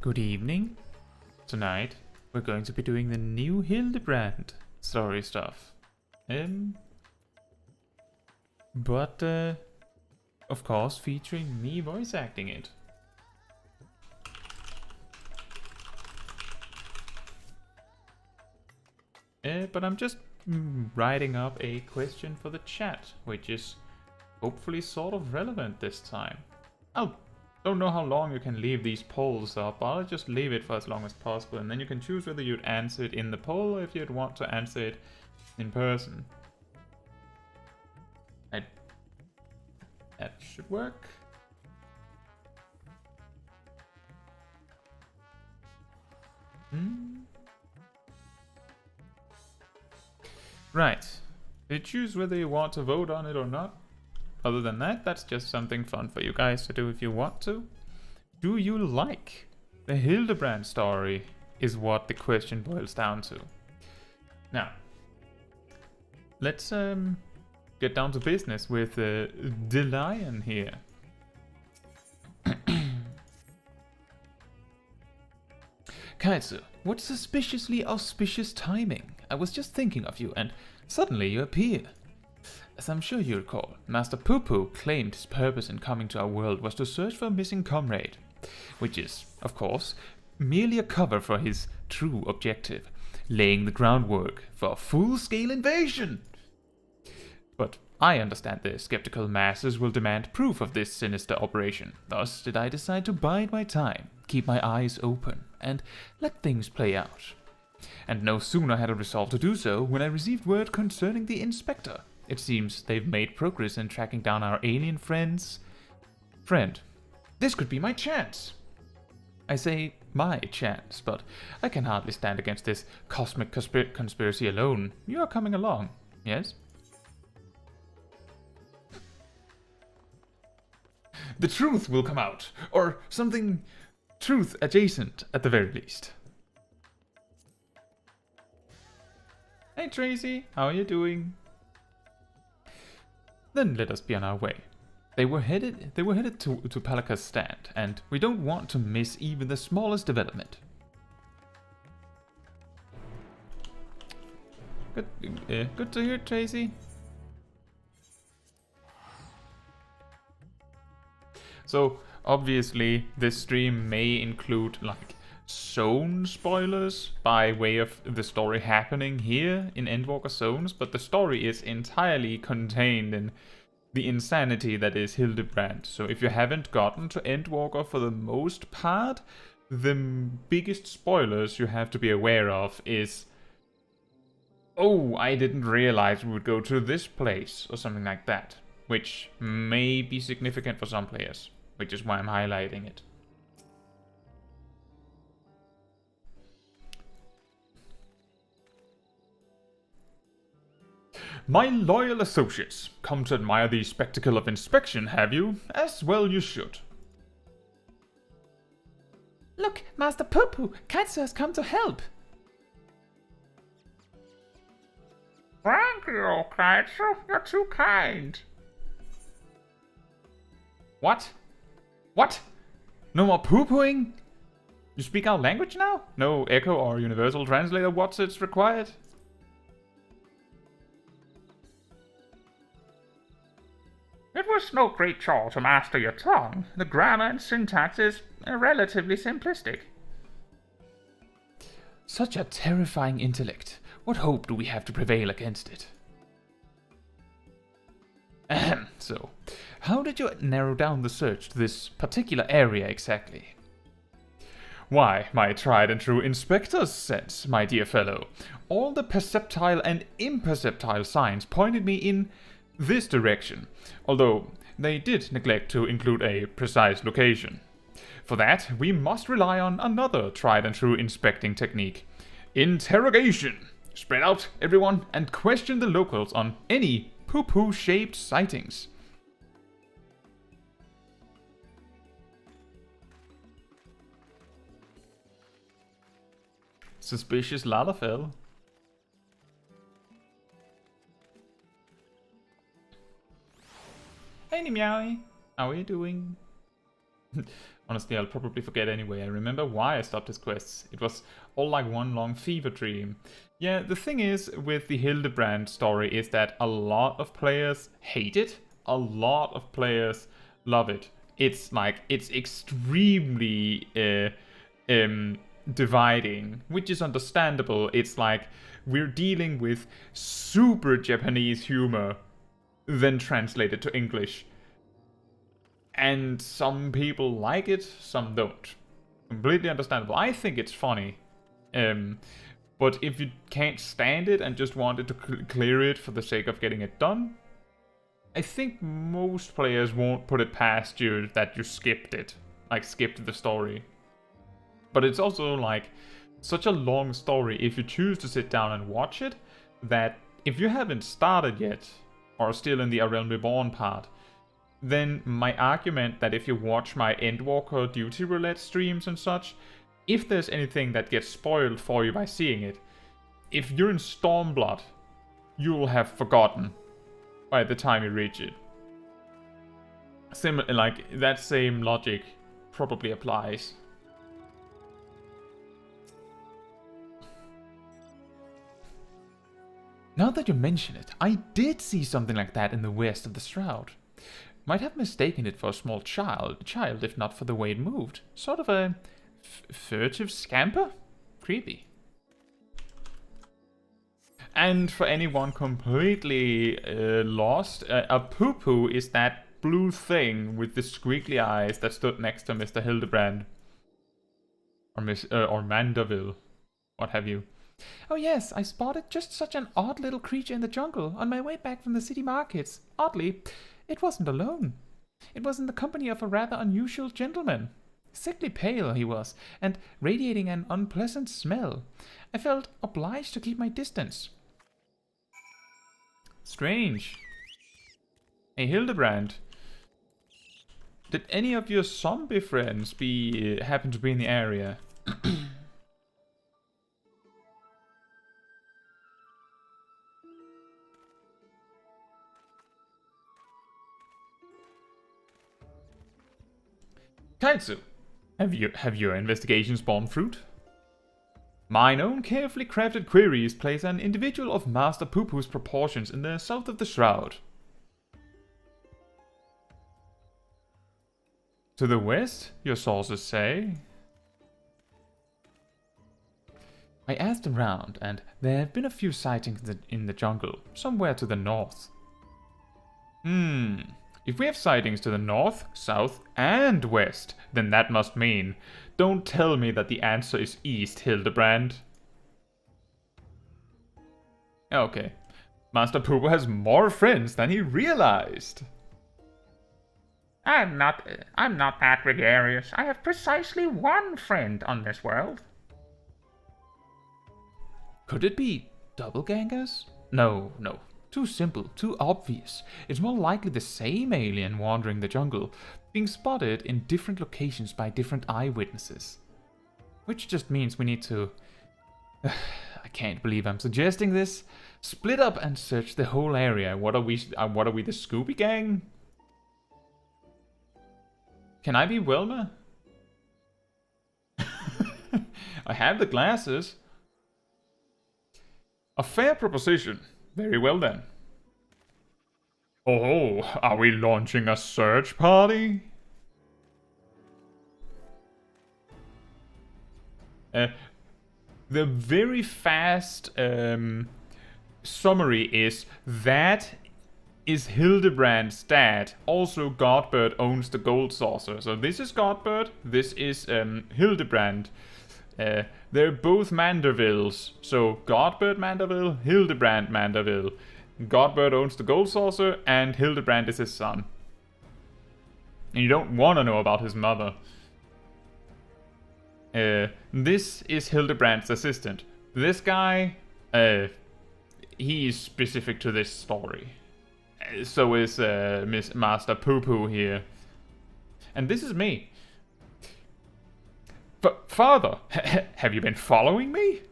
Good evening. Tonight, we're going to be doing the new Hildebrand story stuff. But of course, featuring me voice acting it. But I'm just writing up a question for the chat, which is hopefully sort of relevant this time. I don't know how long you can leave these polls up, I'll just leave it for as long as possible, and then you can choose whether you'd answer it in the poll or if you'd want to answer it in person. That should work. Right. You choose whether you want to vote on it or not. Other than that, that's just something fun for you guys to do if you want to. Do you like the Hildebrand story is what the question boils down to. Now, let's get down to business with the lion here. Kaitsu, what suspiciously auspicious timing. I was just thinking of you and suddenly you appear. As I'm sure you recall, Master Poo-Poo claimed his purpose in coming to our world was to search for a missing comrade, which is, of course, merely a cover for his true objective, laying the groundwork for a full-scale invasion. But I understand the skeptical masses will demand proof of this sinister operation. Thus did I decide to bide my time, keep my eyes open, and let things play out. And no sooner had I resolved to do so when I received word concerning the inspector. It seems they've made progress in tracking down our alien friend. This could be my chance. I say my chance, but I can hardly stand against this cosmic conspiracy alone. You are coming along, yes? The truth will come out, or something truth adjacent at the very least. Hey Tracy, how are you doing? Then let us be on our way. They were headed to Palaka's stand, and we don't want to miss even the smallest development. Good to hear, Tracy. So obviously this stream may include like zone spoilers by way of the story happening here in Endwalker Zones, but the story is entirely contained in the insanity that is Hildebrand. So if you haven't gotten to Endwalker for the most part, the biggest spoilers you have to be aware of is, oh, I didn't realize we would go to this place, or something like that, which may be significant for some players, which is why I'm highlighting it. My loyal associates, come to admire the spectacle of inspection, have you? As well you should. Look, Master Poo-Poo, Kaitsu has come to help. Thank you, Kaitsu, you're too kind. What? What? No more poo-pooing? You speak our language now? No echo or universal translator what's it's required? It was no great chore to master your tongue. The grammar and syntax is relatively simplistic. Such a terrifying intellect. What hope do we have to prevail against it? Ahem. So, how did you narrow down the search to this particular area exactly? Why, my tried and true inspector's sense, my dear fellow. All the perceptile and imperceptile signs pointed me in this direction, although they did neglect to include a precise location. For that, we must rely on another tried and true inspecting technique. Interrogation! Spread out, everyone, and question the locals on any poo-poo shaped sightings. Suspicious Lalafell. Hey Meowie, how are you doing? Honestly, I'll probably forget anyway. I remember why I stopped his quests. It was all like one long fever dream. Yeah, the thing is with the Hildebrand story is that a lot of players hate it. A lot of players love it. It's like, it's extremely dividing, which is understandable. It's like, we're dealing with super Japanese humor, then translated to English. And some people like it, some don't. Completely understandable. I think it's funny. But if you can't stand it and just wanted to clear it for the sake of getting it done, I think most players won't put it past you that you skipped it. Like, skipped the story. But it's also, like, such a long story if you choose to sit down and watch it, that if you haven't started yet, or still in the A Realm Reborn part, then my argument that if you watch my Endwalker duty roulette streams and such, if there's anything that gets spoiled for you by seeing it, if you're in Stormblood, you'll have forgotten by the time you reach it. Like, that same logic probably applies. Now that you mention it, I did see something like that in the west of the Shroud. Might have mistaken it for a small child if not for the way it moved. Sort of a furtive scamper? Creepy. And for anyone completely lost, a poo-poo is that blue thing with the squiggly eyes that stood next to Mr. Hildebrand. Or Mandeville. What have you. Oh yes, I spotted just such an odd little creature in the jungle on my way back from the city markets. Oddly, it wasn't alone. It was in the company of a rather unusual gentleman. Sickly pale he was, and radiating an unpleasant smell. I felt obliged to keep my distance. Strange. Hey Hildebrand, did any of your zombie friends happen to be in the area? Kaitsu, have your investigations borne fruit? Mine own carefully crafted queries place an individual of Master Poo-Poo's proportions in the south of the Shroud. To the west, your sources say? I asked around, and there have been a few sightings in the jungle, somewhere to the north. If we have sightings to the north, south, and west, then that must mean... Don't tell me that the answer is east, Hildebrand. Okay. Master Poo-Poo has more friends than he realized. I'm not that gregarious. I have precisely one friend on this world. Could it be doppelgangers? No. Too simple, too obvious. It's more likely the same alien wandering the jungle, being spotted in different locations by different eyewitnesses. Which just means we need to... I can't believe I'm suggesting this. Split up and search the whole area. What are we, the Scooby Gang? Can I be Wilma? I have the glasses. A fair proposition. Very well then. Oh, are we launching a search party? The very fast summary is that is Hildebrand's dad. Also, Godbird owns the gold saucer. So this is Godbird, this is Hildebrand. They're both Mandervilles. So Godbird Manderville, Hildebrand Manderville. Godbird owns the gold saucer, and Hildebrand is his son. And you don't want to know about his mother. This is Hildebrand's assistant. This guy, he's specific to this story. So is Miss Master Poo-Poo here. And this is me. But father, have you been following me?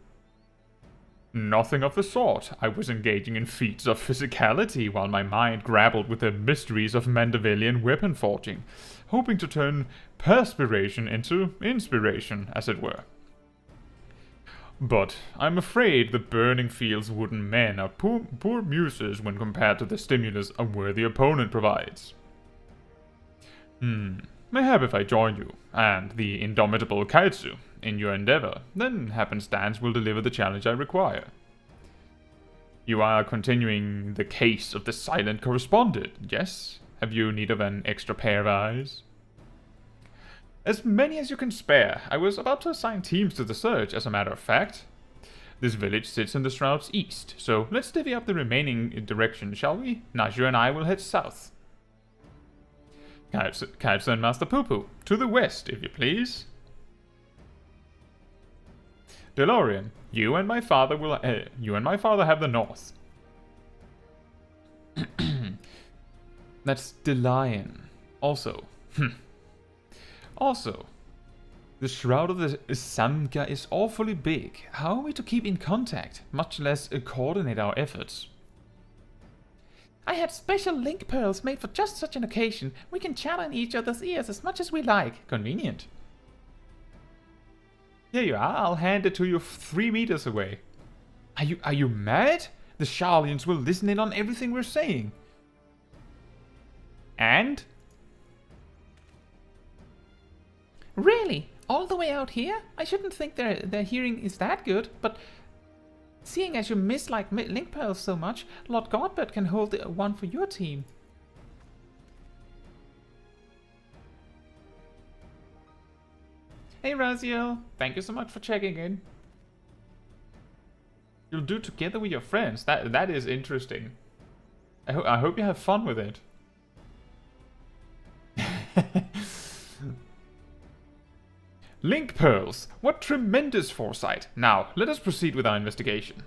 Nothing of the sort. I was engaging in feats of physicality while my mind grappled with the mysteries of Mandevilian weapon forging, hoping to turn perspiration into inspiration, as it were. But I'm afraid the burning field's wooden men are poor muses when compared to the stimulus a worthy opponent provides. Mayhap if I join you, and the indomitable Kaitsu, in your endeavor, then happenstance will deliver the challenge I require. You are continuing the case of the silent correspondent, yes? Have you need of an extra pair of eyes? As many as you can spare. I was about to assign teams to the search, as a matter of fact. This village sits in the Shroud's east, so let's divvy up the remaining direction, shall we? Najur and I will head south. Kaitsu and Master Poo-Poo, to the west, if you please. DeLorean, you and my father have the north. That's DeLion. Also, Also, the Shroud of the Samka is awfully big. How are we to keep in contact, much less coordinate our efforts? I had special link pearls made for just such an occasion. We can chatter in each other's ears as much as we like. Convenient. Here you are. I'll hand it to you 3 meters away. Are you mad? The Sharlians will listen in on everything we're saying. And? Really? All the way out here? I shouldn't think their hearing is that good, but seeing as you miss like link pearls so much, Lord Godbert can hold one for your team. Hey Raziel, thank you so much for checking in. You'll do together with your friends. That is interesting. I hope you have fun with it. Link pearls! What tremendous foresight! Now, let us proceed with our investigation.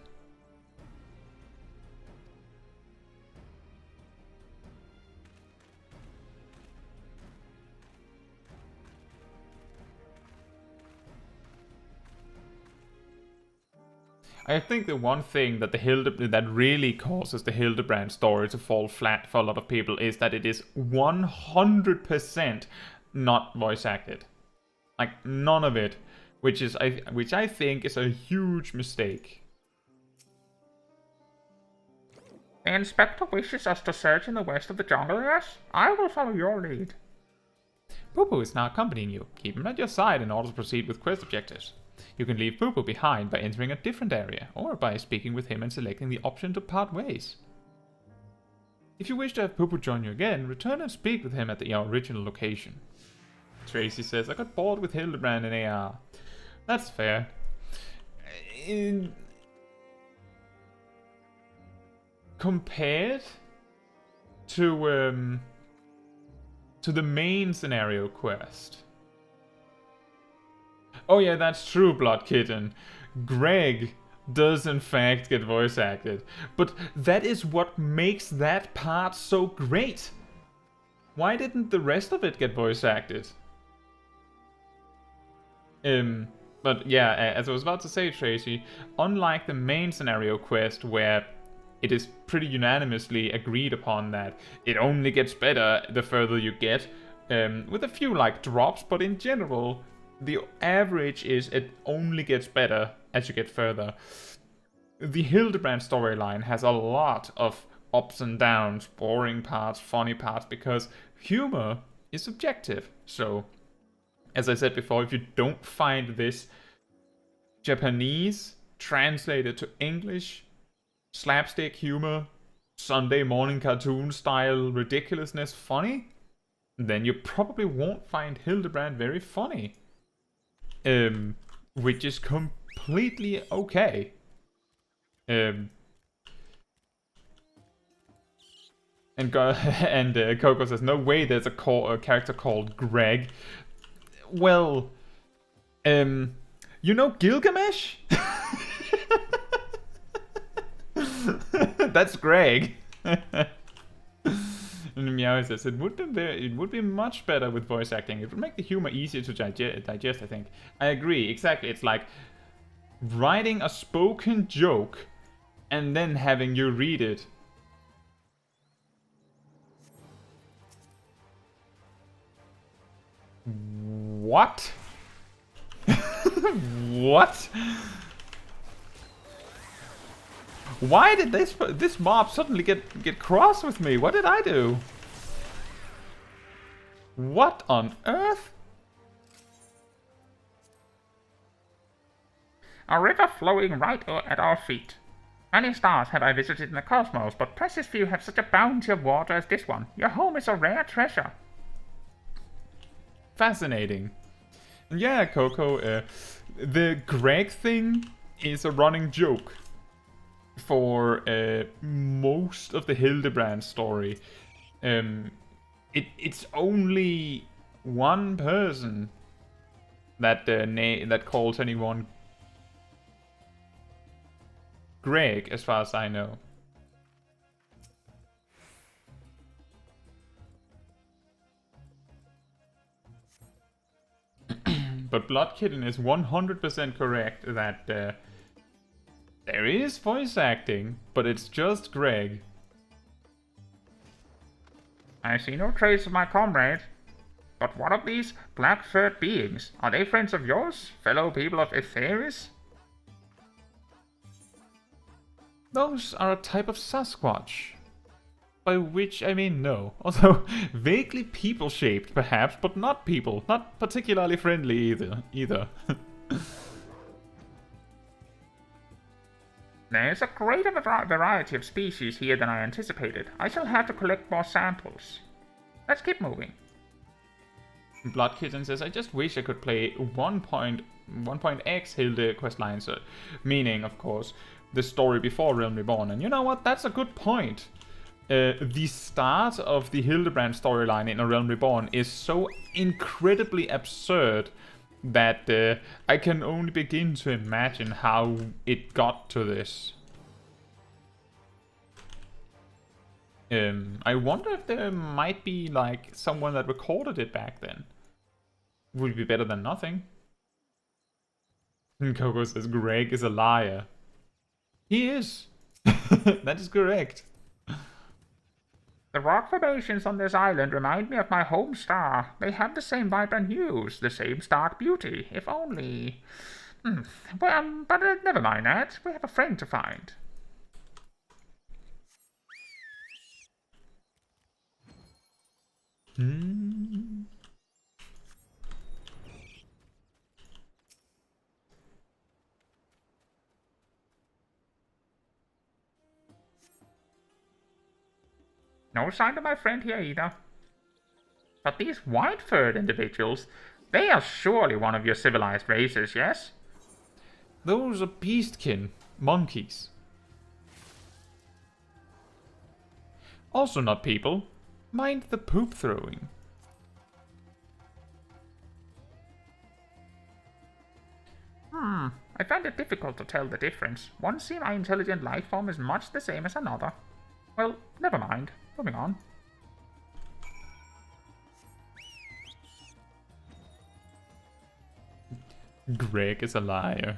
I think the one thing that that really causes the Hildebrand story to fall flat for a lot of people is that it is 100% not voice acted. Like, none of it, which I think is a huge mistake. The Inspector wishes us to search in the west of the jungle, yes? I will follow your lead. Poo-Poo is now accompanying you. Keep him at your side in order to proceed with quest objectives. You can leave Poo-Poo behind by entering a different area, or by speaking with him and selecting the option to part ways. If you wish to have Poo-Poo join you again, return and speak with him at the original location. Tracy says, I got bored with Hildebrand and AR. That's fair. Compared to the main scenario quest. Oh yeah, that's true, Blood Kitten. Greg does in fact get voice acted. But that is what makes that part so great. Why didn't the rest of it get voice acted? But yeah, as I was about to say, Tracy, unlike the main scenario quest where it is pretty unanimously agreed upon that it only gets better the further you get, with a few like drops, but in general, the average is it only gets better as you get further. The Hildebrand storyline has a lot of ups and downs, boring parts, funny parts, because humor is subjective. So, as I said before, if you don't find this Japanese translated to English slapstick humor, Sunday morning cartoon style ridiculousness funny, then you probably won't find Hildebrand very funny. Which is completely okay. And Coco says, no way there's a character called Greg. Well, you know Gilgamesh? That's Greg. And Meow says, it would be much better with voice acting. It would make the humor easier to digest, I think. I agree, exactly. It's like, writing a spoken joke and then having you read it. What? What? Why did this mob suddenly get cross with me? What did I do? What on earth? A river flowing right at our feet. Many stars have I visited in the cosmos, but precious few have such a bounty of water as this one. Your home is a rare treasure. Fascinating. Yeah, Coco, the Greg thing is a running joke for most of the Hildebrand story. It's only one person that that calls anyone Greg, as far as I know. But Blood Kitten is 100% correct that there is voice acting, but it's just Greg. I see no trace of my comrade. But what of these black-furred beings? Are they friends of yours, fellow people of Etheris? Those are a type of Sasquatch. By which I mean no. Although vaguely people-shaped, perhaps, but not people. Not particularly friendly either. There's a greater variety of species here than I anticipated. I shall have to collect more samples. Let's keep moving. Blood Kitten says, I just wish I could play 1.x Hilde questlines, meaning, of course, the story before Realm Reborn. And you know what? That's a good point. The start of the Hildebrand storyline in A Realm Reborn is so incredibly absurd that I can only begin to imagine how it got to this. I wonder if there might be like someone that recorded it back then. Would be better than nothing. And Coco says Greg is a liar. He is. That is correct. The rock formations on this island remind me of my home star. They have the same vibrant hues, the same stark beauty, if only... but never mind that. We have a friend to find. No sign of my friend here either. But these white-furred individuals, they are surely one of your civilized races, yes? Those are beastkin, monkeys. Also not people. Mind the poop throwing. I find it difficult to tell the difference. One semi-intelligent life form is much the same as another. Well, never mind. Moving on. Greg is a liar.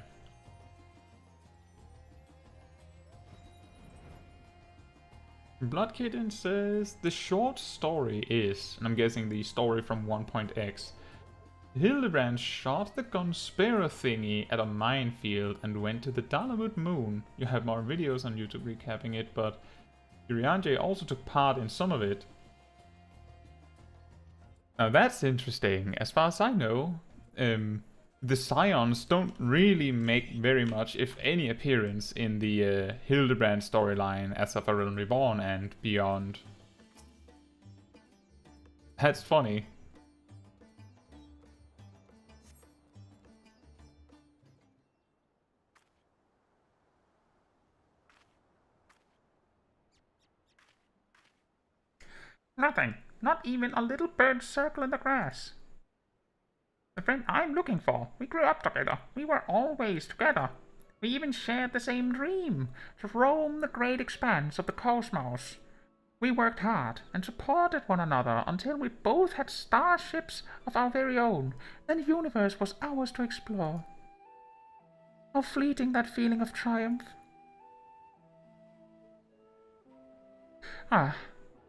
Blood Kitten says the short story is, and I'm guessing the story from 1.x, Hildebrand shot the Gunspera thingy at a minefield and went to the Dalamut moon. You have more videos on YouTube recapping it, but Irianje also took part in some of it. Now that's interesting. As far as I know, the Scions don't really make very much, if any, appearance in the Hildebrand storyline as of A Realm Reborn and beyond. That's funny. Nothing. Not even a little bird circle in the grass. The friend I'm looking for. We grew up together. We were always together. We even shared the same dream, to roam the great expanse of the cosmos. We worked hard and supported one another until we both had starships of our very own. Then the universe was ours to explore. How fleeting that feeling of triumph. Ah,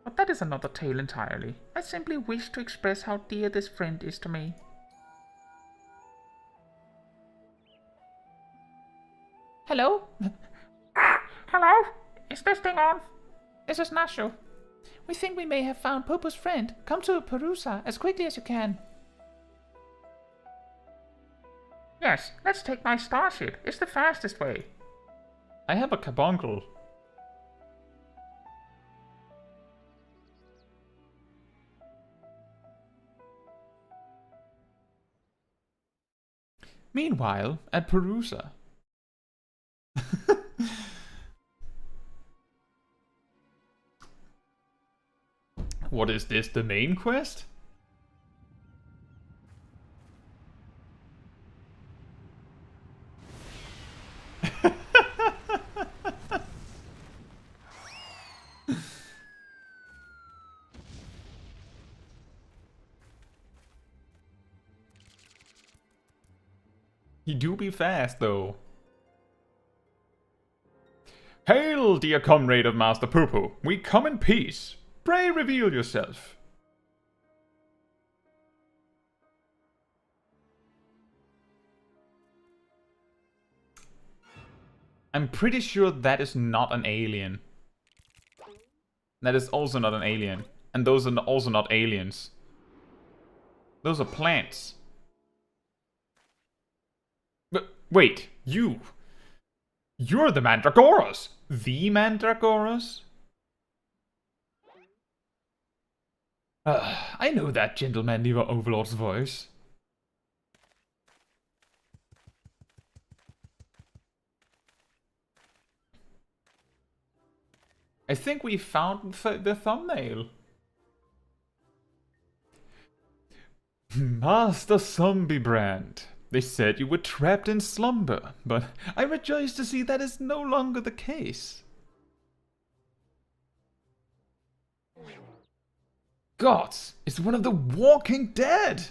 but that is another tale entirely. I simply wish to express how dear this friend is to me. Hello? Hello? Is this thing on? This is Nasho. We think we may have found Popo's friend. Come to Perusa as quickly as you can. Yes, let's take my starship. It's the fastest way. I have a carbuncle. Meanwhile, at Perusa. What is this, the main quest? He do be fast, though. Hail, dear comrade of Master Poo-Poo. We come in peace. Pray reveal yourself. I'm pretty sure that is not an alien. That is also not an alien. And those are also not aliens. Those are plants. But wait, you're the Mandragoras! The Mandragoras? I know that gentlemanly overlord's voice. I think we found the thumbnail. Master Zombiebrand. They said you were trapped in slumber, but I rejoice to see that is no longer the case. Gods, it's one of the Walking Dead!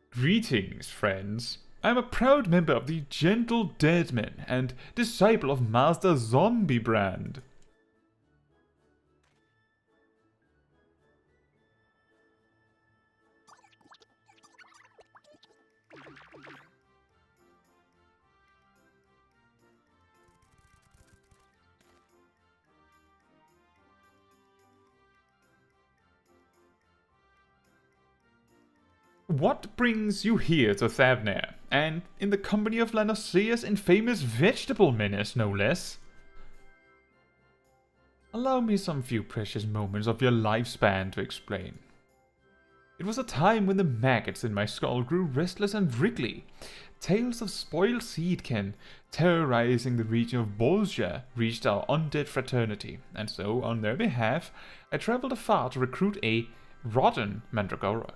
Greetings, friends. I am a proud member of the Gentle Deadmen and disciple of Master Zombiebrand. What brings you here to Thavnair, and in the company of Lanosea's infamous vegetable menace, no less? Allow me some few precious moments of your lifespan to explain. It was a time when the maggots in my skull grew restless and wriggly. Tales of spoiled seedkin terrorizing the region of Bolgia reached our undead fraternity, and so, on their behalf, I traveled afar to recruit a rotten Mandragora.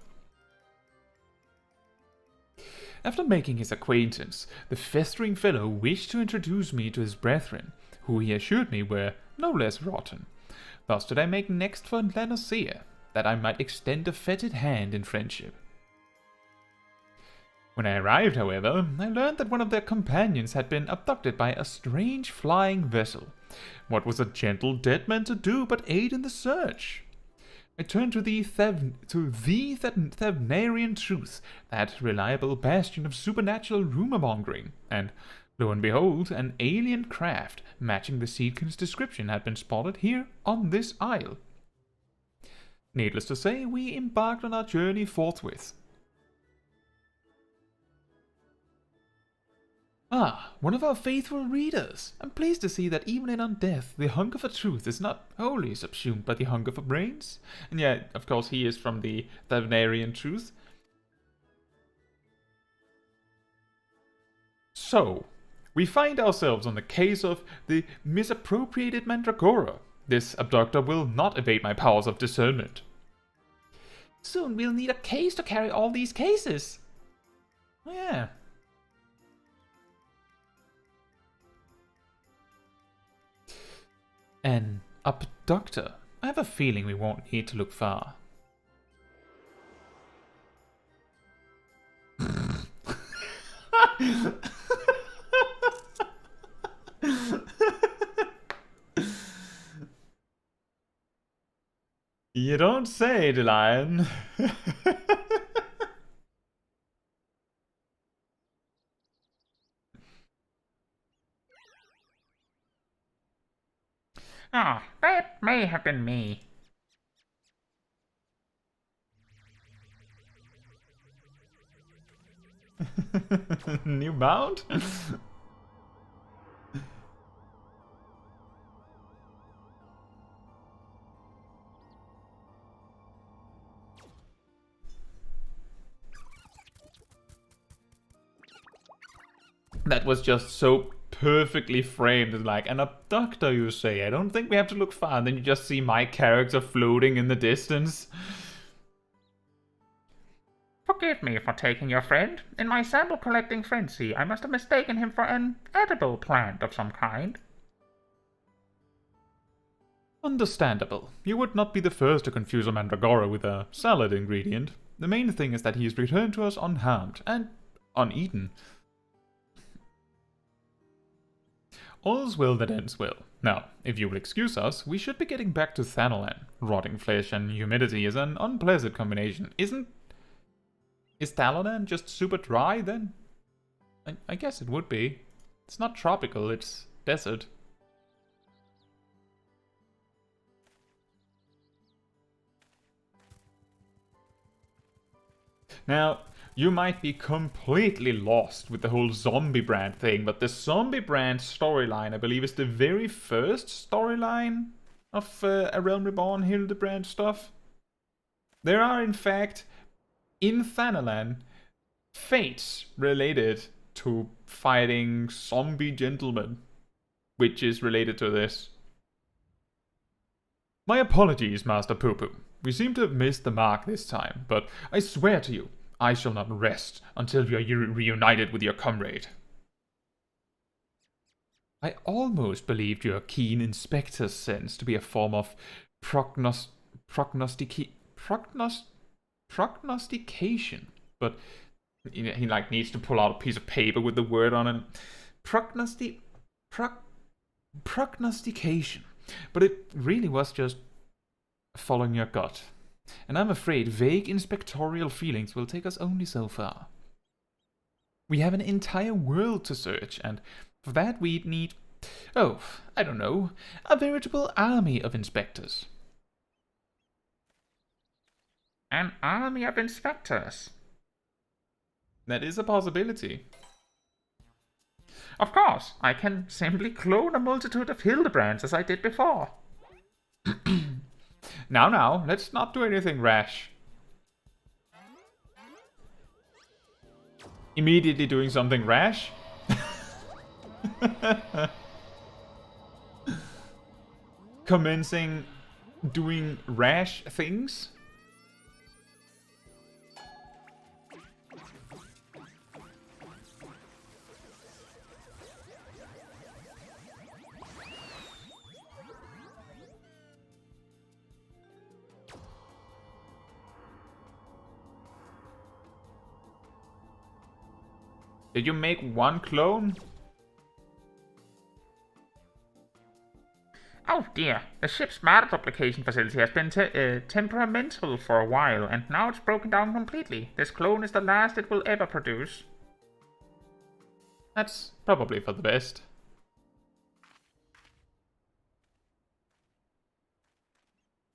After making his acquaintance, the festering fellow wished to introduce me to his brethren, who he assured me were no less rotten. Thus did I make next for Lanosea, that I might extend a fetid hand in friendship. When I arrived, however, I learned that one of their companions had been abducted by a strange flying vessel. What was a gentle dead man to do but aid in the search? I turned to the Thavnarian truth, that reliable bastion of supernatural rumor-mongering, and lo and behold, an alien craft matching the Seedkin's description had been spotted here on this isle. Needless to say, we embarked on our journey forthwith. Ah, one of our faithful readers. I'm pleased to see that even in undeath, the hunger for truth is not wholly subsumed by the hunger for brains. And yeah, of course, he is from the Thavnarian truth. So, we find ourselves on the case of the misappropriated Mandragora. This abductor will not evade my powers of discernment. Soon we'll need a case to carry all these cases. Oh yeah. An abductor? I have a feeling we won't need to look far. You don't say, the lion. Ah, that may have been me. New mount? That was just so perfectly framed. It's like, an abductor, you say? I don't think we have to look far. And then you just see my character floating in the distance. Forgive me for taking your friend. In my sample collecting frenzy, I must have mistaken him for an edible plant of some kind. Understandable. You would not be the first to confuse a mandragora with a salad ingredient. The main thing is that he is returned to us unharmed and uneaten. All's well that ends well. Now, if you will excuse us, we should be getting back to Thanalan. Rotting flesh and humidity is an unpleasant combination. Is Thanalan just super dry then? I guess it would be. It's not tropical, it's desert. Now, you might be completely lost with the whole zombie brand thing, but the zombie brand storyline, I believe, is the very first storyline of A Realm Reborn Hildebrand stuff. There are, in fact, in Thanalan, fates related to fighting zombie gentlemen, which is related to this. My apologies, Master Poo-Poo. We seem to have missed the mark this time, but I swear to you, I shall not rest until we are reunited with your comrade. I almost believed your keen inspector's sense to be a form of prognostication, but he like needs to pull out a piece of paper with the word on it. Prognostication, but it really was just following your gut. And I'm afraid vague inspectorial feelings will take us only so far. We have an entire world to search, and for that we'd need, oh, I don't know, a veritable army of inspectors. An army of inspectors? That is a possibility. Of course, I can simply clone a multitude of Hildebrands as I did before. Now, let's not do anything rash. Immediately doing something rash? Commencing doing rash things? Did you make one clone? Oh dear, the ship's matter duplication facility has been temperamental for a while, and now it's broken down completely. This clone is the last it will ever produce. That's probably for the best.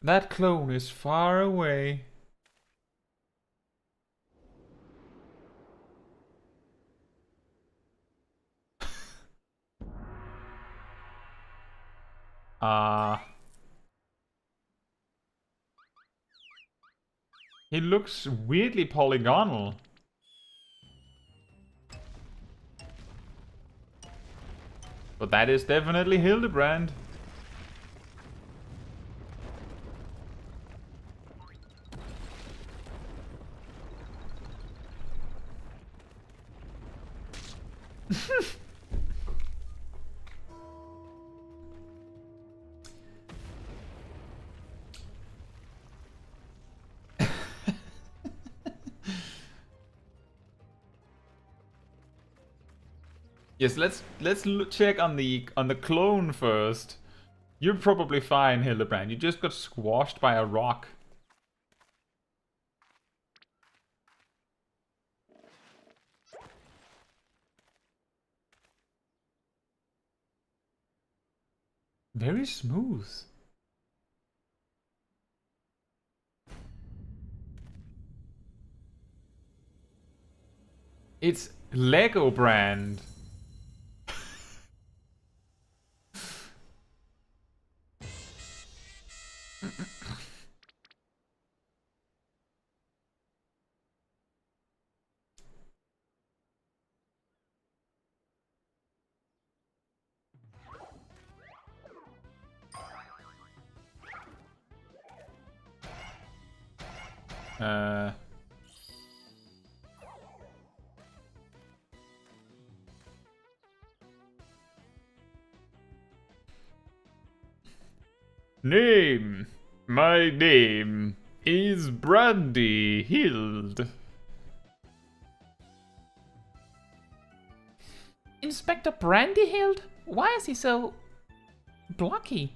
That clone is far away. He looks weirdly polygonal. But that is definitely Hildebrand. Yes, let's check on the clone first. You're probably fine, Hildebrand. You just got squashed by a rock. Very smooth. It's Lego brand. Name. My name is Brandy-hild. Inspector Brandy-hild? Why is he so blocky?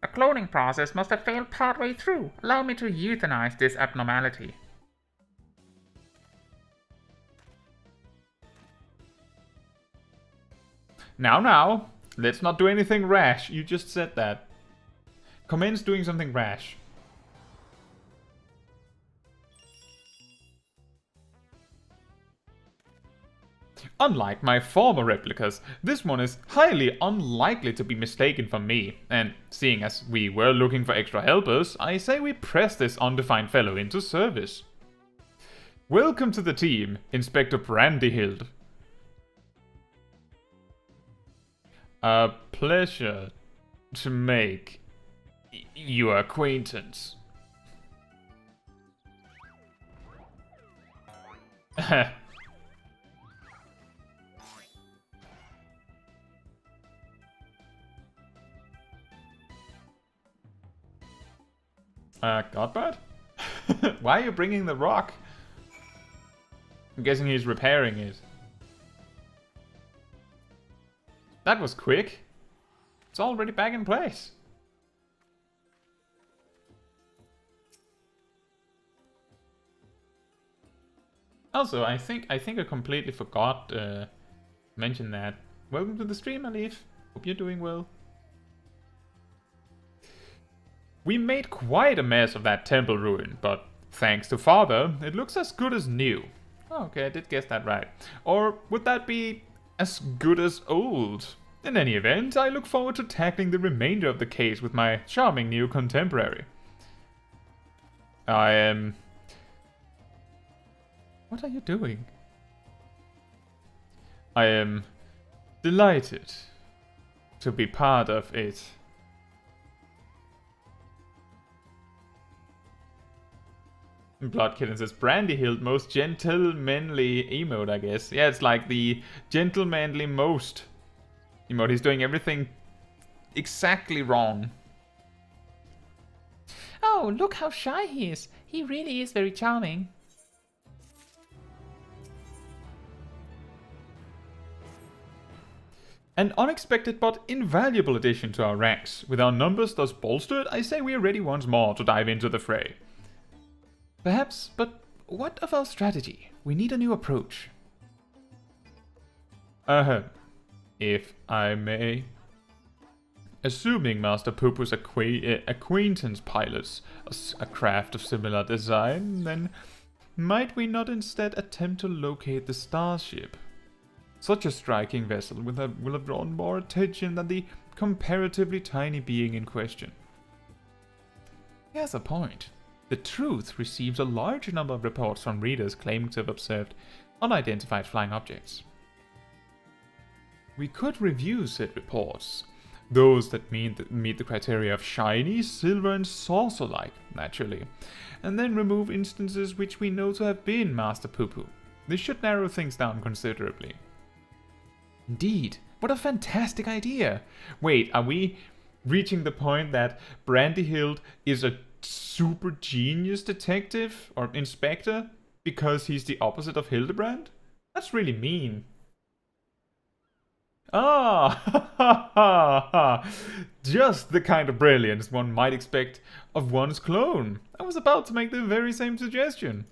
The cloning process must have failed partway through. Allow me to euthanize this abnormality. Now, let's not do anything rash. You just said that. Commence doing something rash. Unlike my former replicas, this one is highly unlikely to be mistaken for me, and seeing as we were looking for extra helpers, I say we press this undefined fellow into service. Welcome to the team, Inspector Brandy-hild. A pleasure to make your acquaintance. Godbad? Why are you bringing the rock? I'm guessing he's repairing it. That was quick. It's already back in place. Also, I think I completely forgot to mention that. Welcome to the stream, Alif. Hope you're doing well. We made quite a mess of that temple ruin, but thanks to Father, it looks as good as new. Oh, okay, I did guess that right. Or would that be as good as old? In any event, I look forward to tackling the remainder of the case with my charming new contemporary. I am... What are you doing? I am delighted to be part of it. Blood Kitten says, Brandy-hild, most gentlemanly emote, I guess. Yeah, it's like the gentlemanly most emote. He's doing everything exactly wrong. Oh, look how shy he is. He really is very charming. An unexpected but invaluable addition to our ranks. With our numbers thus bolstered, I say we are ready once more to dive into the fray. Perhaps, but what of our strategy? We need a new approach. If I may. Assuming Master Pupu's acquaintance pilots a craft of similar design, then might we not instead attempt to locate the starship? Such a striking vessel will have drawn more attention than the comparatively tiny being in question. He has a point. The Truth receives a large number of reports from readers claiming to have observed unidentified flying objects. We could review said reports, those that meet the criteria of shiny, silver, and saucer-like, naturally, and then remove instances which we know to have been Master Pupu. This should narrow things down considerably. Indeed, what a fantastic idea! Wait, are we reaching the point that Brandy-hild is a super genius detective or inspector because he's the opposite of Hildebrand? That's really mean. Ah, just the kind of brilliance one might expect of one's clone. I was about to make the very same suggestion.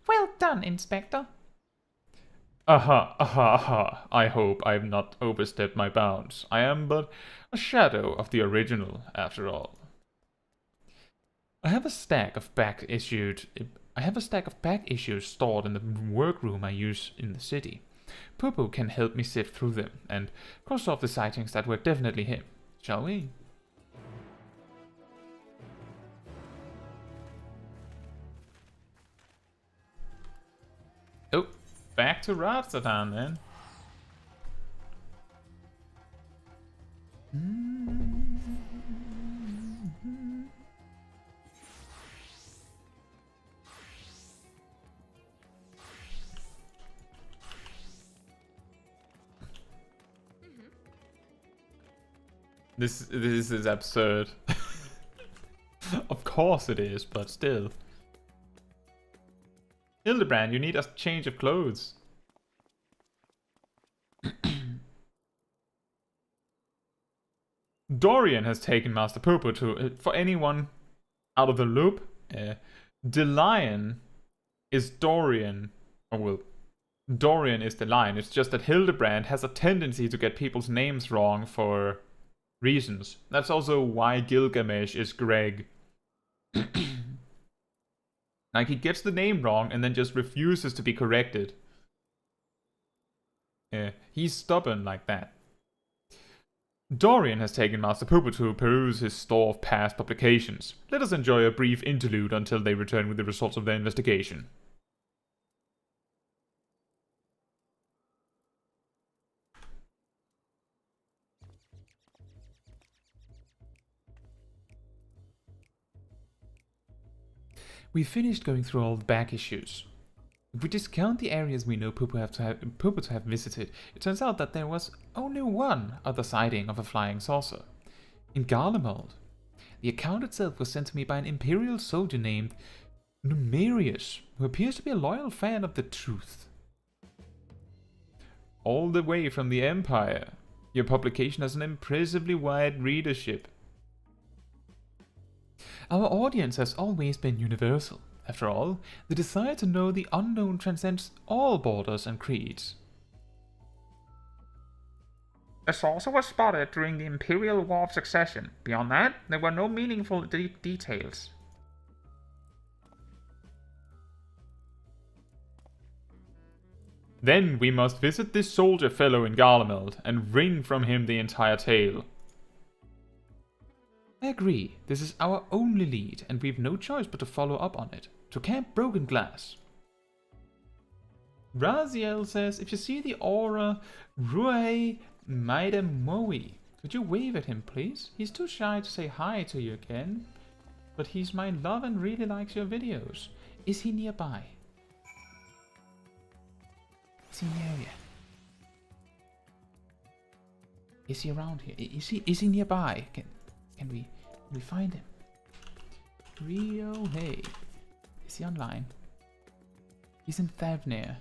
Well done, Inspector. Aha. I hope I have not overstepped my bounds. I am but a shadow of the original, after all. I have a stack of back issues stored in the workroom I use in the city. Poo-Poo can help me sift through them and cross off the sightings that were definitely him. Shall we? Oh, back to Rotterdam then. This is absurd. Of course it is, but still. Hildebrand, you need a change of clothes. Dorian has taken Master Poo-Poo to... for anyone out of the loop, the lion is Dorian. Oh, well, Dorian is the lion. It's just that Hildebrand has a tendency to get people's names wrong for reasons. That's also why Gilgamesh is Greg. Like, he gets the name wrong and then just refuses to be corrected. He's stubborn like that. Dorian has taken Master Poo-Poo to peruse his store of past publications. Let us enjoy a brief interlude until they return with the results of their investigation. We finished going through all the back issues. If we discount the areas we know Poo-Poo to have visited, it turns out that there was only one other sighting of a flying saucer. In Garlemald. The account itself was sent to me by an Imperial soldier named Numerius, who appears to be a loyal fan of the truth. All the way from the Empire. Your publication has an impressively wide readership. Our audience has always been universal. After all, the desire to know the unknown transcends all borders and creeds. The saucer was spotted during the Imperial War of Succession. Beyond that, there were no meaningful details. Then we must visit this soldier fellow in Garlemald and wring from him the entire tale. I agree. This is our only lead, and we've no choice but to follow up on it. To Camp Broken Glass. Raziel says, if you see the aura Ruei Maidamoi, could you wave at him, please? He's too shy to say hi to you again, but he's my love and really likes your videos. Is he nearby? Is he near you? Is he around here? Is he nearby? Can we find him? Rio, hey. Is he online? He's in Thavnir.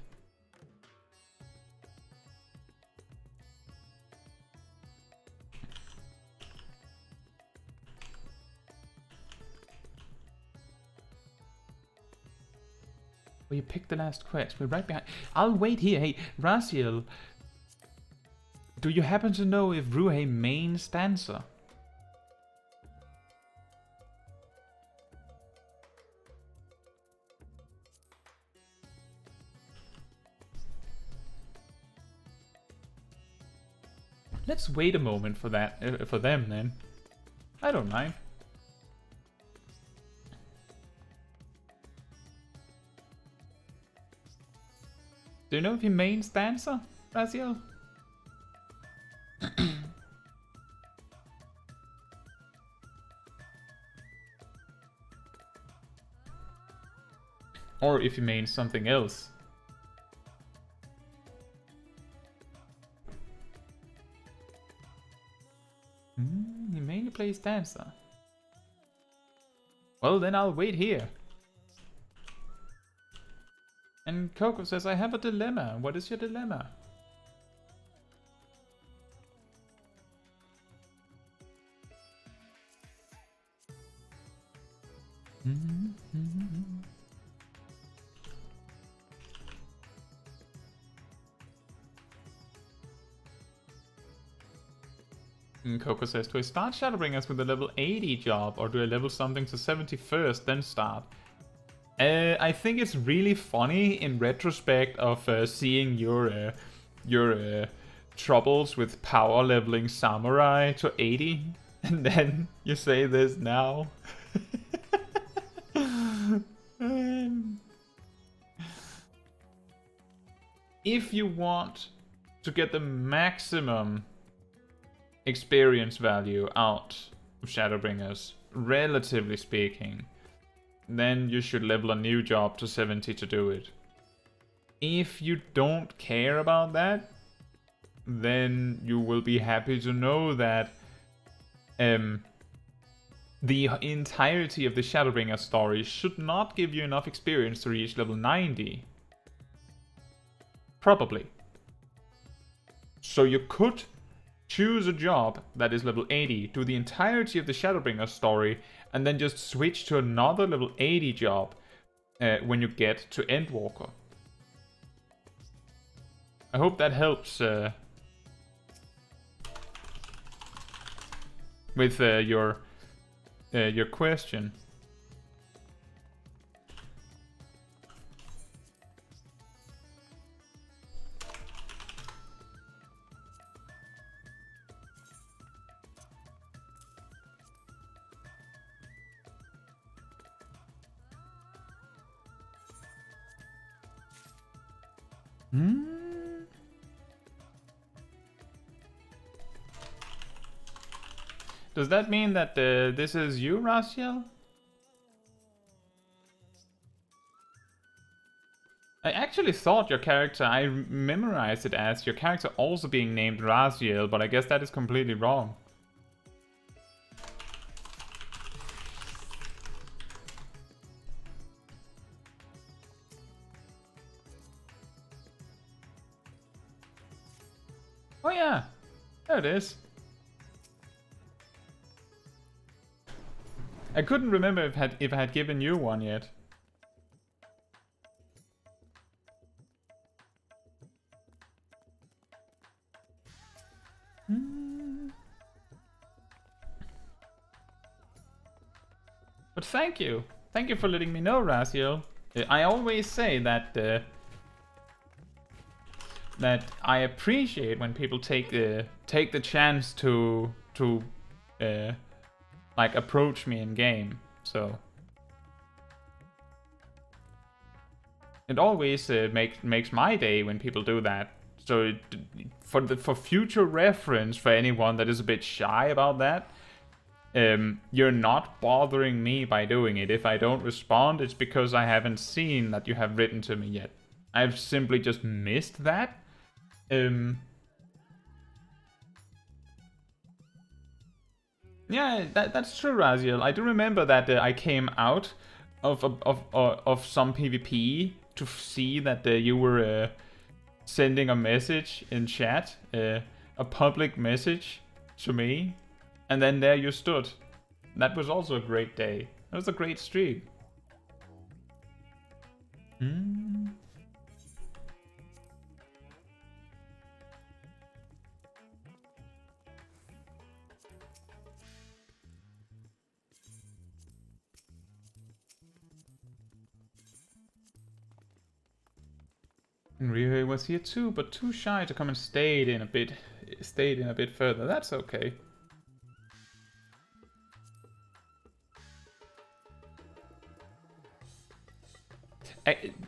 Well, you picked the last quest. We're right behind. I'll wait here. Hey, Raziel. Do you happen to know if Ruhe mains dancer? Let's wait a moment for that, for them then. I don't mind. Do you know if he mains dancer, Raziel? Or if he mains something else. He mainly plays dancer. Well, then I'll wait here. And Coco says, I have a dilemma. What is your dilemma? Coco says, do I start Shadowbringers with a level 80 job, or do I level something to 71st, then start? I think it's really funny in retrospect of seeing your troubles with power leveling Samurai to 80, and then you say this now. If you want to get the maximum experience value out of Shadowbringers, relatively speaking, then you should level a new job to 70 to do it. If you don't care about that, then you will be happy to know that the entirety of the Shadowbringer story should not give you enough experience to reach level 90. Probably. So you could choose a job that is level 80, do the entirety of the Shadowbringer story, and then just switch to another level 80 job when you get to Endwalker. I hope that helps with your question. Does that mean that this is you, Raziel? I actually thought your character, I memorized it as your character also being named Raziel, but I guess that is completely wrong. Oh yeah, there it is. I couldn't remember if I had given you one yet. But thank you. Thank you for letting me know, Raziel. I always say that that I appreciate when people take the chance to like approach me in game. So it always makes my day when people do that. So for future reference, for anyone that is a bit shy about that, you're not bothering me by doing it. If I don't respond, it's because I haven't seen that you have written to me yet. I've simply just missed that. Yeah, that's true, Raziel. I do remember that I came out of some PvP to see that you were sending a message in chat, a public message to me, and then there you stood. That was also a great day. That was a great stream. Ryuhei was here too, but too shy to come and stayed in a bit further. That's okay.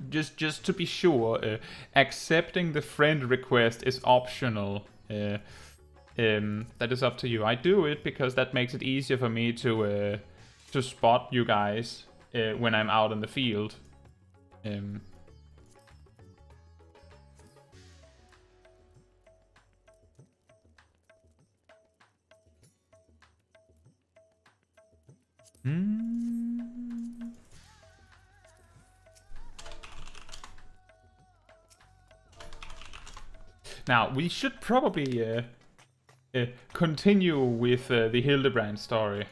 Just to be sure, accepting the friend request is optional. That is up to you. I do it because that makes it easier for me to spot you guys when I'm out in the field. Now, we should probably continue with the Hildebrand story.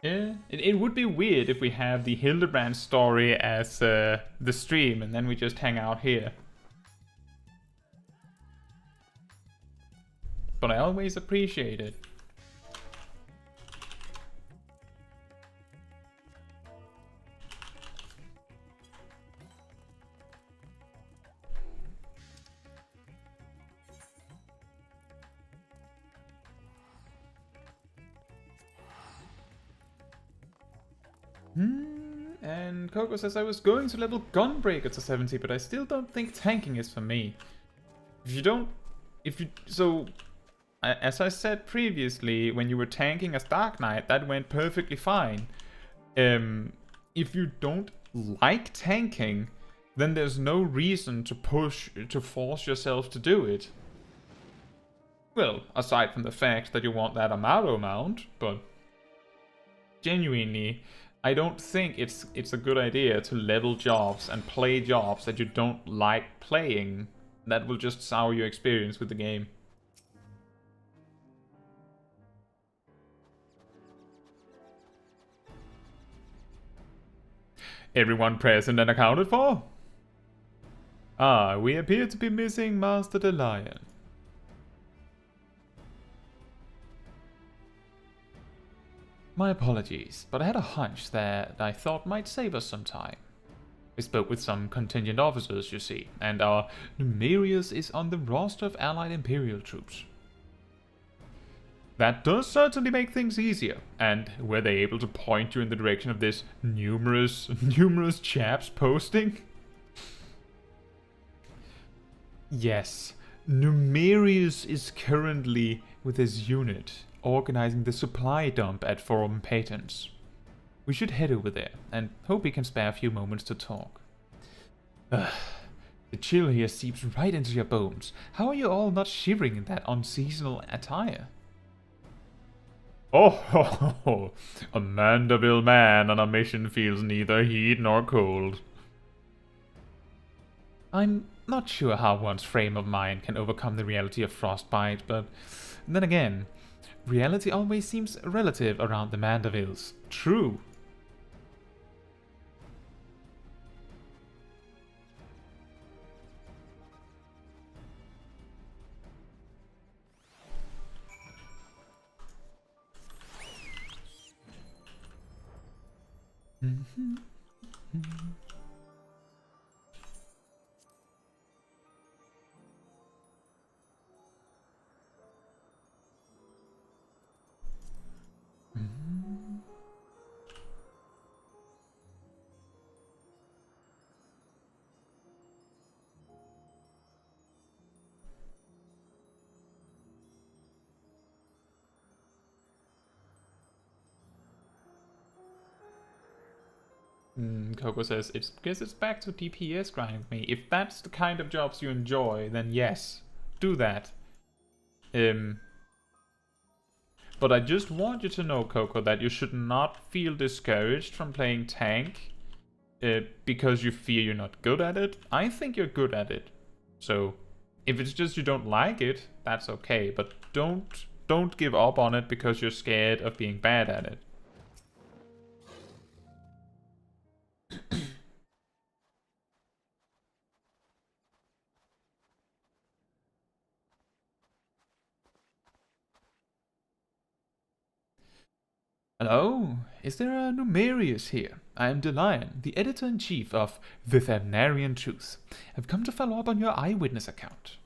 Yeah, it would be weird if we have the Hildebrand story as the stream and then we just hang out here. But I always appreciate it. And Coco says I was going to level Gunbreaker to 70, but I still don't think tanking is for me. As I said previously, when you were tanking as Dark Knight, that went perfectly fine. If you don't like tanking, then there's no reason to force yourself to do it. Well, aside from the fact that you want that Amaro mount, but genuinely, I don't think it's a good idea to level jobs and play jobs that you don't like playing. That will just sour your experience with the game. Everyone present and accounted for? Ah, we appear to be missing Master the Lion. My apologies, but I had a hunch that I thought might save us some time. We spoke with some contingent officers, you see, and our Numerius is on the roster of allied Imperial troops. That does certainly make things easier, and were they able to point you in the direction of this numerous chaps posting? Yes, Numerius is currently with his unit, organizing the supply dump at Forum Patents. We should head over there, and hope we can spare a few moments to talk. The chill here seeps right into your bones. How are you all not shivering in that unseasonal attire? Oh, a Mandeville man on a mission feels neither heat nor cold. I'm not sure how one's frame of mind can overcome the reality of frostbite, but then again, reality always seems relative around the Mandevilles. True. Coco says, guess it's back to DPS grinding with me. If that's the kind of jobs you enjoy, then yes, do that. But I just want you to know, Coco, that you should not feel discouraged from playing tank because you fear you're not good at it. I think you're good at it. So, if it's just you don't like it, that's okay. But don't give up on it because you're scared of being bad at it. Hello, is there a Numerius here? I am DeLion, the editor-in-chief of The Thamnarian Truth. I've come to follow up on your eyewitness account.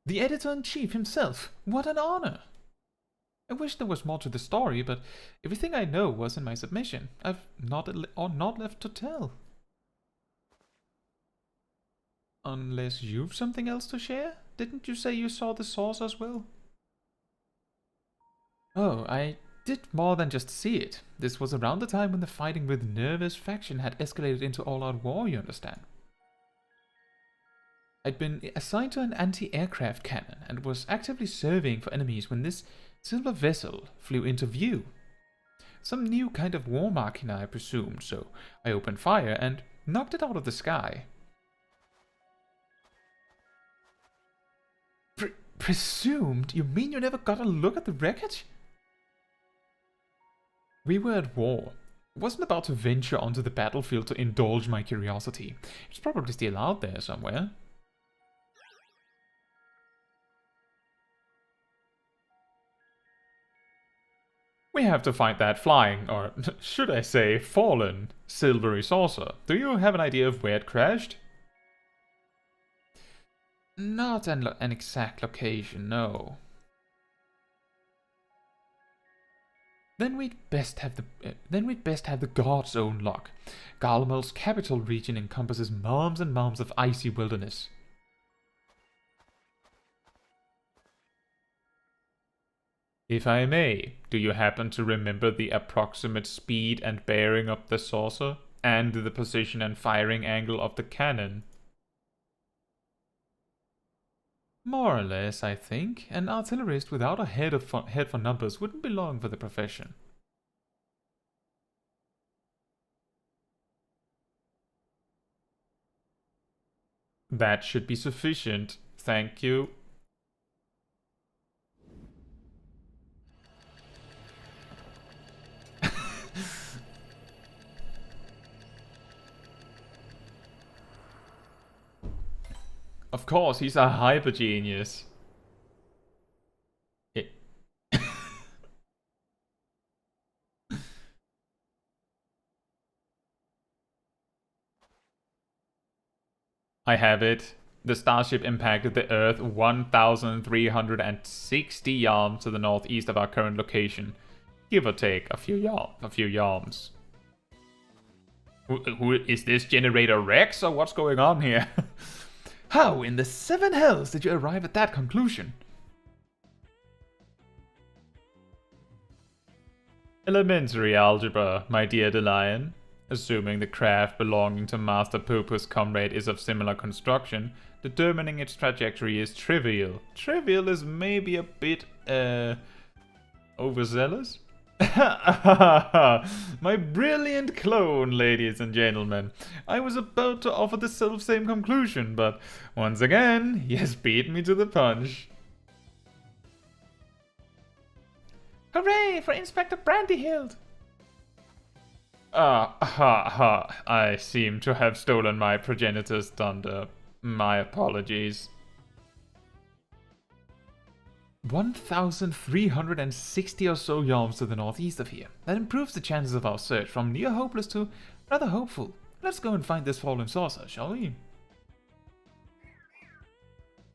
The editor-in-chief himself, what an honor! I wish there was more to the story, but everything I know was in my submission. I've not left to tell. Unless you've something else to share? Didn't you say you saw the source as well? Oh, I did more than just see it. This was around the time when the fighting with Nervous faction had escalated into all-out war, you understand. I'd been assigned to an anti-aircraft cannon and was actively surveying for enemies when this silver vessel flew into view. Some new kind of war machina, I presumed, so I opened fire and knocked it out of the sky. Presumed? You mean you never got a look at the wreckage? We were at war. I wasn't about to venture onto the battlefield to indulge my curiosity. It's probably still out there somewhere. We have to find that flying, or should I say fallen, silvery saucer. Do you have an idea of where it crashed? Not an exact location, no. Then we'd best have the god's own luck. Garlemel's capital region encompasses mounds and mounds of icy wilderness. If I may, do you happen to remember the approximate speed and bearing of the saucer, and the position and firing angle of the cannon? More or less, I think. An artillerist without a head for numbers wouldn't be long for the profession. That should be sufficient. Thank you. Of course, he's a hyper genius. I have it. The starship impacted the Earth 1,360 yards to the northeast of our current location. Give or take a few yards. Who is this generator Rex, or what's going on here? How in the seven hells did you arrive at that conclusion? Elementary algebra, my dear DeLion. Assuming the craft belonging to Master Poopu's comrade is of similar construction, determining its trajectory is trivial. Trivial is maybe a bit, overzealous? My brilliant clone, ladies and gentlemen. I was about to offer the self-same conclusion, but once again, he has beat me to the punch. Hooray for Inspector Brandy-hild! I seem to have stolen my progenitor's thunder. My apologies. 1,360 or so yards to the northeast of here. That improves the chances of our search from near hopeless to rather hopeful. Let's go and find this fallen saucer, shall we?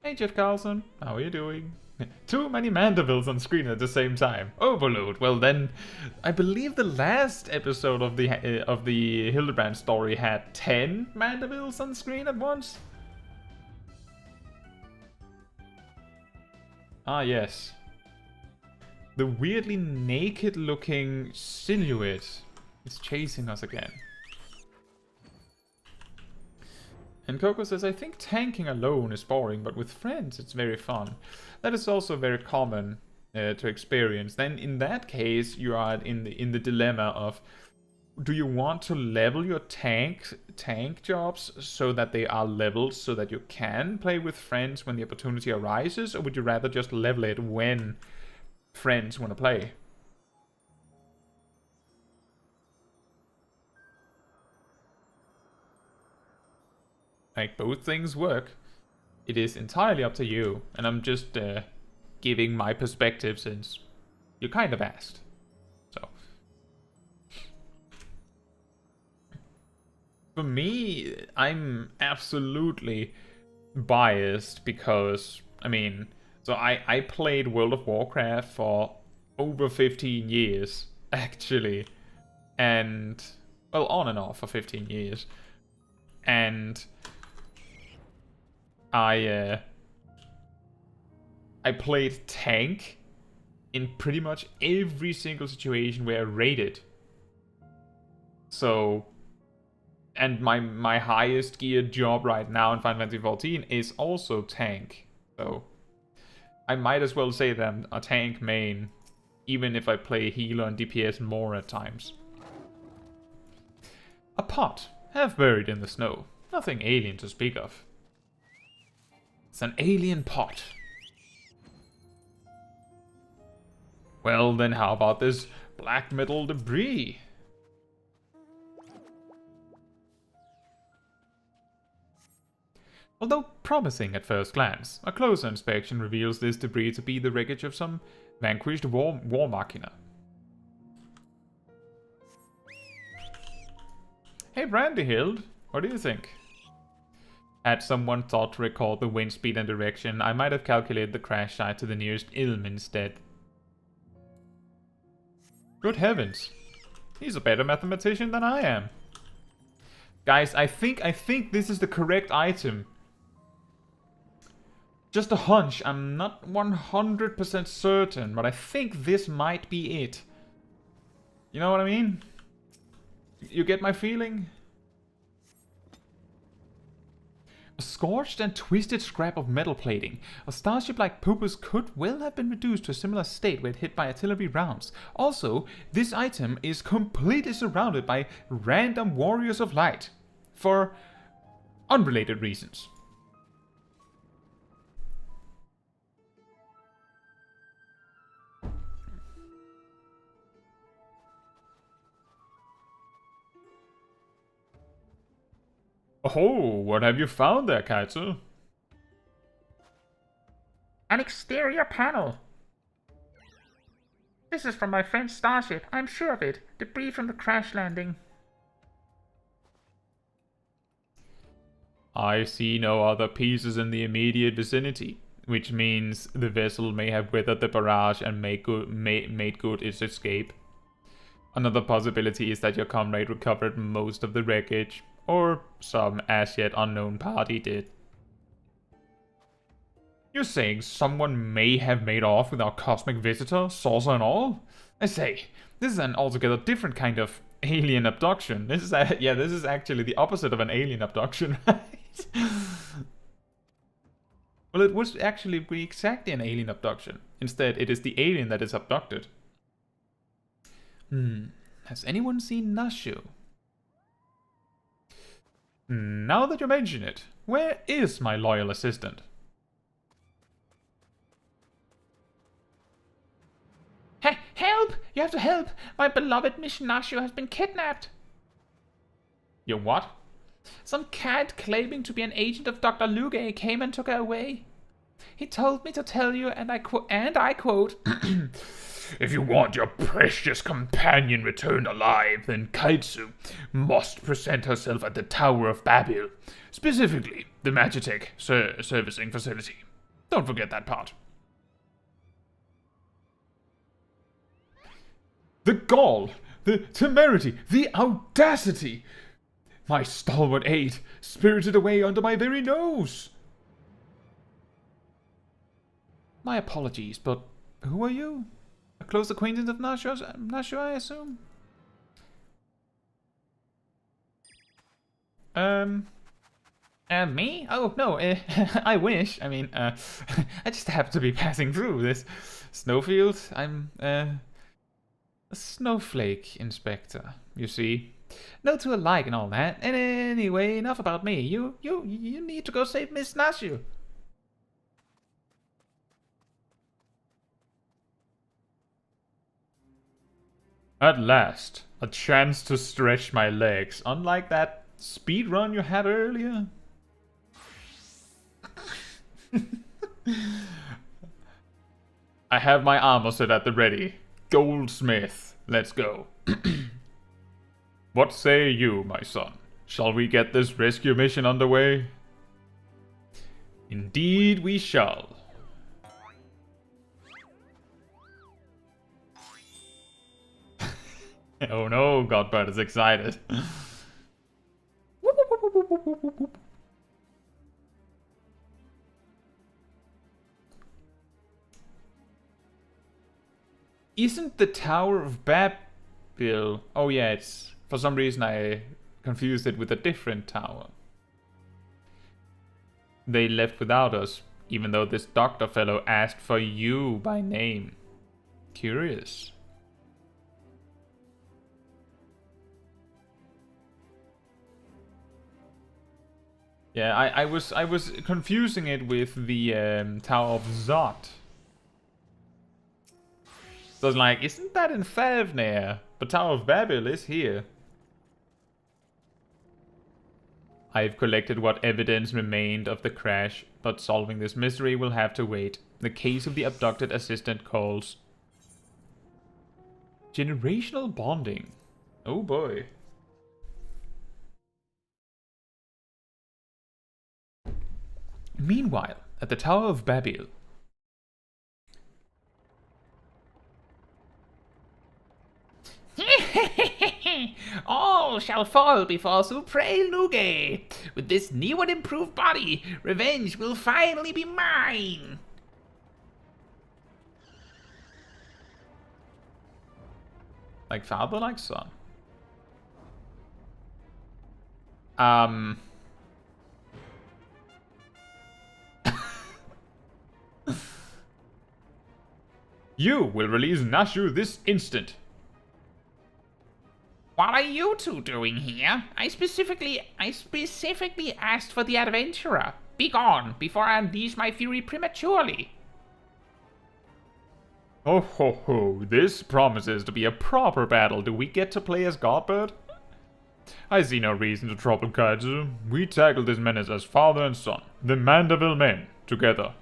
Hey Jeff Carlson, how are you doing? Too many Mandibles on screen at the same time. Overload. Well then, I believe the last episode of the Hildebrand story had 10 Mandibles on screen at once. Ah, yes. The weirdly naked-looking silhouette is chasing us again. And Coco says, I think tanking alone is boring, but with friends it's very fun. That is also very common to experience. Then in that case, you are in the dilemma of, do you want to level your tank jobs so that they are leveled so that you can play with friends when the opportunity arises, or would you rather just level it when friends want to play? Like, both things work. It is entirely up to you, and I'm just giving my perspective since you kind of asked. So for me, I'm absolutely biased because, I mean, so I played World of Warcraft for over 15 years, actually. And, well, on and off for 15 years. And I played tank in pretty much every single situation where I raided. So, and my highest geared job right now in Final Fantasy XIV is also tank. So, I might as well say that I'm a tank main, even if I play healer and DPS more at times. A pot, half buried in the snow. Nothing alien to speak of. It's an alien pot. Well, then how about this black metal debris? Although promising at first glance, a closer inspection reveals this debris to be the wreckage of some vanquished war machina. Hey Brandy-hild, what do you think? Had someone thought to record the wind speed and direction, I might have calculated the crash site to the nearest ilm instead. Good heavens, he's a better mathematician than I am. Guys, I think this is the correct item. Just a hunch, I'm not 100% certain, but I think this might be it. You know what I mean? You get my feeling? A scorched and twisted scrap of metal plating. A starship like Poopa's could well have been reduced to a similar state when hit by artillery rounds. Also, this item is completely surrounded by random warriors of light. For unrelated reasons. Oh, what have you found there, Kaitsu? An exterior panel. This is from my friend's starship, I'm sure of it. Debris from the crash landing. I see no other pieces in the immediate vicinity, which means the vessel may have weathered the barrage and made good its escape. Another possibility is that your comrade recovered most of the wreckage, or some as yet unknown party did. You're saying someone may have made off with our cosmic visitor, saucer and all? I say, this is an altogether different kind of alien abduction. This is this is actually the opposite of an alien abduction, right? Well, it would actually be exactly an alien abduction. Instead, it is the alien that is abducted. Has anyone seen Nashu? Now that you mention it, where is my loyal assistant? Help! You have to help! My beloved Miss Nashu has been kidnapped! Your what? Some cat claiming to be an agent of Dr. Luge came and took her away. He told me to tell you, and I quote, If you want your precious companion returned alive, then Kaitsu must present herself at the Tower of Babil, specifically the Magitech servicing facility. Don't forget that part. The gall, the temerity, the audacity! My stalwart aide spirited away under my very nose! My apologies, but who are you? A close acquaintance of Nashu, I assume? Me? Oh, no, I wish. I mean, I just happen to be passing through this snowfield. I'm, a snowflake inspector, you see. No two alike and all that. And anyway, enough about me. You need to go save Miss Nashu. At last, a chance to stretch my legs, unlike that speed run you had earlier. I have my armor set at the ready. Goldsmith, let's go. What say you, my son? Shall we get this rescue mission underway? Indeed we shall. Oh no, Godbird is excited. Isn't the Tower of Babil... Oh yeah, it's... For some reason I confused it with a different tower. They left without us, even though this doctor fellow asked for you by name. Curious. Yeah, I was confusing it with the Tower of Zot. So it's like, isn't that in Fafnir? But Tower of Babil is here. I've collected what evidence remained of the crash, but solving this mystery will have to wait. The case of the abducted assistant calls. Generational bonding. Oh boy. Meanwhile, at the Tower of Babil. All shall fall before Supre Luge. With this new and improved body, revenge will finally be mine. Like father, like son. You will release Nashu this instant. What are you two doing here? I specifically asked for the adventurer. Be gone before I unleash my fury prematurely. Ho ho ho, this promises to be a proper battle. Do we get to play as Godbird? I see no reason to trouble Kaiju. We tackle this menace as father and son, the Mandeville men, together.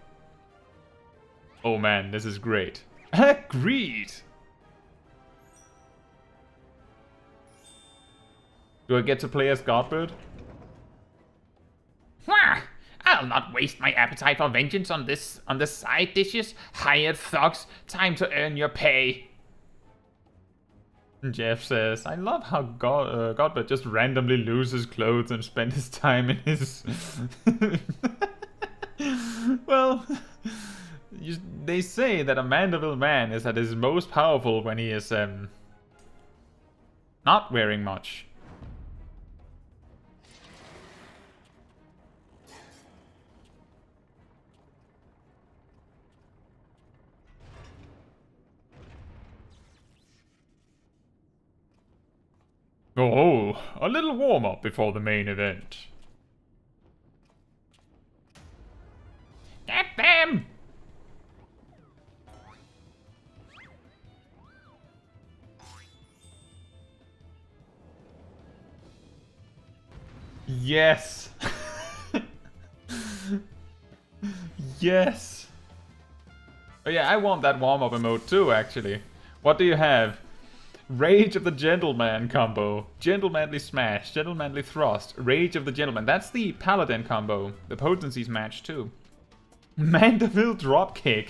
Oh man, this is great. Agreed! Do I get to play as Godbird? I'll not waste my appetite for vengeance on the side dishes. Hired thugs, time to earn your pay. Jeff says, I love how Godbird just randomly loses clothes and spends his time in his... Well, they say that a Mandeville man is at his most powerful when he is not wearing much. Oh, a little warm-up before the main event. Get them! Yes! Yes! Oh yeah, I want that warm-up emote too, actually. What do you have? Rage of the Gentleman combo. Gentlemanly Smash. Gentlemanly Thrust. Rage of the Gentleman. That's the Paladin combo. The potencies match too. Mandeville Dropkick.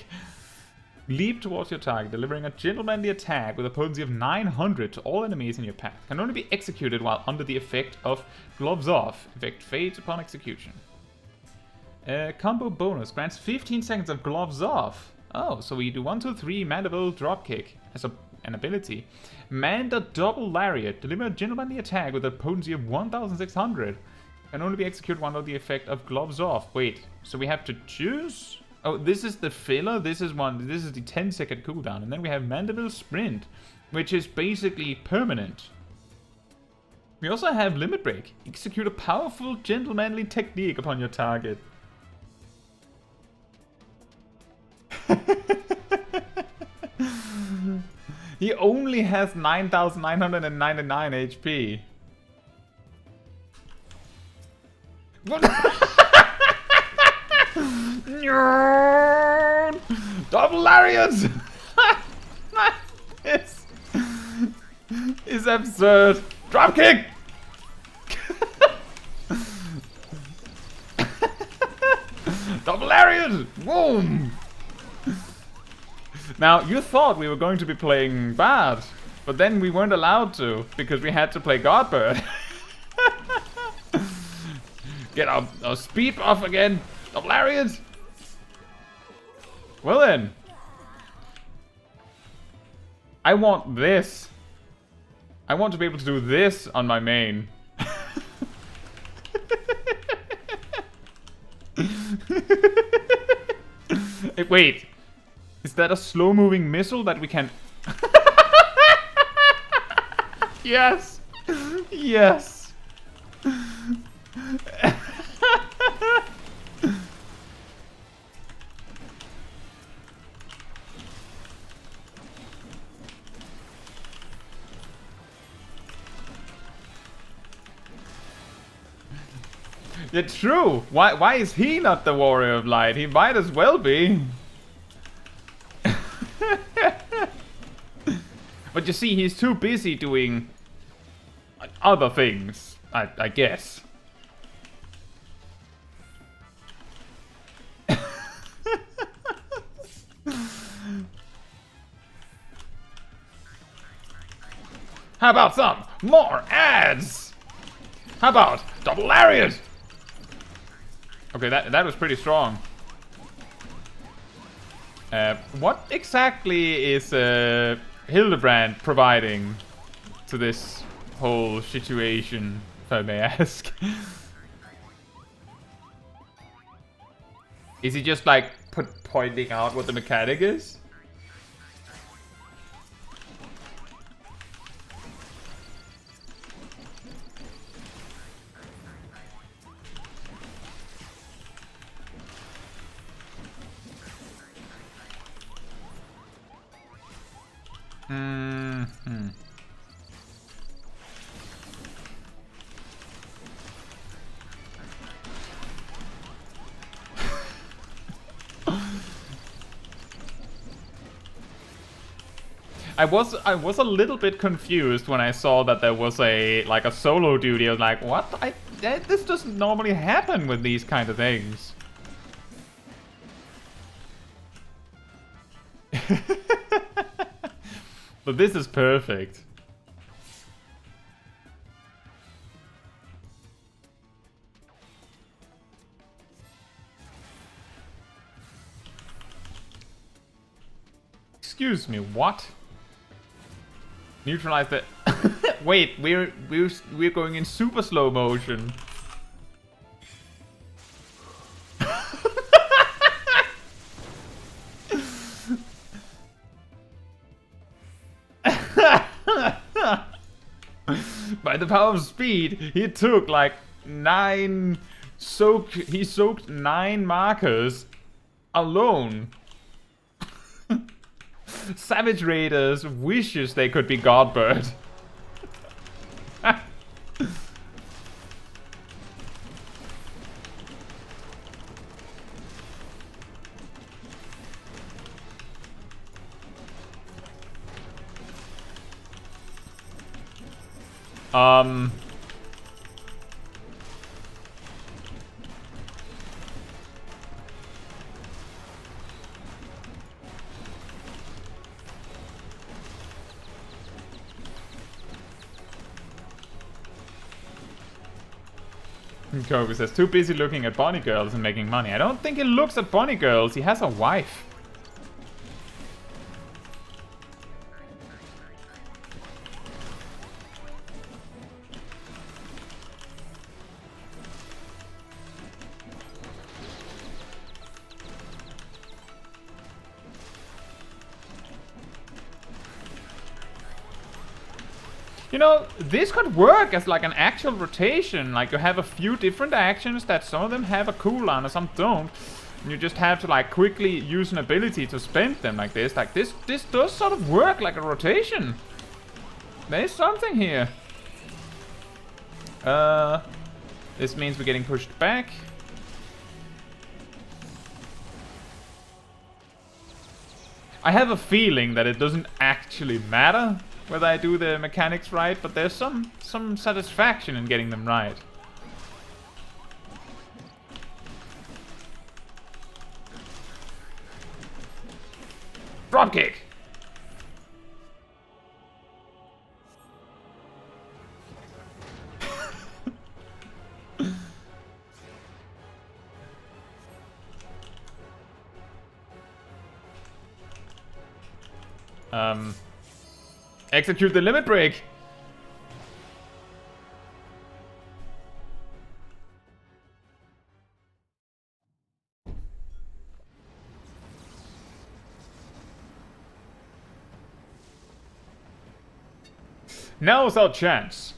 Leap towards your target, delivering a gentlemanly attack with a potency of 900 to all enemies in your path. Can only be executed while under the effect of Gloves Off. Effect fades upon execution. Combo bonus grants 15 seconds of Gloves Off. Oh, so we do 1, 2, 3 Mandeville Dropkick as an ability. Manda Double Lariat. Deliver a gentlemanly attack with a potency of 1600. Can only be executed while under the effect of Gloves Off. Wait, so we have to choose? Oh, this is the filler. This is the 10-second cooldown. And then we have Mandeville Sprint, which is basically permanent. We also have Limit Break. Execute a powerful gentlemanly technique upon your target. He only has 9,999 HP. Double lariats! It's absurd. Dropkick! Double lariat! Boom! Now, you thought we were going to be playing bad, but then we weren't allowed to, because we had to play Godbird. Get our speed buff again. Double lariat! Well then. I want this. I want to be able to do this on my main. Wait. Is that a slow-moving missile that we can... Yes! Yes! It's true. Why is he not the warrior of light? He might as well be. But you see, he's too busy doing other things, I guess. How about some more ads? How about double lariat? Okay, that was pretty strong. What exactly is Hildebrand providing to this whole situation, if I may ask? Is he just like pointing out what the mechanic is? I was a little bit confused when I saw that there was a solo duty. I was like, what? This doesn't normally happen with these kind of things. But this is perfect. Excuse me, what? Neutralize the... Wait, we're going in super slow motion. By the power of speed, he took like 9 he soaked 9 markers alone. Savage Raiders wishes they could be Godbird. Kobe says, too busy looking at bunny girls and making money. I don't think he looks at bunny girls, he has a wife. You know, this could work as like an actual rotation. Like you have a few different actions that some of them have a cooldown and some don't. And you just have to like quickly use an ability to spend them like this. Like this does sort of work like a rotation. There's something here. This means we're getting pushed back. I have a feeling that it doesn't actually matter whether I do the mechanics right, but there's some satisfaction in getting them right. Dropkick! Execute the limit break. Now's our chance.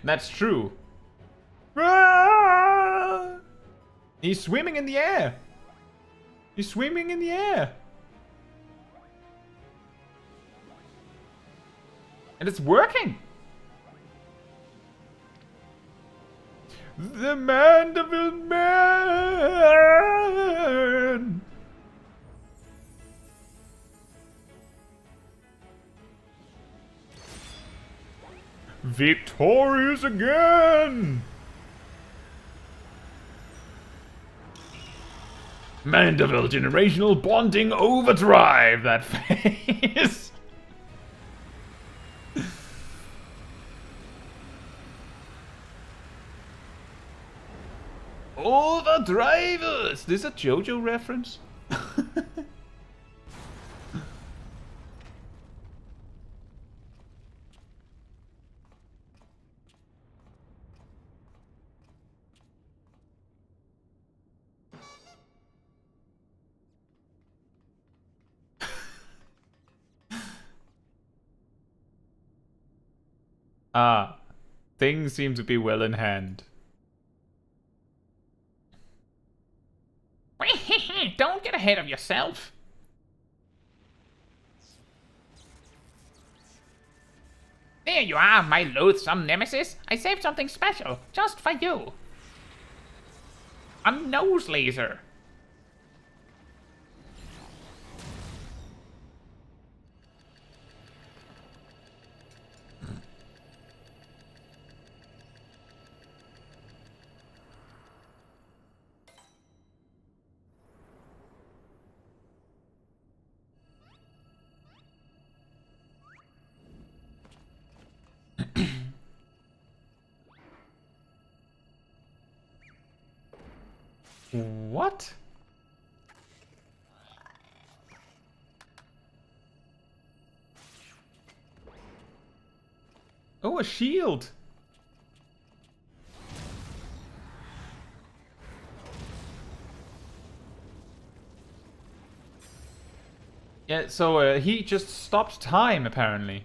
That's true. Ah! He's swimming in the air. He's swimming in the air. And it's working. The Mandeville Man. Victorious again. Mandeville generational bonding overdrive. That face. Overdrivers! Is this a JoJo reference? Ah, things seem to be well in hand. Don't get ahead of yourself. There you are, my loathsome nemesis. I saved something special, just for you. A nose laser. What? Oh, a shield. Yeah, so he just stopped time, apparently.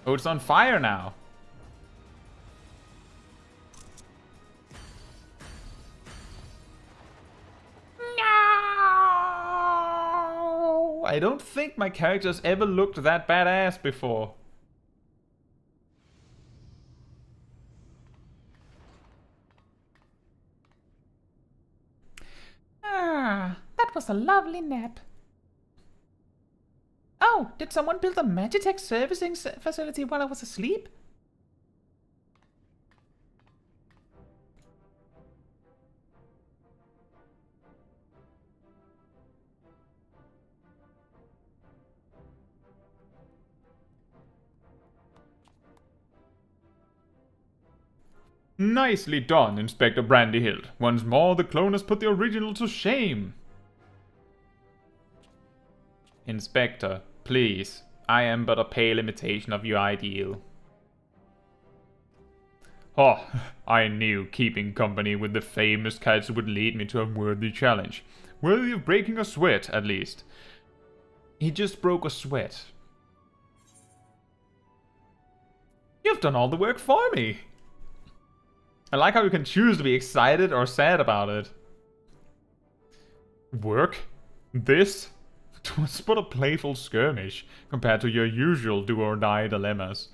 Oh, it's on fire now. No! I don't think my character's ever looked that badass before. Ah, that was a lovely nap. Oh, did someone build a Magitech servicing facility while I was asleep? Nicely done, Inspector Brandy-hild. Once more, the clone has put the original to shame. Inspector, please. I am but a pale imitation of your ideal. Oh, I knew keeping company with the famous cats would lead me to a worthy challenge. Worthy of breaking a sweat, at least. He just broke a sweat. You've done all the work for me! I like how you can choose to be excited or sad about it. Work? This? 'Twas but a playful skirmish compared to your usual do-or-die dilemmas.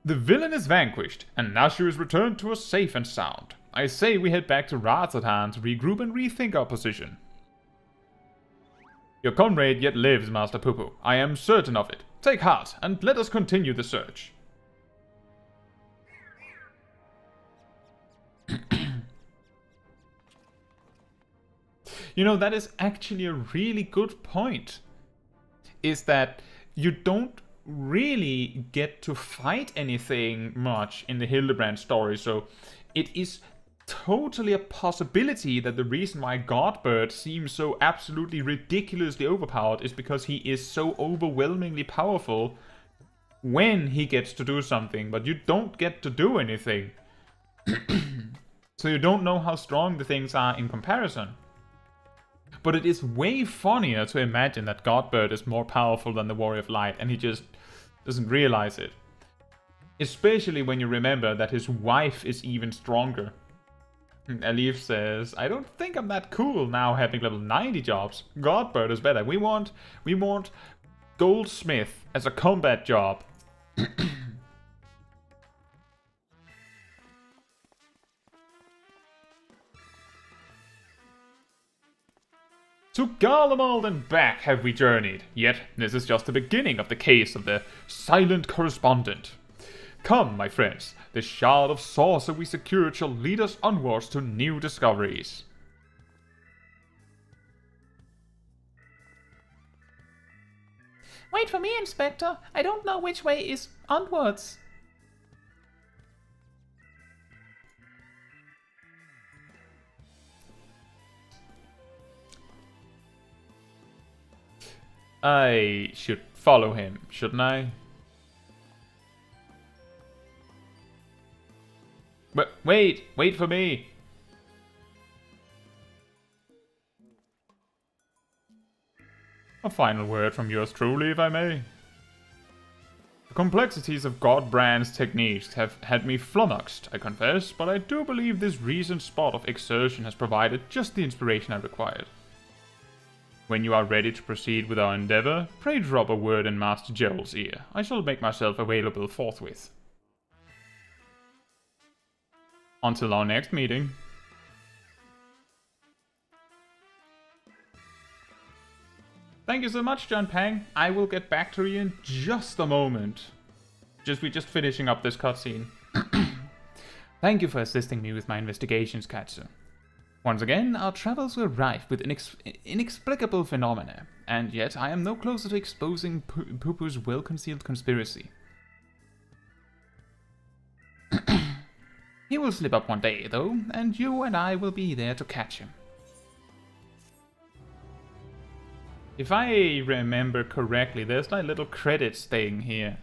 The villain is vanquished, and Nashu is returned to us safe and sound. I say we head back to Razatan to regroup and rethink our position. Your comrade yet lives, Master Poo-Poo. I am certain of it. Take heart, and let us continue the search. You know, that is actually a really good point. Is that you don't really get to fight anything much in the Hildebrand story, so it is totally a possibility that the reason why Godbird seems so absolutely ridiculously overpowered is because he is so overwhelmingly powerful when he gets to do something, but you don't get to do anything. So you don't know how strong the things are in comparison. But it is way funnier to imagine that Godbird is more powerful than the Warrior of Light, and he just doesn't realize it. Especially when you remember that his wife is even stronger. Alif says, I don't think I'm that cool now having level 90 jobs. Godbird is better. We want Goldsmith as a combat job. To Garlemald and back have we journeyed, yet this is just the beginning of the case of the silent correspondent. Come, my friends, the shard of saucer we secured shall lead us onwards to new discoveries. Wait for me, Inspector. I don't know which way is onwards. I should follow him, shouldn't I? But wait for me. A final word from yours truly, if I may. The complexities of Godbrand's techniques have had me flummoxed, I confess, but I do believe this recent spot of exertion has provided just the inspiration I required. When you are ready to proceed with our endeavor, pray drop a word in Master Gerald's ear. I shall make myself available forthwith. Until our next meeting. Thank you so much, John Pang. I will get back to you in just a moment. We're just finishing up this cutscene. Thank you for assisting me with my investigations, Katsu. Once again, our travels were rife with inexplicable phenomena, and yet I am no closer to exposing Poo-Poo's well-concealed conspiracy. He will slip up one day, though, and you and I will be there to catch him. If I remember correctly, there's like a little credits thing here.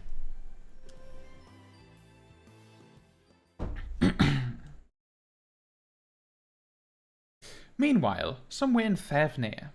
Meanwhile, somewhere in Fafnir.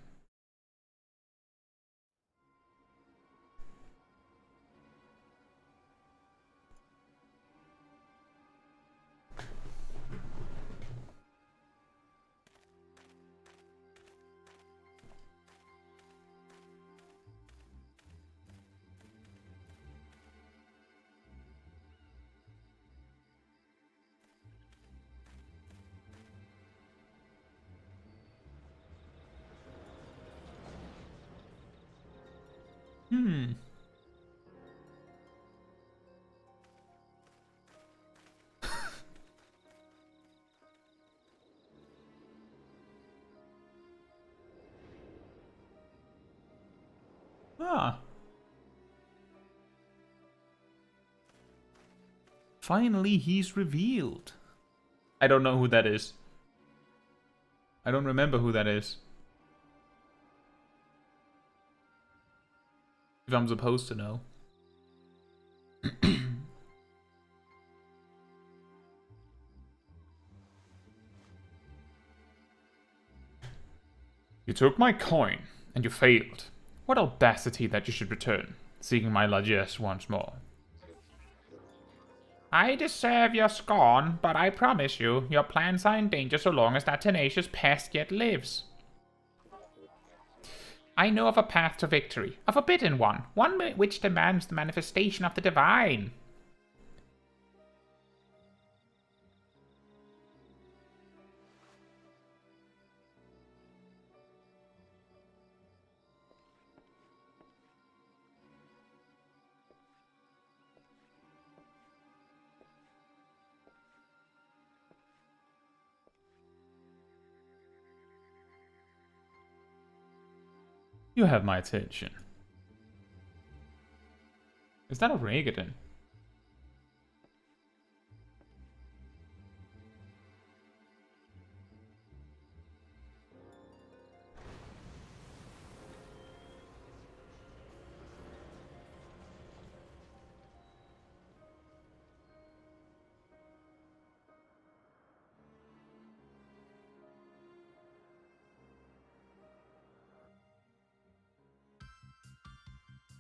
Ah. Finally, he's revealed. I don't know who that is. I don't remember who that is. If I'm supposed to know. You took my coin, and you failed. What audacity that you should return, seeking my largesse once more. I deserve your scorn, but I promise you, your plans are in danger so long as that tenacious pest yet lives. I know of a path to victory, a forbidden one, one which demands the manifestation of the divine. You have my attention. Is that a Regaden?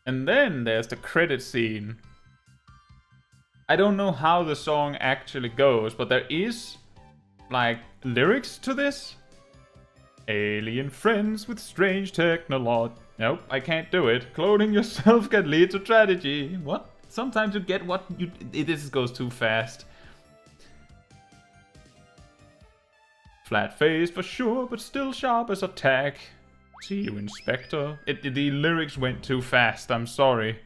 And then there's the credit scene. I don't know how the song actually goes, but there is, like, lyrics to this. Alien friends with strange technology. Nope, I can't do it. Cloning yourself can lead to tragedy. What? Sometimes you get what you... This goes too fast. Flat face for sure, but still sharp as a tack. See you, Inspector. The lyrics went too fast, I'm sorry.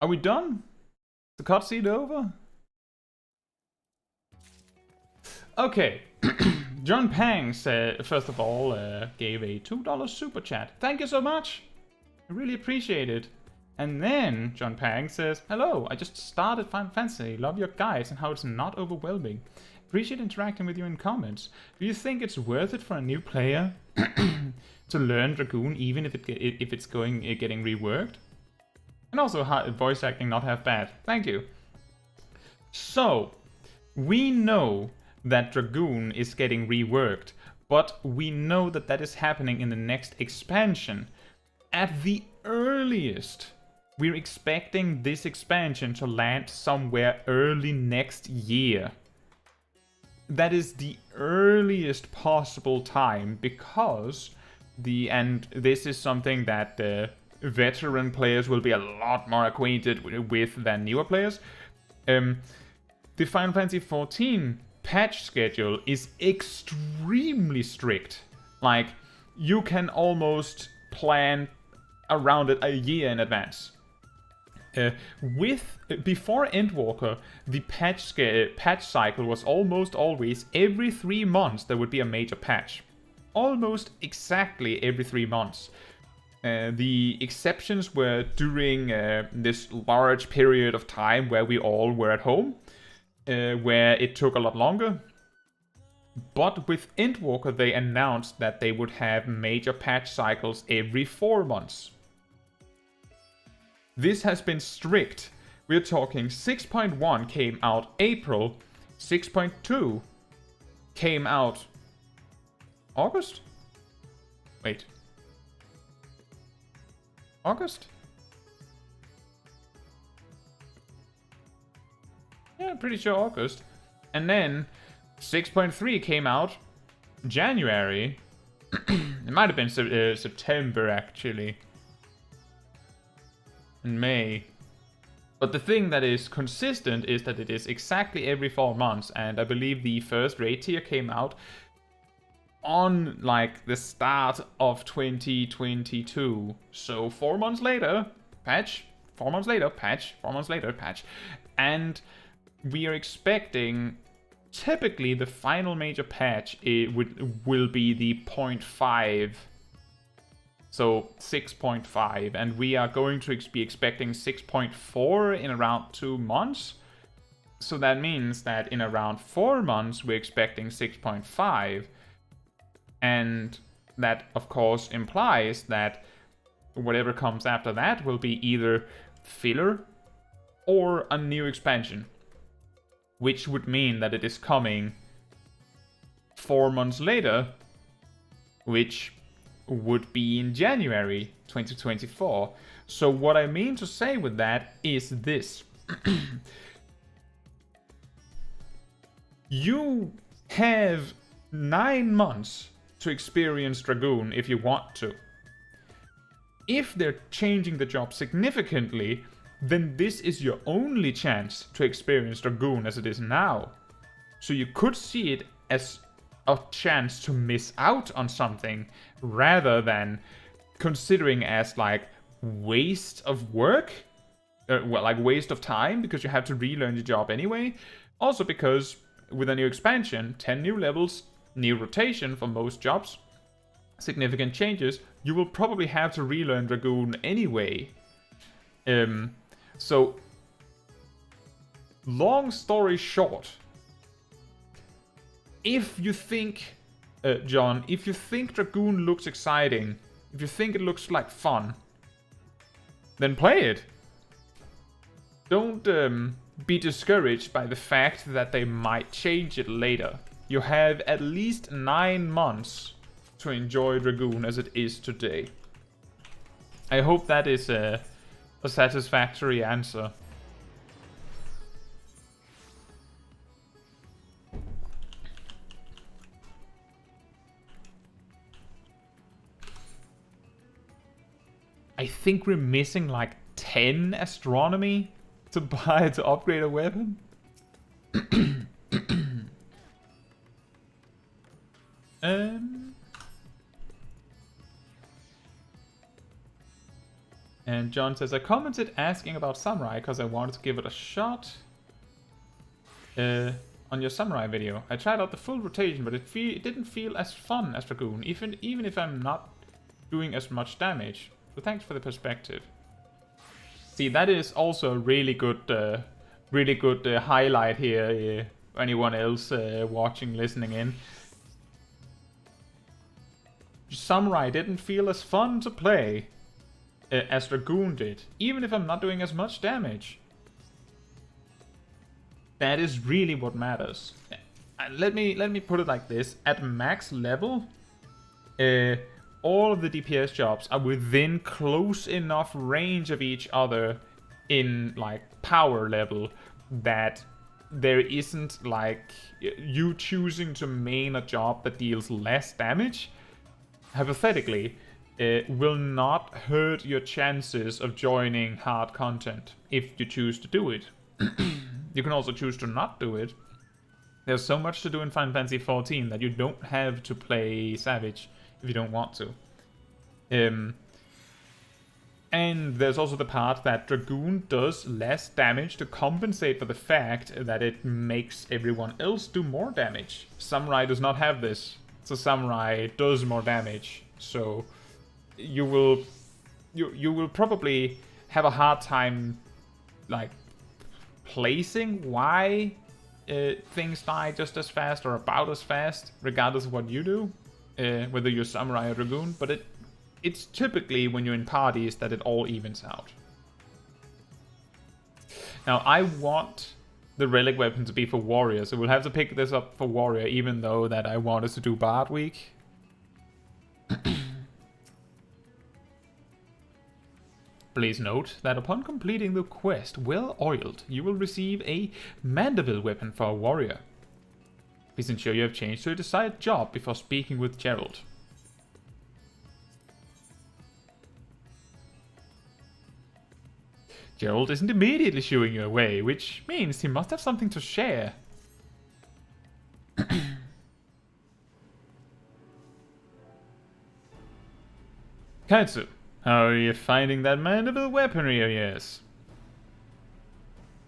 Are we done? The cutscene over? Okay. John Pang said, first of all, gave a $2 super chat. Thank you so much. I really appreciate it. And then John Pang says, hello, I just started Final Fantasy. Love your guides and how it's not overwhelming. Appreciate interacting with you in comments. Do you think it's worth it for a new player to learn Dragoon, even if it's getting reworked? And also voice acting not half bad. Thank you. So we know that Dragoon is getting reworked, but we know that that is happening in the next expansion. At the earliest, we're expecting this expansion to land somewhere early next year. That is the earliest possible time, because and this is something that veteran players will be a lot more acquainted with than newer players. The Final Fantasy XIV patch schedule is extremely strict. Like, you can almost plan around it a year in advance. Before Endwalker, the patch cycle was almost always every 3 months there would be a major patch. Almost exactly every 3 months. The exceptions were during this large period of time where we all were at home, where it took a lot longer. But with Endwalker, they announced that they would have major patch cycles every 4 months. This has been strict. We're talking 6.1 came out April, 6.2 came out August? Wait. August? Yeah, I'm pretty sure August. And then 6.3 came out January. It might have been September, actually. In May. But the thing that is consistent is that it is exactly every 4 months, and I believe the first raid tier came out on like the start of 2022. So 4 months later, patch, 4 months later, patch, 4 months later, patch. And we are expecting typically the final major patch will be the 0.5. So 6.5, and we are going to be expecting 6.4 in around 2 months. So that means that in around 4 months we're expecting 6.5. And that of course implies that whatever comes after that will be either filler or a new expansion. Which would mean that it is coming 4 months later, which would be in January 2024. So what I mean to say with that is this. You have 9 months to experience Dragoon if you want to. If they're changing the job significantly, then this is your only chance to experience Dragoon as it is now. So you could see it as a chance to miss out on something rather than considering as like waste of work, well, like waste of time because you have to relearn the job anyway. Also because with a new expansion, 10 new levels, new rotation for most jobs, significant changes, you will probably have to relearn Dragoon anyway. So, long story short, if you think, John, if you think Dragoon looks exciting, if you think it looks like fun, then play it. Don't be discouraged by the fact that they might change it later. You have at least 9 months to enjoy Dragoon as it is today. I hope that is a satisfactory answer. I think we're missing like 10 astronomy to upgrade a weapon. And John says, I commented asking about Samurai because I wanted to give it a shot on your Samurai video. I tried out the full rotation, but it didn't feel as fun as Dragoon, even if I'm not doing as much damage. So thanks for the perspective. See, that is also a really good highlight here. Anyone else watching, listening in. Samurai didn't feel as fun to play as Dragoon did, even if I'm not doing as much damage. That is really what matters. Let me put it like this: at max level, all of the DPS jobs are within close enough range of each other in like power level that there isn't like you choosing to main a job that deals less damage, hypothetically, will not hurt your chances of joining hard content if you choose to do it. You can also choose to not do it. There's so much to do in Final Fantasy XIV that you don't have to play Savage if you don't want to. And there's also the part that Dragoon does less damage to compensate for the fact that it makes everyone else do more damage. Samurai does not have this, so Samurai does more damage. So you will probably have a hard time like placing why things die just as fast or about as fast, regardless of what you do, whether you're Samurai or Dragoon. But it's typically when you're in parties that it all evens out. Now, I want the Relic weapon to be for Warrior, so we'll have to pick this up for Warrior, even though that I want us to do Bard Week. Please note that upon completing the quest Well Oiled, you will receive a Mandeville weapon for a Warrior. Please ensure you have changed to a desired job before speaking with Gerald. Gerald isn't immediately shooing you away, which means he must have something to share. Kaitsu, how are you finding that Mandeville weaponry of yours?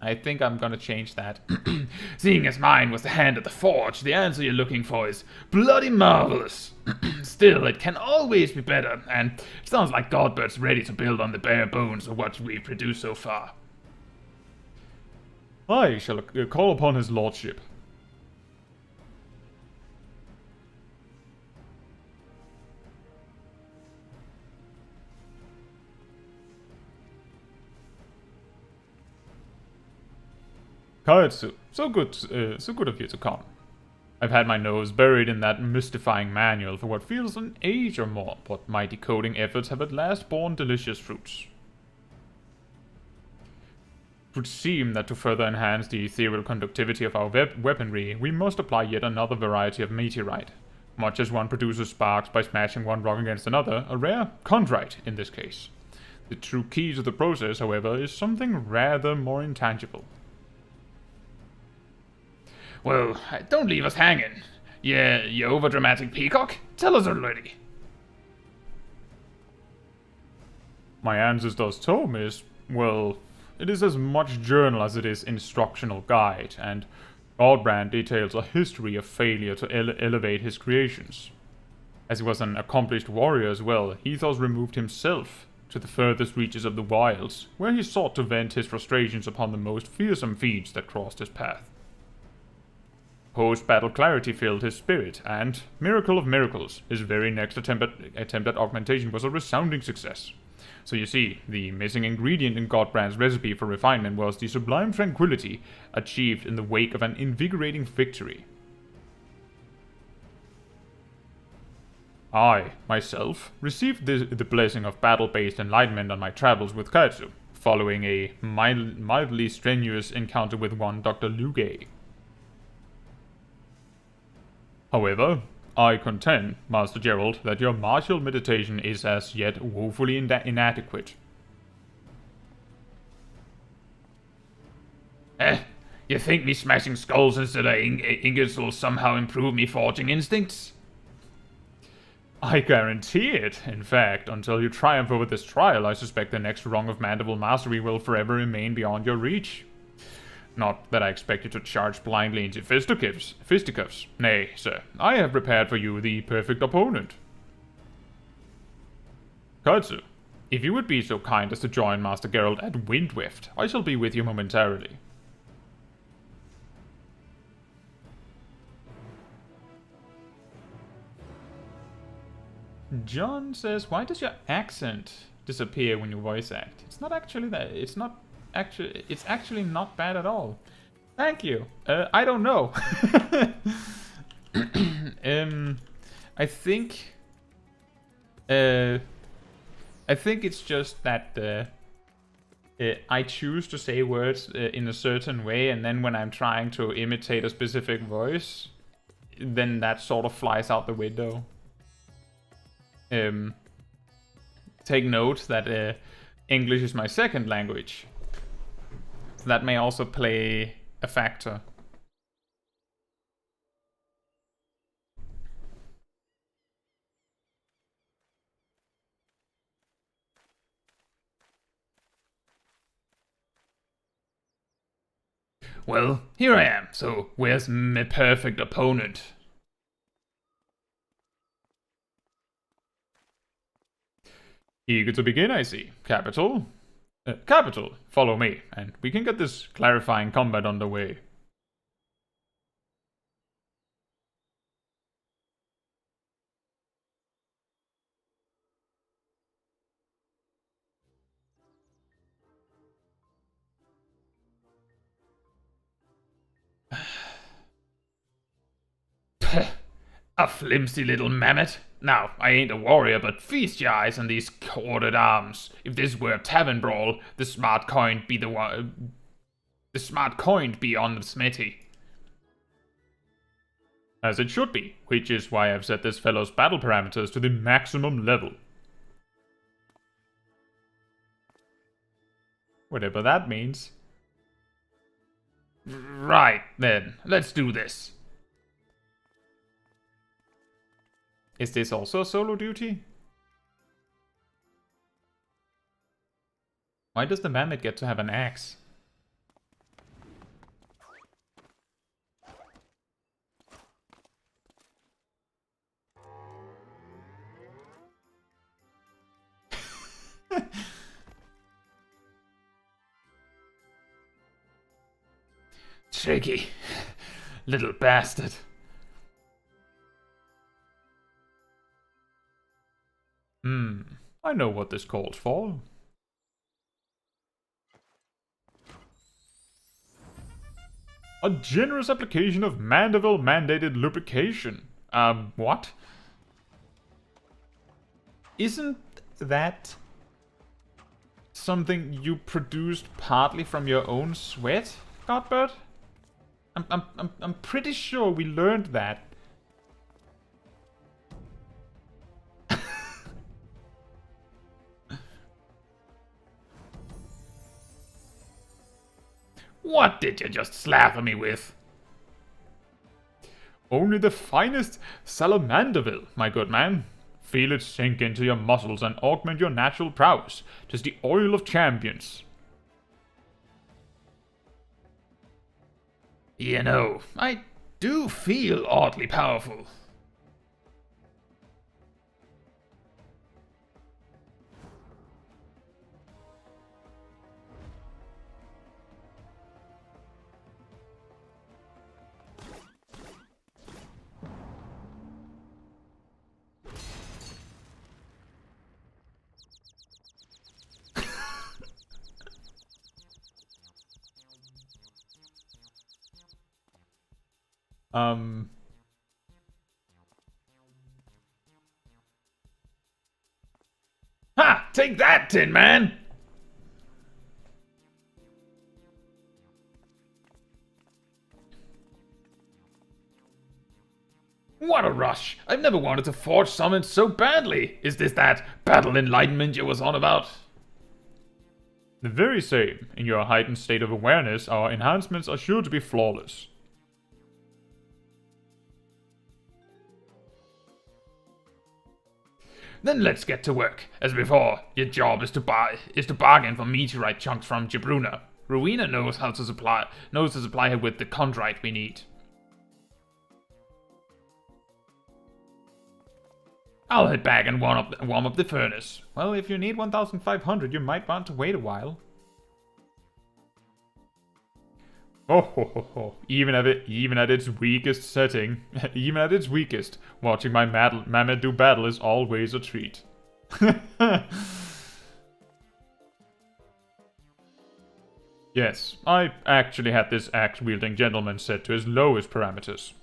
I think I'm gonna change that. Seeing as mine was the hand of the forge, the answer you're looking for is bloody marvelous. Still, it can always be better, and it sounds like Godbird's ready to build on the bare bones of what we've produced so far. I shall call upon his lordship. Kaitsu, so good of you to come. I've had my nose buried in that mystifying manual for what feels an age or more, but my decoding efforts have at last borne delicious fruits. It would seem that to further enhance the ethereal conductivity of our weaponry, we must apply yet another variety of meteorite. Much as one produces sparks by smashing one rock against another, a rare chondrite in this case. The true key to the process, however, is something rather more intangible. Well, don't leave us hanging. Yeah, you overdramatic peacock. Tell us already. My ancestors told me, well, it is as much journal as it is instructional guide, and Hildebrand details a history of failure to elevate his creations. As he was an accomplished warrior as well, he thus removed himself to the furthest reaches of the wilds, where he sought to vent his frustrations upon the most fearsome feats that crossed his path. Post-battle clarity filled his spirit, and, miracle of miracles, his very next attempt at augmentation was a resounding success. So you see, the missing ingredient in Godbrand's recipe for refinement was the sublime tranquility achieved in the wake of an invigorating victory. I, myself, received the blessing of battle-based enlightenment on my travels with Kaitsu, following a mildly strenuous encounter with one Dr. Lugay. However, I contend, Master Gerald, that your martial meditation is as yet woefully inadequate. You think me smashing skulls instead of ingots will somehow improve me forging instincts? I guarantee it. In fact, until you triumph over this trial, I suspect the next rung of mandible mastery will forever remain beyond your reach. Not that I expect you to charge blindly into fisticuffs. Nay, sir, I have prepared for you the perfect opponent. Kaitsu, if you would be so kind as to join Master Gerald at Windwift, I shall be with you momentarily. John says, why does your accent disappear when you voice act? It's not actually that. It's actually not bad at all. Thank you. I don't know. I think it's just that I choose to say words in a certain way, and then when I'm trying to imitate a specific voice, then that sort of flies out the window. Take note that English is my second language. So that may also play a factor. Well, here I am, so where's my perfect opponent? Eager to begin, I see. Capital. Capital, follow me, and we can get this clarifying combat underway. A flimsy little mammoth. Now, I ain't a warrior, but feast your eyes on these corded arms. If this were a tavern brawl, the smart coin'd be on the smithy. As it should be, which is why I've set this fellow's battle parameters to the maximum level. Whatever that means. Right, then. Let's do this. Is this also a solo duty? Why does the mammoth get to have an axe? Tricky. Little bastard. I know what this calls for. A generous application of Mandeville-mandated lubrication. What? Isn't that something you produced partly from your own sweat, Godbird? I'm pretty sure we learned that. What did you just slap me with? Only the finest Salamanderville, my good man. Feel it sink into your muscles and augment your natural prowess. 'Tis the oil of champions. You know, I do feel oddly powerful. Ha! Take that, Tin Man! What a rush! I've never wanted to forge summons so badly! Is this that battle enlightenment you was on about? The very same. In your heightened state of awareness, our enhancements are sure to be flawless. Then let's get to work. As before, your job is to bargain for meteorite chunks from Jabruna. Rowena knows to supply her with the chondrite we need. I'll head back and warm up the furnace. Well, if you need 1,500, you might want to wait a while. Oh, ho, ho, ho. Even at its weakest setting, even at its weakest, watching my mammoth do battle is always a treat. Yes, I actually had this axe-wielding gentleman set to his lowest parameters.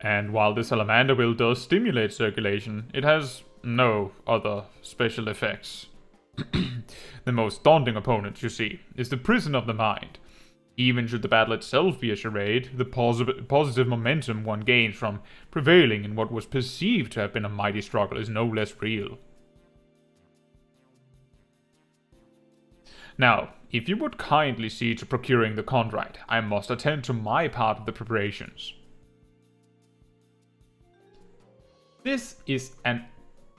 And while the salamander will does stimulate circulation, it has no other special effects. The most daunting opponent, you see, is the prison of the mind. Even should the battle itself be a charade, the positive momentum one gains from prevailing in what was perceived to have been a mighty struggle is no less real. Now, if you would kindly see to procuring the chondrite, I must attend to my part of the preparations. This is an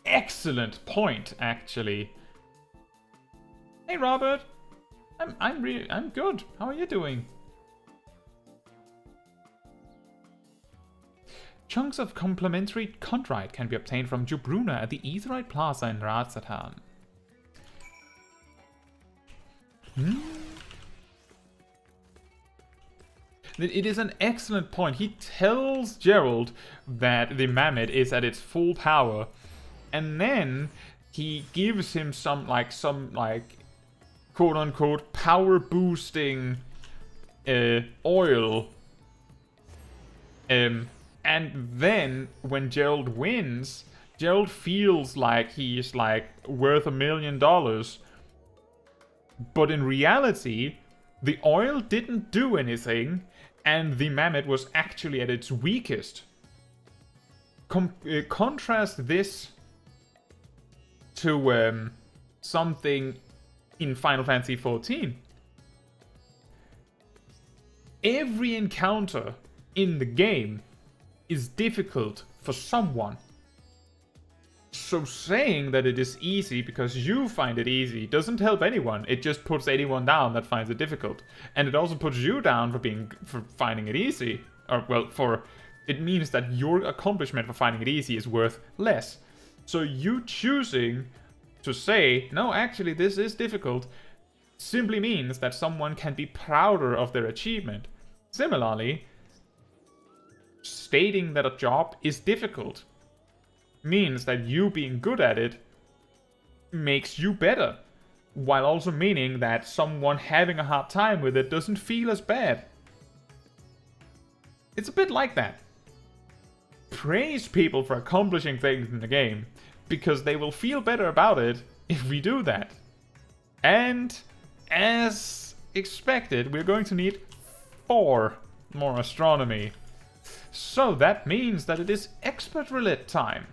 excellent point, actually. Hey, Robert. I'm good. How are you doing? Chunks of complementary chondrite can be obtained from Jabruna at the Aetherite Plaza in Razatan. It is an excellent point. He tells Gerald that the mammoth is at its full power, and then he gives him some quote-unquote power-boosting oil. And then, when Gerald wins, Gerald feels like he's worth $1 million. But in reality, the oil didn't do anything, and the mammoth was actually at its weakest. Contrast this to something in Final Fantasy XIV. Every encounter in the game is difficult for someone. So saying that it is easy because you find it easy doesn't help anyone. It just puts anyone down that finds it difficult. And it also puts you down for finding it easy. Or, well, it means that your accomplishment for finding it easy is worth less. So you choosing to say, no, actually this is difficult, simply means that someone can be prouder of their achievement. Similarly, stating that a job is difficult means that you being good at it makes you better, while also meaning that someone having a hard time with it doesn't feel as bad. It's a bit like that. Praise people for accomplishing things in the game, because they will feel better about it if we do that. And as expected, we're going to need 4 more astronomy. So that means that it is expert roulette time.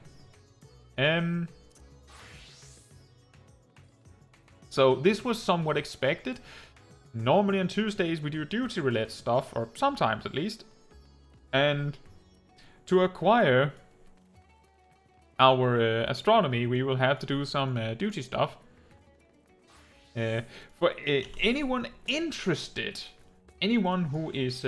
So this was somewhat expected. Normally on Tuesdays we do duty roulette stuff, or sometimes at least. And to acquire our astronomy, we will have to do some duty stuff. For anyone interested, anyone who is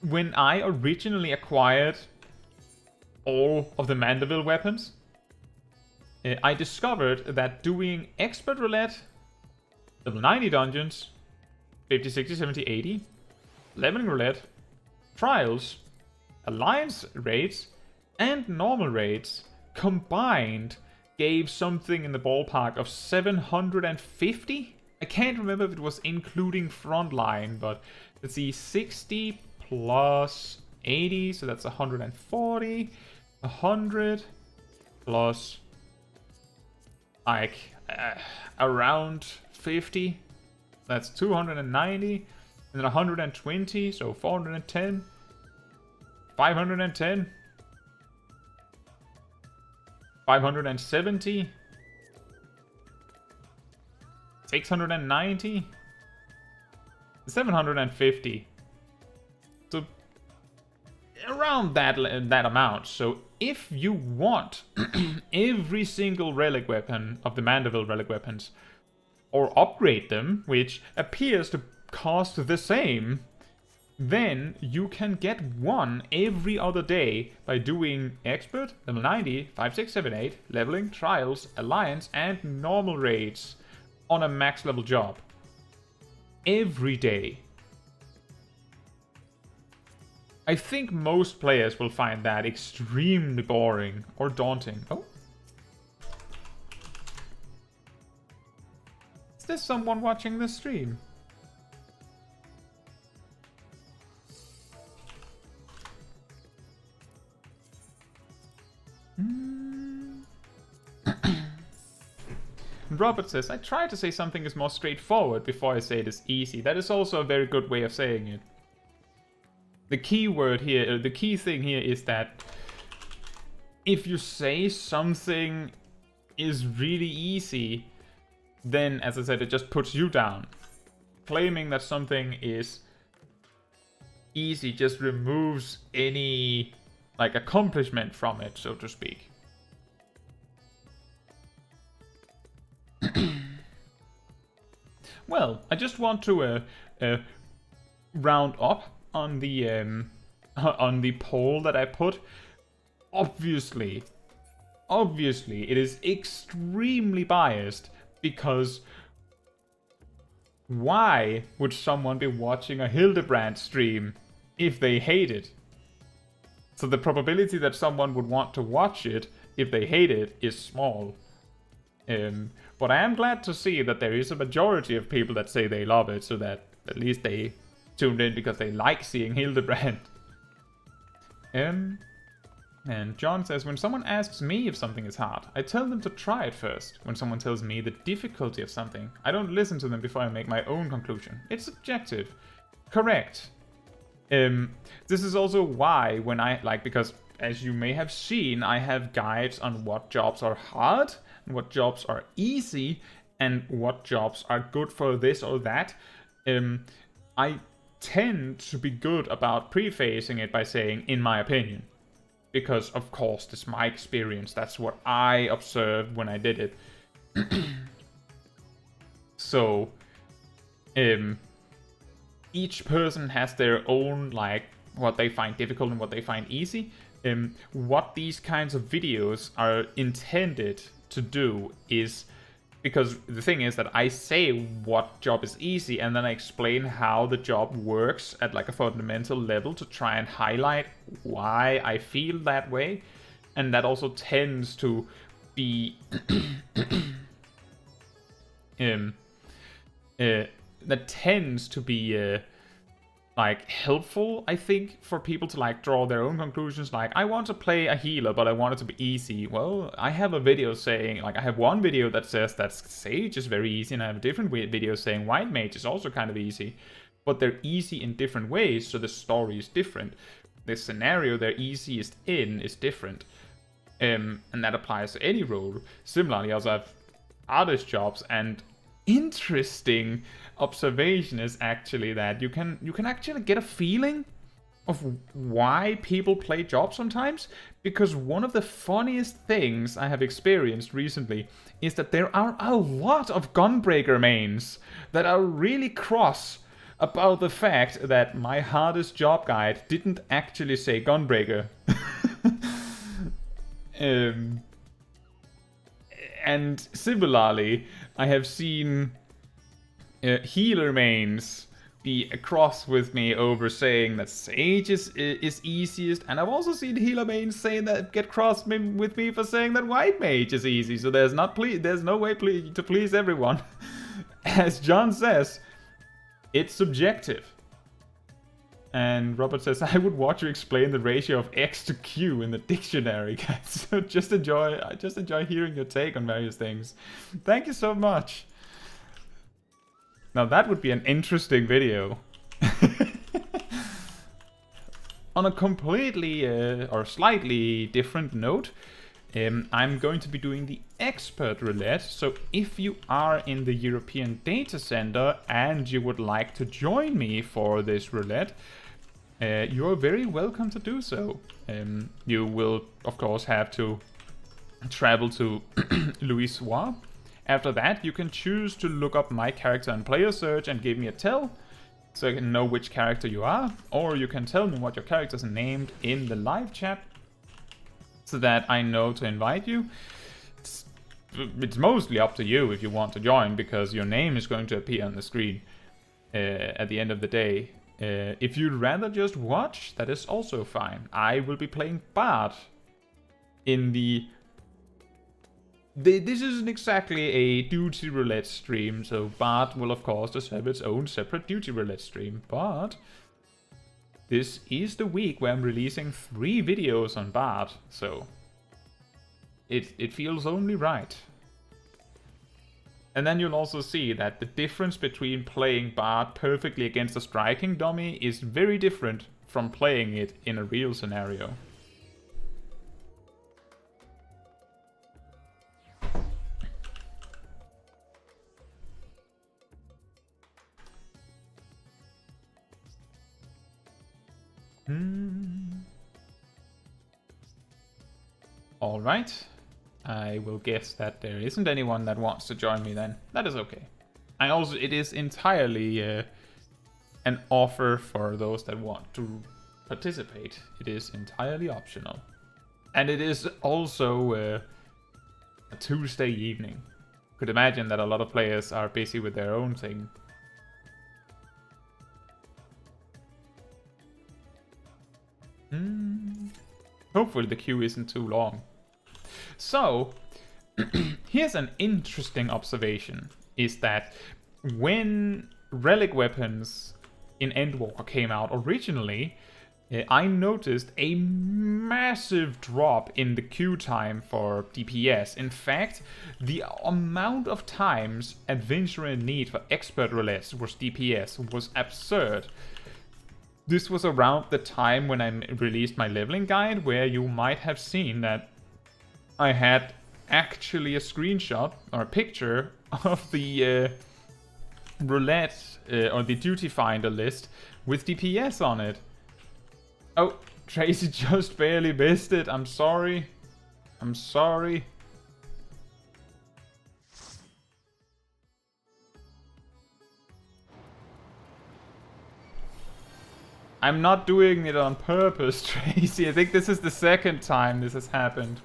when I originally acquired all of the Mandeville weapons, I discovered that doing expert roulette, level 90 dungeons, 50, 60, 70, 80, leveling roulette, trials, alliance raids, and normal raids combined gave something in the ballpark of 750 I can't remember if it was including frontline, but let's see, 60 plus 80, so that's 140, 100 plus like around 50, that's 290, and then 120, so 410, 510, 570, 690, 750. So around that amount. So if you want every single relic weapon of the Mandeville relic weapons, or upgrade them, which appears to cost the same, then you can get one every other day by doing Expert, level 90, 5, 6, 7, 8, leveling, trials, alliance, and normal raids on a max level job. Every day. I think most players will find that extremely boring or daunting. Oh. Is there someone watching the stream? Robert says, I try to say something is more straightforward before I say it is easy. That is also a very good way of saying it. The key word here, the key thing here is that if you say something is really easy, then, as I said, it just puts you down. Claiming that something is easy just removes any, like, accomplishment from it, so to speak. Well, I just want to round up on the poll that I put. Obviously, it is extremely biased, because why would someone be watching a Hildebrand stream if they hate it? So the probability that someone would want to watch it if they hate it is small. But I am glad to see that there is a majority of people that say they love it, so that at least they tuned in because they like seeing Hildebrand. And John says, when someone asks me if something is hard, I tell them to try it first. When someone tells me the difficulty of something, I don't listen to them before I make my own conclusion. It's subjective. Correct. This is also why when because as you may have seen, I have guides on what jobs are hard, and what jobs are easy, and what jobs are good for this or that. I tend to be good about prefacing it by saying, in my opinion. Because, of course, this is my experience. That's what I observed when I did it. So, each person has their own, like, what they find difficult and what they find easy. What these kinds of videos are intended to do is, because the thing is that I say what job is easy and then I explain how the job works at like a fundamental level to try and highlight why I feel that way. And that also tends to be like helpful, I think, for people to like draw their own conclusions. Like, I want to play a healer, but I want it to be easy. Well, I have a video saying, like, I have one video that says that Sage is very easy, and I have a different video saying White Mage is also kind of easy. But they're easy in different ways, so the story is different. The scenario they're easiest in is different. And that applies to any role. Similarly, I also have artist jobs, and interesting observation is actually that you can actually get a feeling of why people play jobs sometimes, because one of the funniest things I have experienced recently is that there are a lot of Gunbreaker mains that are really cross about the fact that my hardest job guide didn't actually say Gunbreaker. And similarly, I have seen healer mains be across with me over saying that Sage is easiest, and I've also seen healer mains saying that get cross with me for saying that White Mage is easy. So there's no way to please everyone. as John says, it's subjective. And Robert says, I would watch you explain the ratio of X to Q in the dictionary, guys. So I just enjoy hearing your take on various things. Thank you so much. Now that would be an interesting video. On a completely or slightly different note, I'm going to be doing the expert roulette. So if you are in the European Data Center and you would like to join me for this roulette, you're very welcome to do so. You will, of course, have to travel to Louis-Soir. After that, you can choose to look up my character in player search and give me a tell, so I can know which character you are, or you can tell me what your character is named in the live chat, so that I know to invite you. It's mostly up to you if you want to join, because your name is going to appear on the screen at the end of the day. If you'd rather just watch, that is also fine. I will be playing Bard in this isn't exactly a duty roulette stream, so Bard will of course just have its own separate duty roulette stream, but this is the week where I'm releasing 3 videos on Bard, so it feels only right. And then you'll also see that the difference between playing Bard perfectly against a striking dummy is very different from playing it in a real scenario. Alright. I will guess that there isn't anyone that wants to join me then. That is okay. It is entirely an offer for those that want to participate. It is entirely optional. And it is also a Tuesday evening. Could imagine that a lot of players are busy with their own thing. Hopefully the queue isn't too long. So, here's an interesting observation, is that when Relic weapons in Endwalker came out originally, I noticed a massive drop in the queue time for DPS. In fact, the amount of times Adventurer in Need for expert roulettes was DPS was absurd. This was around the time when I released my leveling guide, where you might have seen that I had actually a screenshot or a picture of the roulette or the duty finder list with DPS on it. Oh, Tracy just barely missed it. I'm sorry. I'm sorry. I'm not doing it on purpose, Tracy. I think this is the second time this has happened.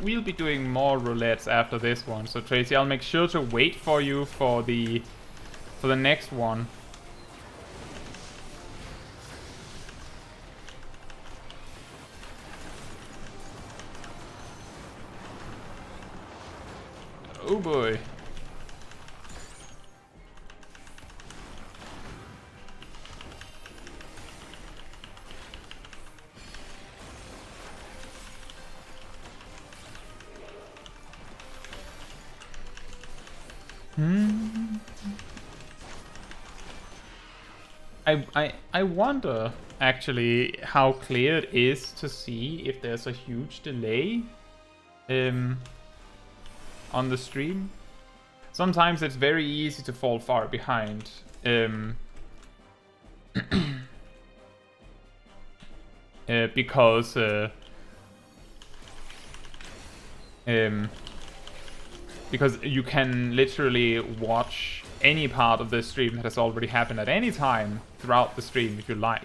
We'll be doing more roulettes after this one, so Tracy, I'll make sure to wait for you for the next one. Oh boy. I wonder actually how clear it is to see if there's a huge delay on the stream. Sometimes it's very easy to fall far behind. Because you can literally watch any part of the stream that has already happened at any time throughout the stream if you like.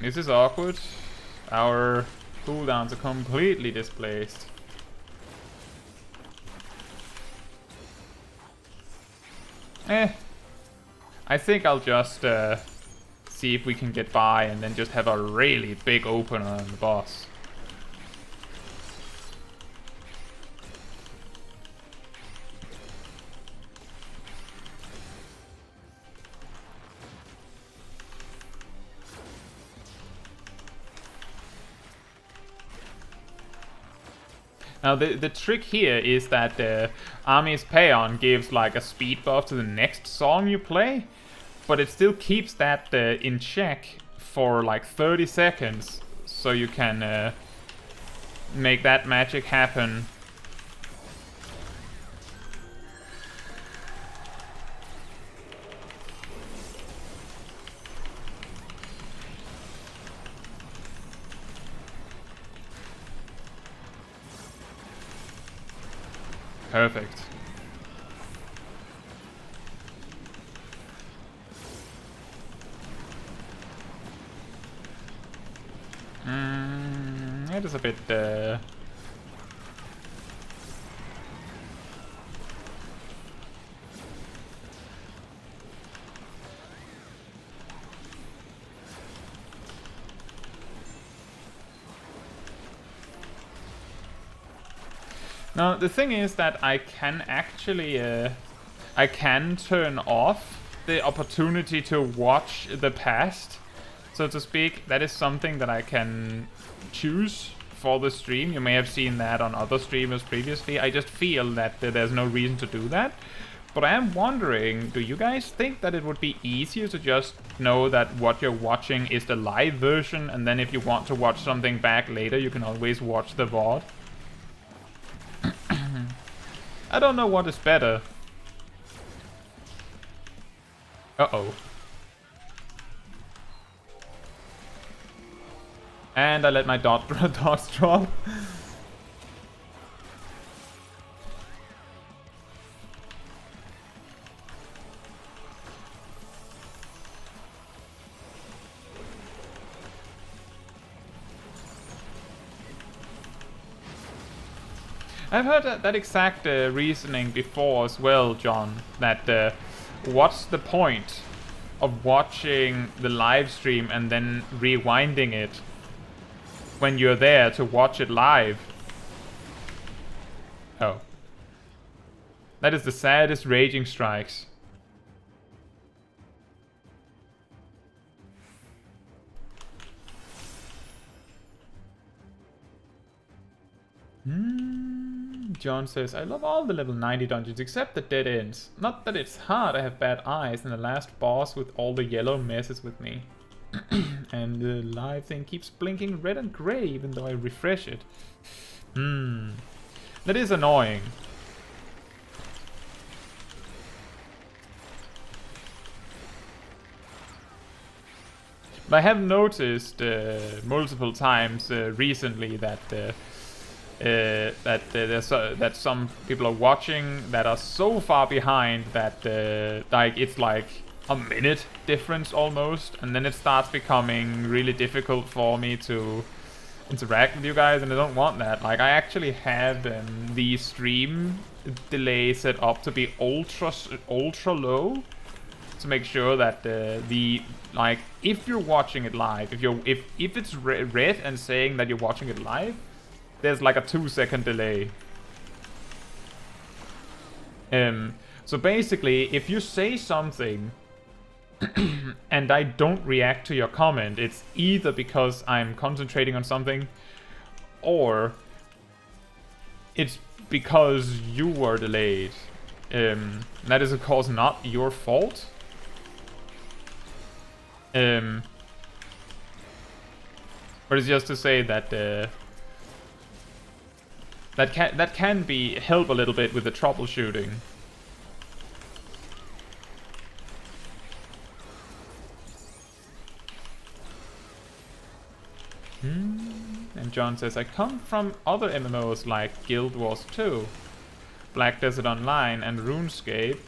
This is awkward. Our cooldowns are completely displaced. I think I'll just see if we can get by and then just have a really big opener on the boss. Now the trick here is that Army's Paeon gives like a speed buff to the next song you play, but it still keeps that in check for like 30 seconds, so you can make that magic happen. Perfect. It is a bit Now the thing is that I can actually I can turn off the opportunity to watch the past, so to speak. That is something that I can choose for the stream. You may have seen that on other streamers previously. I just feel that there's no reason to do that. But I am wondering, do you guys think that it would be easier to just know that what you're watching is the live version, and then if you want to watch something back later, you can always watch the VOD? I don't know what is better. Uh-oh. And I let my dots drop. I've heard that exact reasoning before as well, John. That what's the point of watching the live stream and then rewinding it when you're there to watch it live? Oh. That is the saddest raging strikes. John says, I love all the level 90 dungeons except the dead ends. Not that it's hard, I have bad eyes, and the last boss with all the yellow messes with me. And the live thing keeps blinking red and grey even though I refresh it. That is annoying. But I have noticed multiple times recently that that some people are watching that are so far behind that like it's like a minute difference almost, and then it starts becoming really difficult for me to interact with you guys, and I don't want that. Like, I actually have the stream delay set up to be ultra low to make sure that the like if you're watching it live, if it's red and saying that you're watching it live, there's like a 2-second delay. So basically, if you say something and I don't react to your comment, it's either because I'm concentrating on something, or it's because you were delayed. That is of course not your fault. But it's just to say that that can be help a little bit with the troubleshooting. And John says, I come from other MMOs like Guild Wars 2, Black Desert Online, and RuneScape.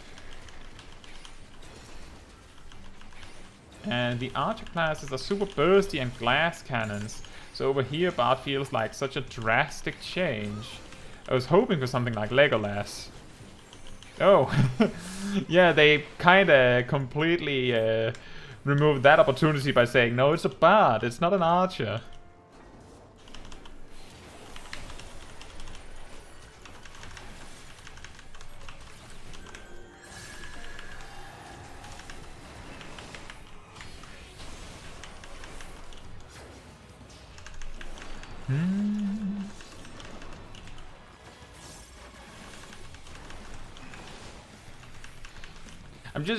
And the archer classes are super bursty and glass cannons. So over here, Bard feels like such a drastic change. I was hoping for something like Legolas. Oh, yeah, they kinda completely removed that opportunity by saying, no, it's a Bard, it's not an archer.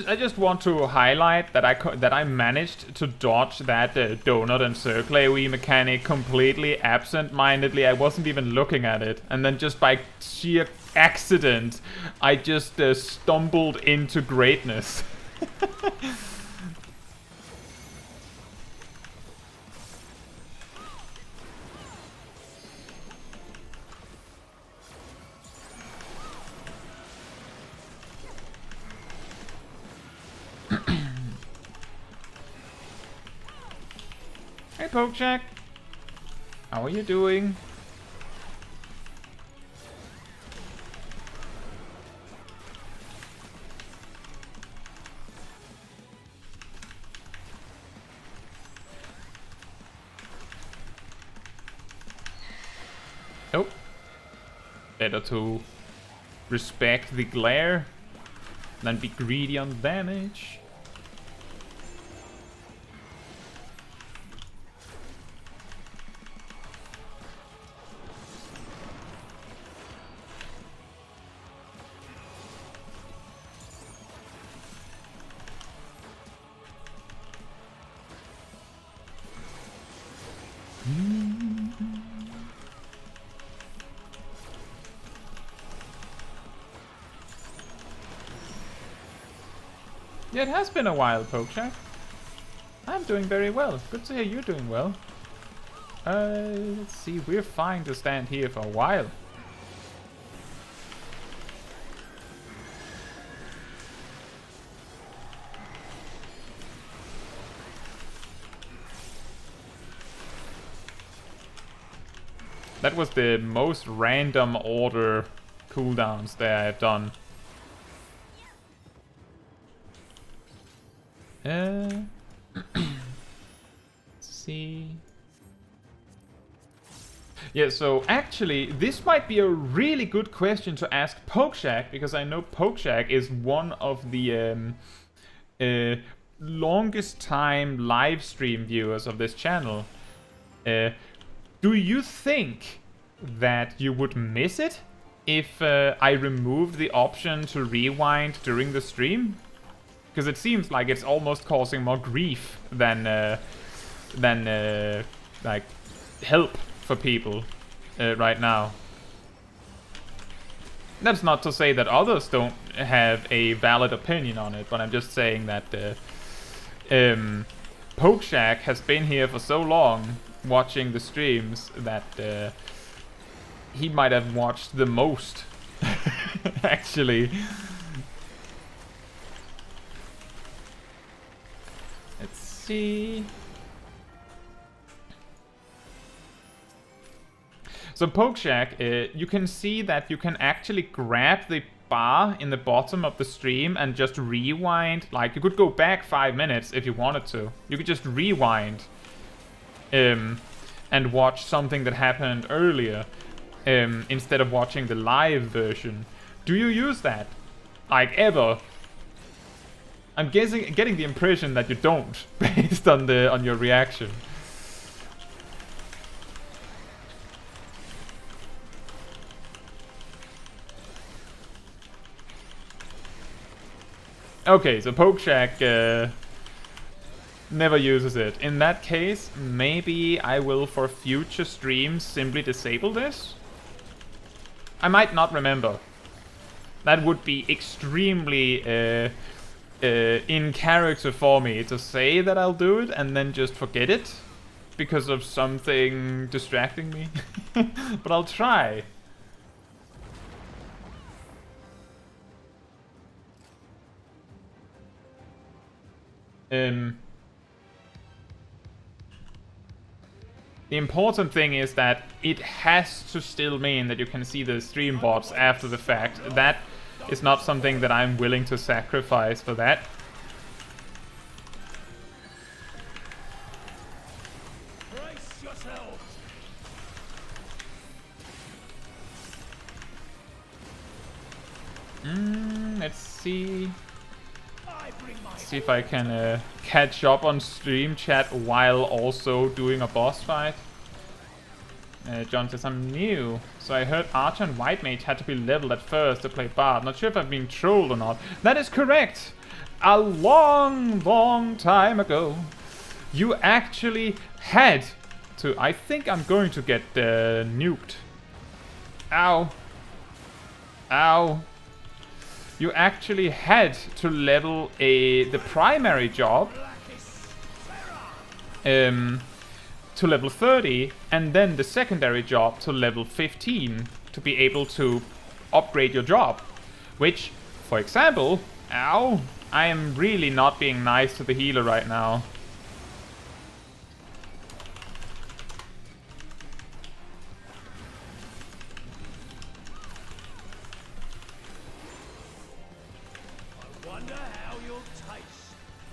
I just want to highlight that I managed to dodge that donut and circle AoE mechanic completely absent-mindedly. I wasn't even looking at it, and then just by sheer accident, I just stumbled into greatness. Hey, Pokejack. How are you doing? Nope. Better to respect the glare than be greedy on damage. Yeah, it has been a while, Pokejack. I'm doing very well. Good to hear you're doing well. Let's see, we're fine to stand here for a while. That was the most random order cooldowns that I've done. Let's see. Yeah, so actually, this might be a really good question to ask Pokejack, because I know Pokejack is one of the longest time live stream viewers of this channel. Do you think that you would miss it if I removed the option to rewind during the stream? Because it seems like it's almost causing more grief than like help for people right now. That's not to say that others don't have a valid opinion on it, but I'm just saying that Pokejack has been here for so long watching the streams that he might have watched the most, actually. Let's see. So Pokejack, you can see that you can actually grab the bar in the bottom of the stream and just rewind. Like, you could go back 5 minutes if you wanted to. You could just rewind and watch something that happened earlier instead of watching the live version. Do you use that? Like, ever? I'm getting the impression that you don't, based on your reaction. Okay, so Pokejack never uses it. In that case, maybe I will for future streams simply disable this. I might not remember. That would be extremely in character for me to say that I'll do it and then just forget it because of something distracting me. But I'll try. The important thing is that it has to still mean that you can see the stream bots after the fact. That is not something that I'm willing to sacrifice for that. Let's see. See if I can catch up on stream chat while also doing a boss fight. John says, I'm new, so I heard Archer and White Mage had to be leveled at first to play Bard. Not sure if I'm being trolled or not. That is correct! A long, long time ago, you actually had to... I think I'm going to get nuked. Ow. Ow. You actually had to level the primary job to level 30, and then the secondary job to level 15 to be able to upgrade your job. Which, for example, ow, I am really not being nice to the healer right now.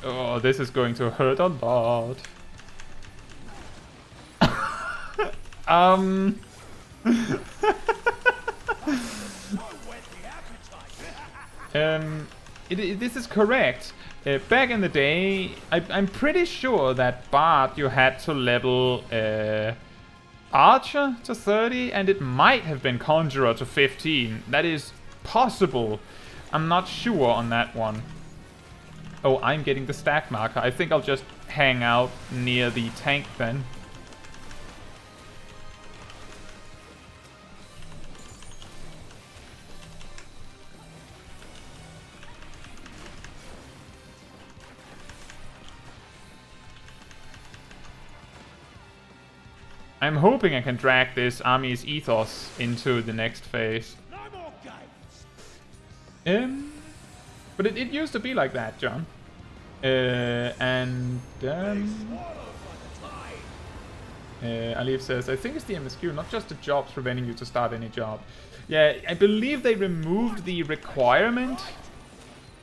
Oh, this is going to hurt a lot. This is correct. Back in the day, I'm pretty sure that Bard you had to level Archer to 30, and it might have been Conjurer to 15. That is possible. I'm not sure on that one. Oh, I'm getting the stack marker. I think I'll just hang out near the tank then. I'm hoping I can drag this army's ethos into the next phase. But it used to be like that, John. Alif says, I think it's the MSQ, not just the jobs preventing you to start any job. Yeah, I believe they removed the requirement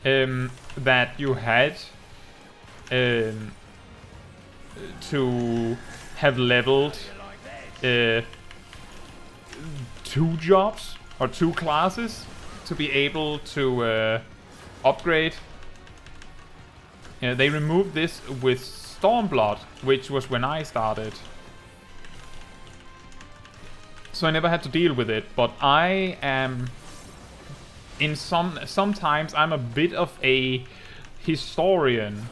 that you had to have leveled 2 jobs or 2 classes to be able to upgrade. They removed this with Stormblood, which was when I started. So I never had to deal with it, but I am sometimes I'm a bit of a historian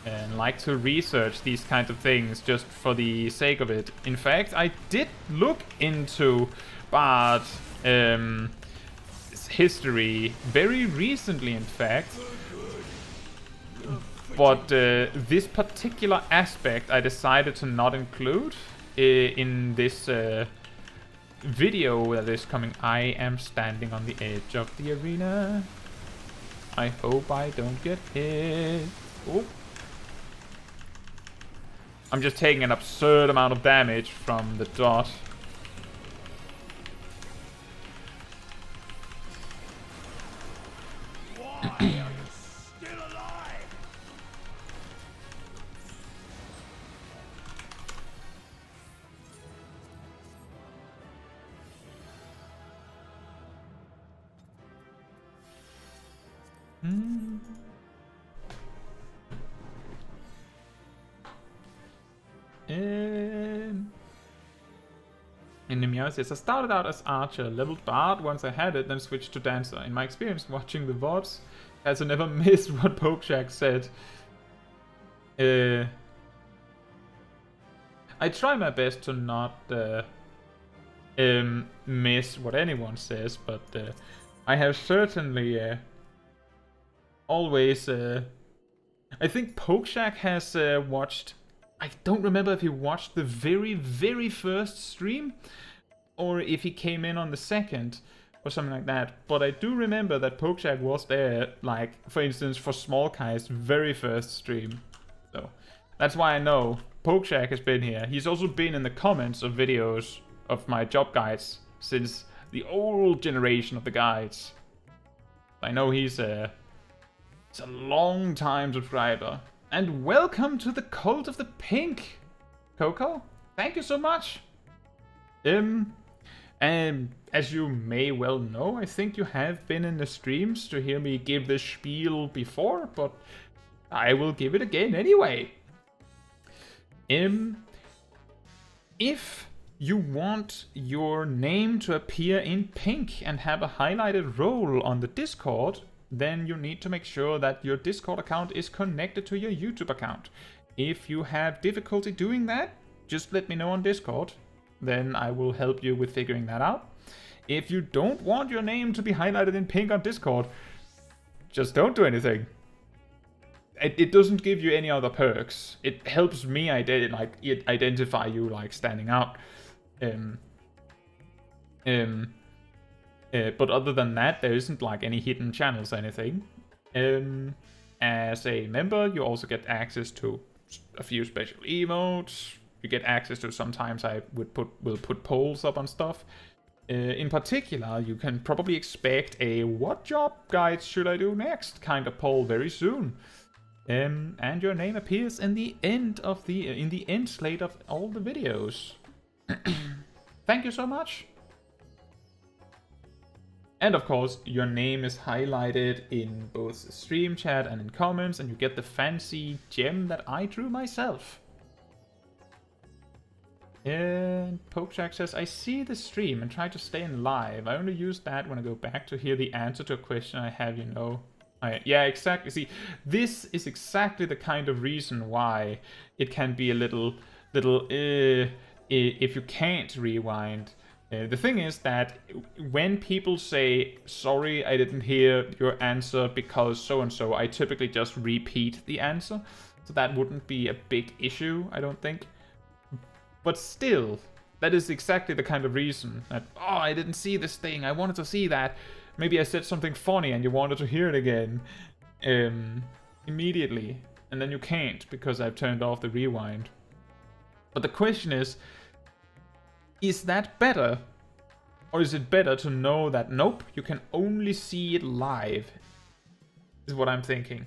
and like to research these kinds of things just for the sake of it. In fact, I did look into Bard history very recently, in fact. But this particular aspect I decided to not include in this video that is coming. I am standing on the edge of the arena. I hope I don't get hit. Oh. I'm just taking an absurd amount of damage from the dot. In the meow says, I started out as Archer, leveled Bard once I had it, then switched to Dancer. In my experience watching the VODs, has I never missed what Pokeshack said. I try my best to not miss what anyone says, but I have certainly always... I think Pokeshack has watched... I don't remember if he watched the very, very first stream, or if he came in on the second, or something like that. But I do remember that Pokeshack was there, like, for instance, for Small Kai's very first stream. So, that's why I know Pokeshack has been here. He's also been in the comments of videos of my job guides since the old generation of the guides. I know he's a long time subscriber. And welcome to the Cult of the Pink, Coco. Thank you so much. And as you may well know, I think you have been in the streams to hear me give this spiel before, but I will give it again anyway. If you want your name to appear in pink and have a highlighted role on the Discord, then you need to make sure that your Discord account is connected to your YouTube account. If you have difficulty doing that, just let me know on Discord. Then I will help you with figuring that out. If you don't want your name to be highlighted in pink on Discord, just don't do anything. It doesn't give you any other perks. It helps me identify you like standing out. But other than that, there isn't like any hidden channels or anything. As a member, you also get access to a few special emotes. You get access to, sometimes I will put polls up on stuff. In particular, you can probably expect a "what job guides should I do next" kind of poll very soon. And your name appears in the end of the end slate of all the videos. Thank you so much. And of course, your name is highlighted in both stream chat and in comments, and you get the fancy gem that I drew myself. And Pokeshack says, I see the stream and try to stay in live. I only use that when I go back to hear the answer to a question I have, you know. Yeah, exactly. See, this is exactly the kind of reason why it can be a little if you can't rewind. The thing is that when people say, sorry, I didn't hear your answer because so-and-so, I typically just repeat the answer. So that wouldn't be a big issue, I don't think. But still, that is exactly the kind of reason that, oh, I didn't see this thing, I wanted to see that. Maybe I said something funny and you wanted to hear it again immediately. And then you can't because I've turned off the rewind. But the question is that better? Or is it better to know that, nope, you can only see it live? Is what I'm thinking.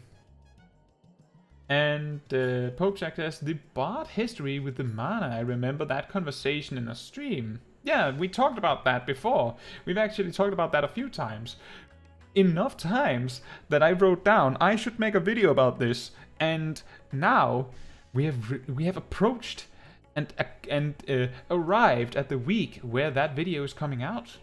And Pokeshack says, the bard history with the mana, I remember that conversation in a stream. Yeah, we talked about that before. We've actually talked about that a few times. Enough times that I wrote down, I should make a video about this. And now we have approached and arrived at the week where that video is coming out.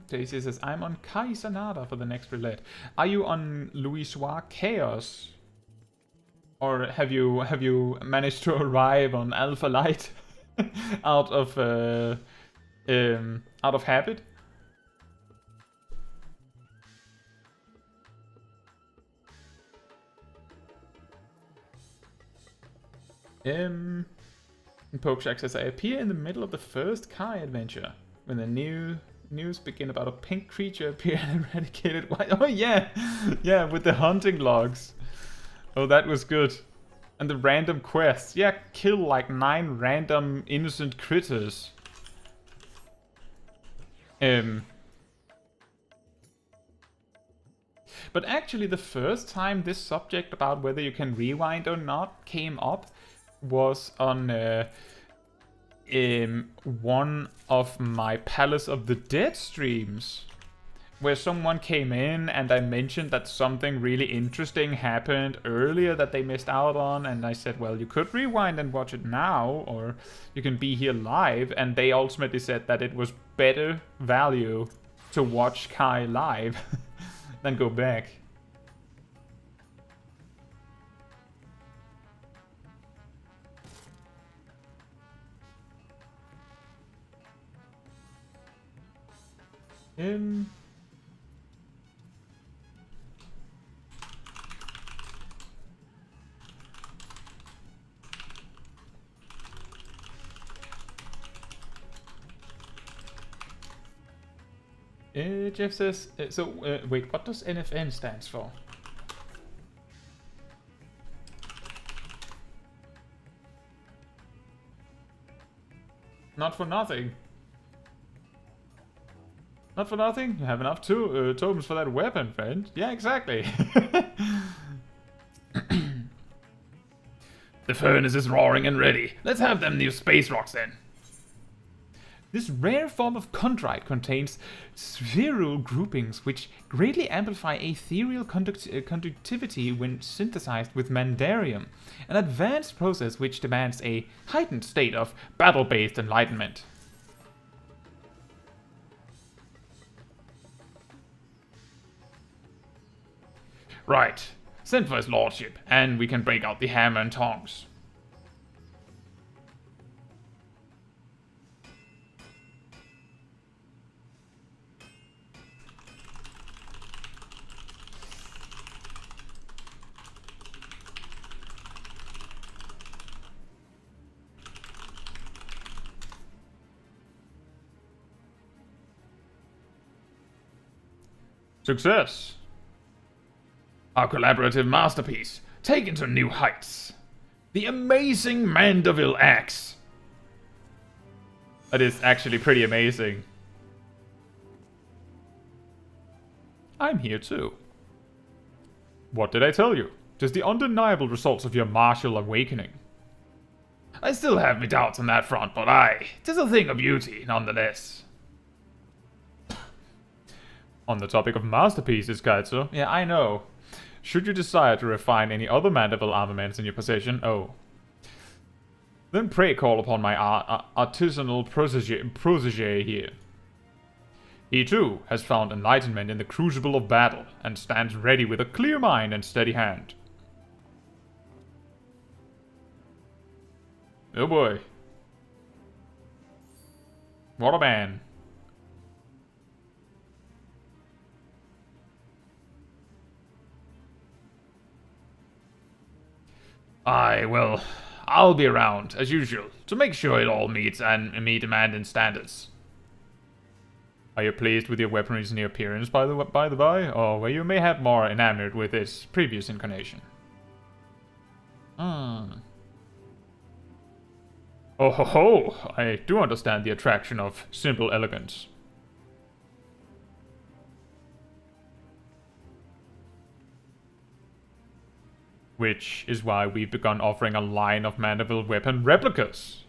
Daisy says, I'm on Kai Sanada for the next roulette. Are you on Louisoix Chaos? Or have you managed to arrive on Alpha Light out of habit? Pokeshack says, I appear in the middle of the first Kai adventure when the news begin about a pink creature appear and eradicated white. Oh yeah, yeah, with the hunting logs. Oh, that was good. And the random quests. Yeah, kill like 9 random innocent critters. But actually the first time this subject about whether you can rewind or not came up was on one of my Palace of the Dead streams, where someone came in and I mentioned that something really interesting happened earlier that they missed out on, and I said, well, you could rewind and watch it now, or you can be here live, and they ultimately said that it was better value to watch Kai live, then go back. Jeff says, wait, what does NFN stands for? Not for nothing. Not for nothing? You have enough tokens for that weapon, friend. Yeah, exactly. The furnace is roaring and ready. Let's have them new space rocks then. This rare form of chondrite contains spheral groupings which greatly amplify ethereal conductivity when synthesized with mandarium, an advanced process which demands a heightened state of battle-based enlightenment. Right. Send for his lordship, and we can break out the hammer and tongs. Success! Our collaborative masterpiece, taken to new heights. The amazing Mandeville axe. That is actually pretty amazing. I'm here too. What did I tell you? Just the undeniable results of your martial awakening. I still have my doubts on that front, but tis a thing of beauty, nonetheless. On the topic of masterpieces, Kaito. Yeah, I know. Should you desire to refine any other Mandeville armaments in your possession, then pray call upon my artisanal protege here. He too has found enlightenment in the crucible of battle, and stands ready with a clear mind and steady hand. Oh boy. What a man. I'll be around, as usual, to make sure it all meets demanding standards. Are you pleased with your weaponry's new appearance, by the by, or were you mayhap more enamored with its previous incarnation? Oh ho ho! I do understand the attraction of simple elegance. Which is why we've begun offering a line of Mandeville weapon replicas.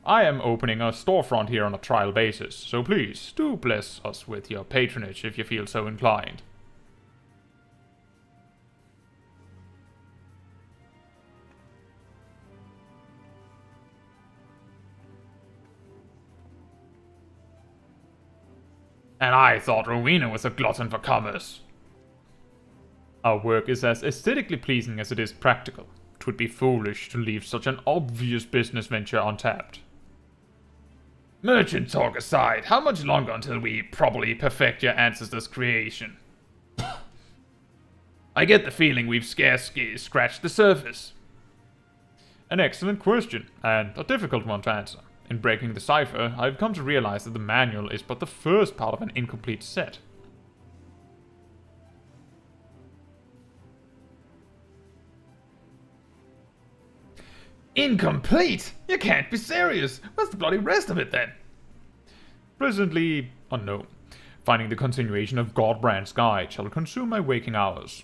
I am opening a storefront here on a trial basis, so please do bless us with your patronage if you feel so inclined. And I thought Rowena was a glutton for commerce. Our work is as aesthetically pleasing as it is practical. It would be foolish to leave such an obvious business venture untapped. Merchant talk aside, how much longer until we properly perfect your ancestors' creation? I get the feeling we've scarcely scratched the surface. An excellent question, and a difficult one to answer. In breaking the cipher, I've come to realize that the manual is but the first part of an incomplete set. Incomplete? You can't be serious. What's the bloody rest of it then? Presently unknown. Finding the continuation of Godbrand's guide shall consume my waking hours.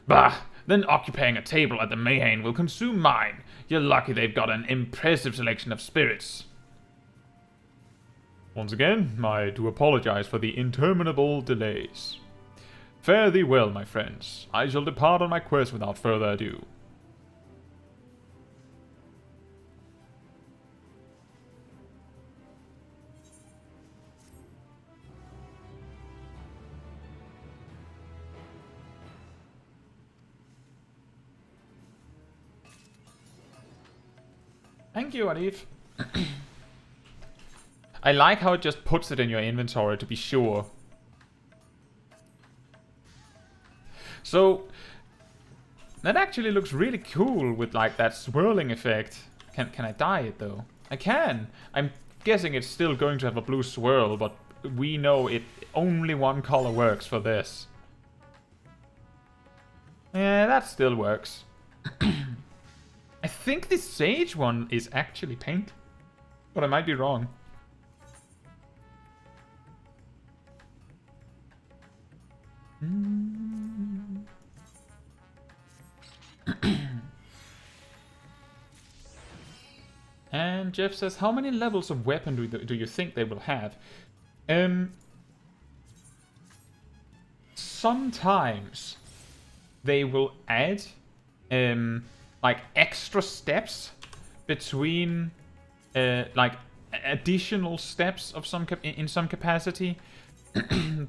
Bah, then occupying a table at the Mayhain will consume mine. You're lucky they've got an impressive selection of spirits. Once again, I do apologize for the interminable delays. Fare thee well, my friends. I shall depart on my quest without further ado. Thank you, Arif. I like how it just puts it in your inventory to be sure. So, that actually looks really cool with like that swirling effect. Can I dye it though? I can! I'm guessing it's still going to have a blue swirl, but we know it only one color works for this. Yeah, that still works. I think the sage one is actually pink, but I might be wrong. And Jeff says, how many levels of weapon do you think they will have? Sometimes they will add like extra steps between like additional steps of in some capacity.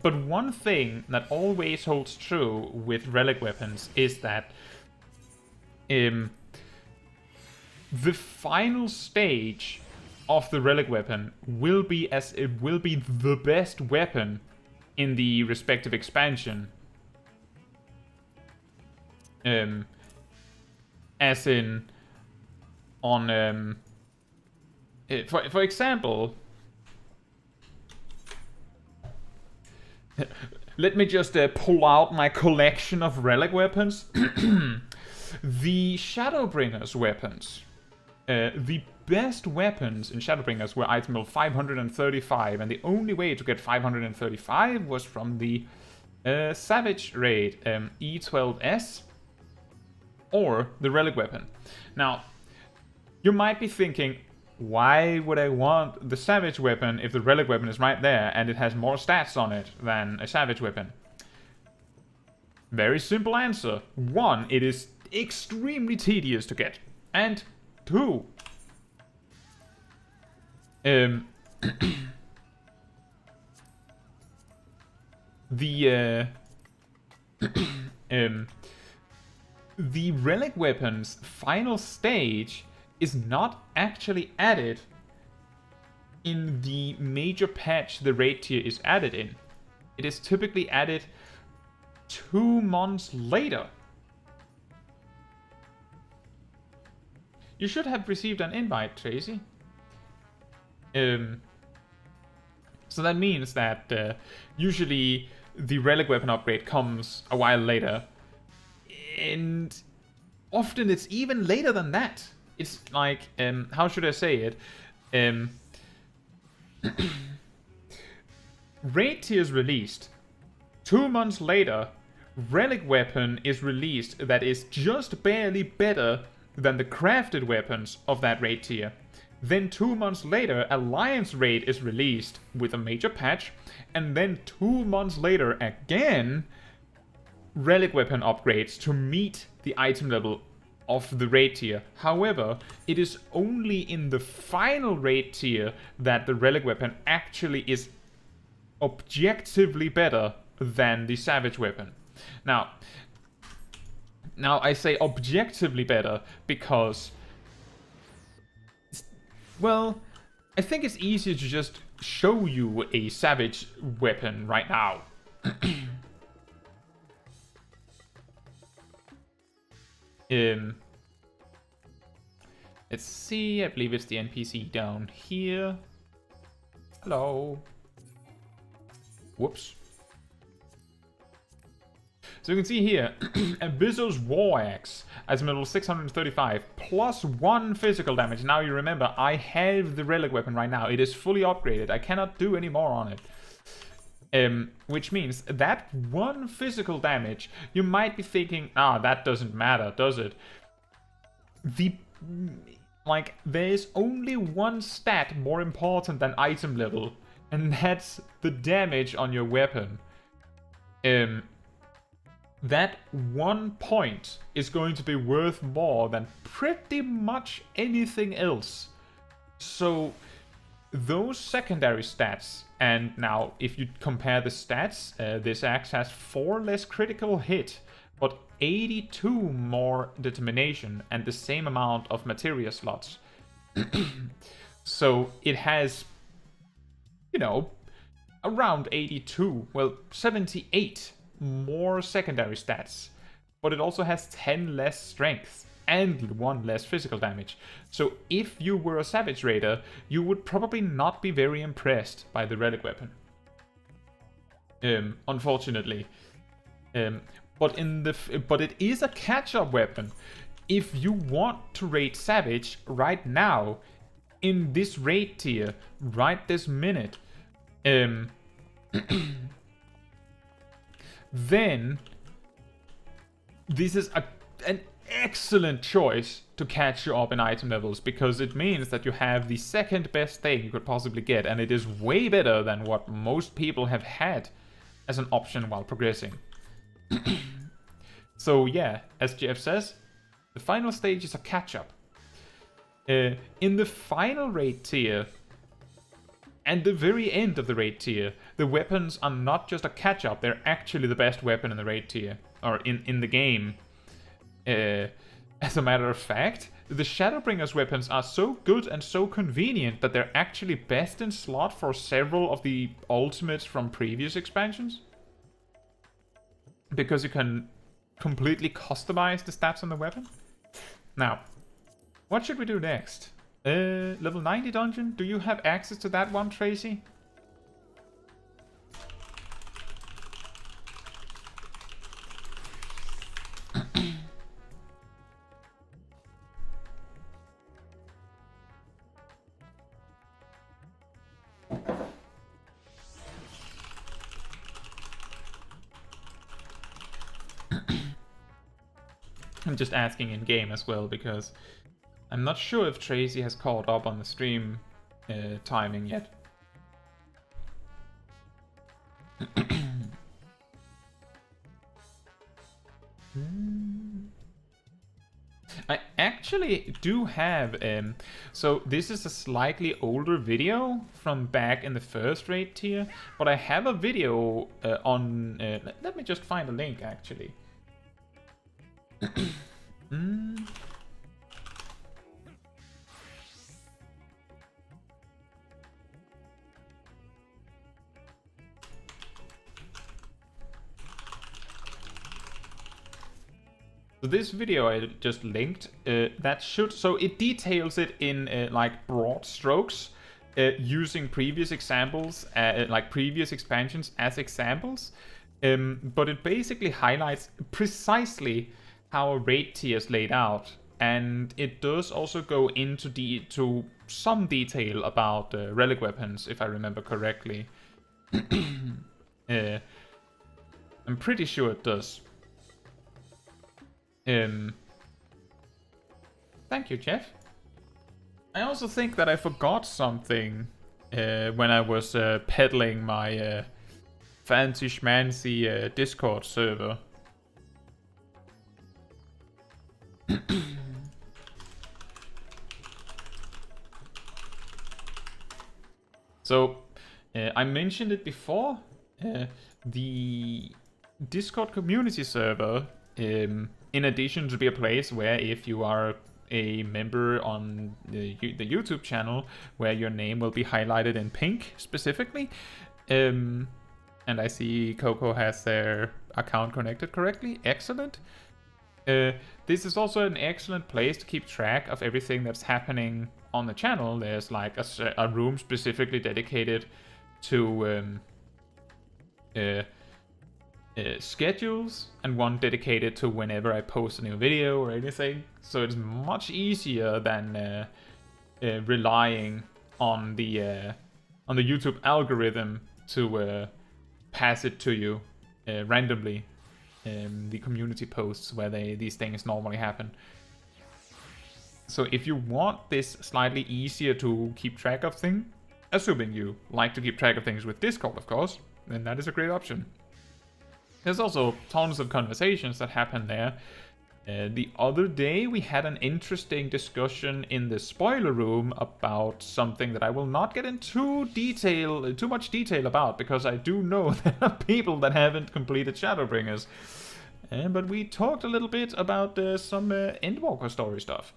But one thing that always holds true with relic weapons is that the final stage of the relic weapon will be the best weapon in the respective expansion. As in on for example, let me just pull out my collection of relic weapons. The Shadowbringers weapons. The best weapons in Shadowbringers were item level 535, and the only way to get 535 was from the Savage raid, E12S, or the relic weapon. Now, you might be thinking, why would I want the Savage weapon if the relic weapon is right there and it has more stats on it than a Savage weapon? Very simple answer. One, it is extremely tedious to get. And two, the relic weapon's final stage is not actually added in the major patch the raid tier is added in. It is typically added 2 months later. You should have received an invite, Tracy. So that means that usually the relic weapon upgrade comes a while later, and often it's even later than that. It's like, how should I say it? Raid tier is released. 2 months later, relic weapon is released that is just barely better than the crafted weapons of that raid tier. Then 2 months later, Alliance raid is released with a major patch, and then 2 months later again, relic weapon upgrades to meet the item level of the raid tier. However, it is only in the final raid tier that the relic weapon actually is objectively better than the Savage weapon. Now I say objectively better because, well, I think it's easier to just show you a Savage weapon right now. Let's see, I believe it's the NPC down here. Hello. Whoops. So you can see here, Abyssos War Axe, item level 635, plus 1 physical damage. Now you remember, I have the relic weapon right now. It is fully upgraded. I cannot do any more on it. Which means that 1 physical damage, you might be thinking, that doesn't matter, does it? There's only 1 stat more important than item level, and that's the damage on your weapon. That 1 point is going to be worth more than pretty much anything else. So those secondary stats, and now if you compare the stats, this axe has 4 less critical hit, but 82 more determination and the same amount of materia slots. So it has, you know, around 82, well, 78 more secondary stats. But it also has 10 less strength and 1 less physical damage. So if you were a Savage Raider, you would probably not be very impressed by the Relic weapon. Unfortunately. But it is a catch-up weapon. If you want to raid Savage right now, in this raid tier, right this minute, then this is an excellent choice to catch you up in item levels, because it means that you have the second best thing you could possibly get, and it is way better than what most people have had as an option while progressing. So yeah, as Jeff says, the final stage is a catch-up. In the final raid tier, and the very end of the raid tier, the weapons are not just a catch-up, they're actually the best weapon in the raid tier, or in the game. As a matter of fact, the Shadowbringer's weapons are so good and so convenient that they're actually best in slot for several of the ultimates from previous expansions. Because you can completely customize the stats on the weapon. Now, what should we do next? Level 90 dungeon? Do you have access to that one, Tracy? I'm just asking in game as well, because I'm not sure if Tracy has caught up on the stream timing yet. I actually do have, so this is a slightly older video from back in the first raid tier, but I have a video on, let me just find a link actually. So this video I just linked, that should, so it details it in like broad strokes, using previous examples, like previous expansions as examples, but it basically highlights precisely how a raid tier is laid out, and it does also go into some detail about relic weapons, if I remember correctly. I'm pretty sure it does. Thank you, Jeff. I also think that I forgot something when I was peddling my fancy schmancy Discord server. So, I mentioned it before, the Discord community server, in addition to be a place where if you are a member on the YouTube channel, where your name will be highlighted in pink specifically, and I see Coco has their account connected correctly, excellent. This is also an excellent place to keep track of everything that's happening on the channel. There's like a room specifically dedicated to schedules, and one dedicated to whenever I post a new video or anything. So it's much easier than relying on the YouTube algorithm to pass it to you randomly. The community posts where these things normally happen. So if you want this slightly easier to keep track of things, assuming you like to keep track of things with Discord, of course, then that is a great option. There's also tons of conversations that happen there. The other day we had an interesting discussion in the spoiler room about something that I will not get into too much detail about, because I do know there are people that haven't completed Shadowbringers. But we talked a little bit about some Endwalker story stuff.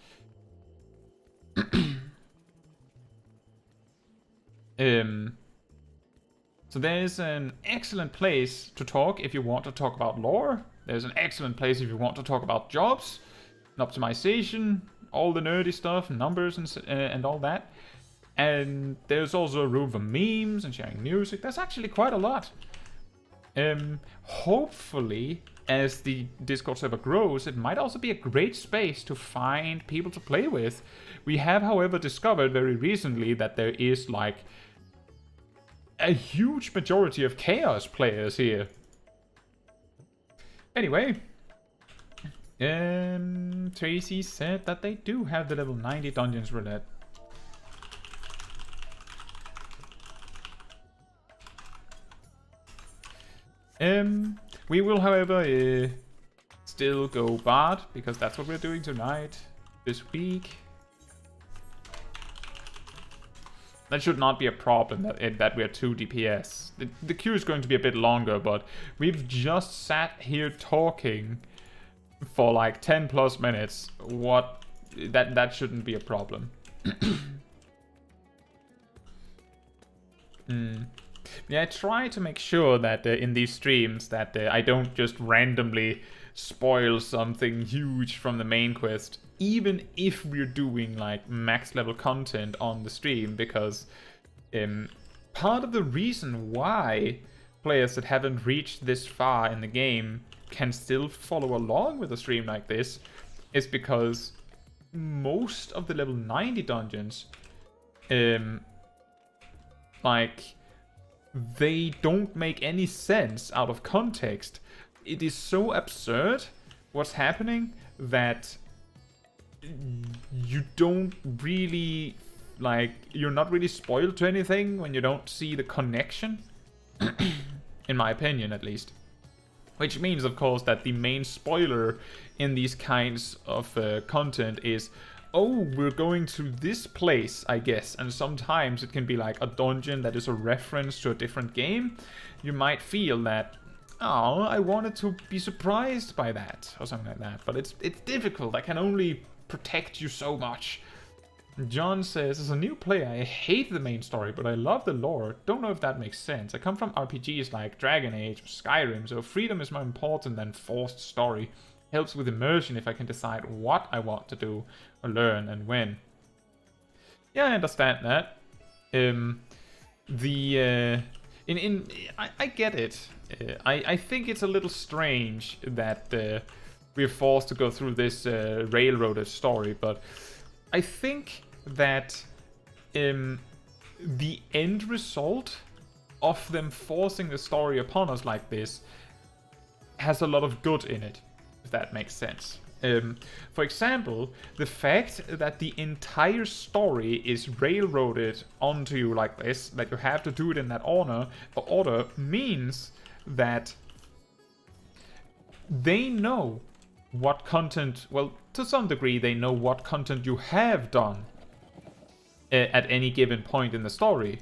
So there's an excellent place to talk if you want to talk about lore. There's an excellent place if you want to talk about jobs, and optimization, all the nerdy stuff, numbers and all that. And there's also a room for memes and sharing music. There's actually quite a lot. Hopefully, as the Discord server grows, it might also be a great space to find people to play with. We have, however, discovered very recently that there is like a huge majority of Chaos players here. Anyway, Tracy said that they do have the level 90 dungeons roulette. We will, however, still go bard, because that's what we're doing tonight, this week. That should not be a problem, that we're 2 DPS. The queue is going to be a bit longer, but we've just sat here talking for like 10 plus minutes. That shouldn't be a problem. Yeah, I try to make sure that in these streams that I don't just randomly spoil something huge from the main quest, even if we're doing like max level content on the stream, because part of the reason why players that haven't reached this far in the game can still follow along with a stream like this is because most of the level 90 dungeons like they don't make any sense out of context. It is so absurd what's happening that you don't really, like, you're not really spoiled to anything when you don't see the connection. In my opinion, at least. Which means, of course, that the main spoiler in these kinds of content is, oh, we're going to this place, I guess. And sometimes it can be like a dungeon that is a reference to a different game. You might feel that, oh, I wanted to be surprised by that, or something like that. But it's difficult. I can only protect you so much. John says, as a new player, I hate the main story, but I love the lore. Don't know if that makes sense. I come from RPGs like Dragon Age or Skyrim, so freedom is more important than forced story. Helps with immersion if I can decide what I want to do or learn and when. Yeah, I understand that. I get it. I think it's a little strange that we're forced to go through this railroaded story, but I think that the end result of them forcing the story upon us like this has a lot of good in it, if that makes sense. For example, the fact that the entire story is railroaded onto you like this, that you have to do it in that order means that they know what content, well, to some degree, they know what content you have done at any given point in the story.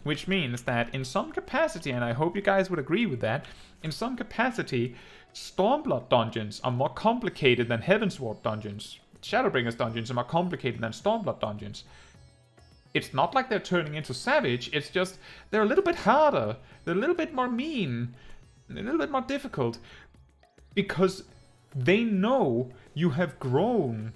Which means that in some capacity, and I hope you guys would agree with that, in some capacity, Stormblood dungeons are more complicated than Heavensward dungeons. Shadowbringers dungeons are more complicated than Stormblood dungeons. It's not like they're turning into Savage, it's just they're a little bit harder, they're a little bit more mean, a little bit more difficult, because they know you have grown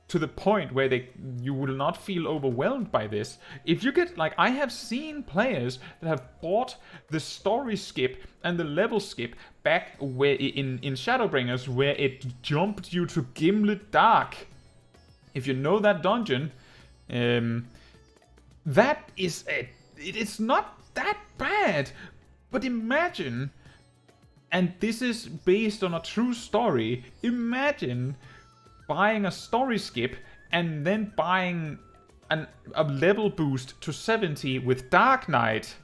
to the point where you will not feel overwhelmed by this. If you get, like, I have seen players that have bought the story skip and the level skip back where in Shadowbringers, where it jumped you to Gimlet Dark. If you know that dungeon, that is it's not that bad. But imagine, and this is based on a true story, imagine buying a story skip and then buying a level boost to 70 with Dark Knight.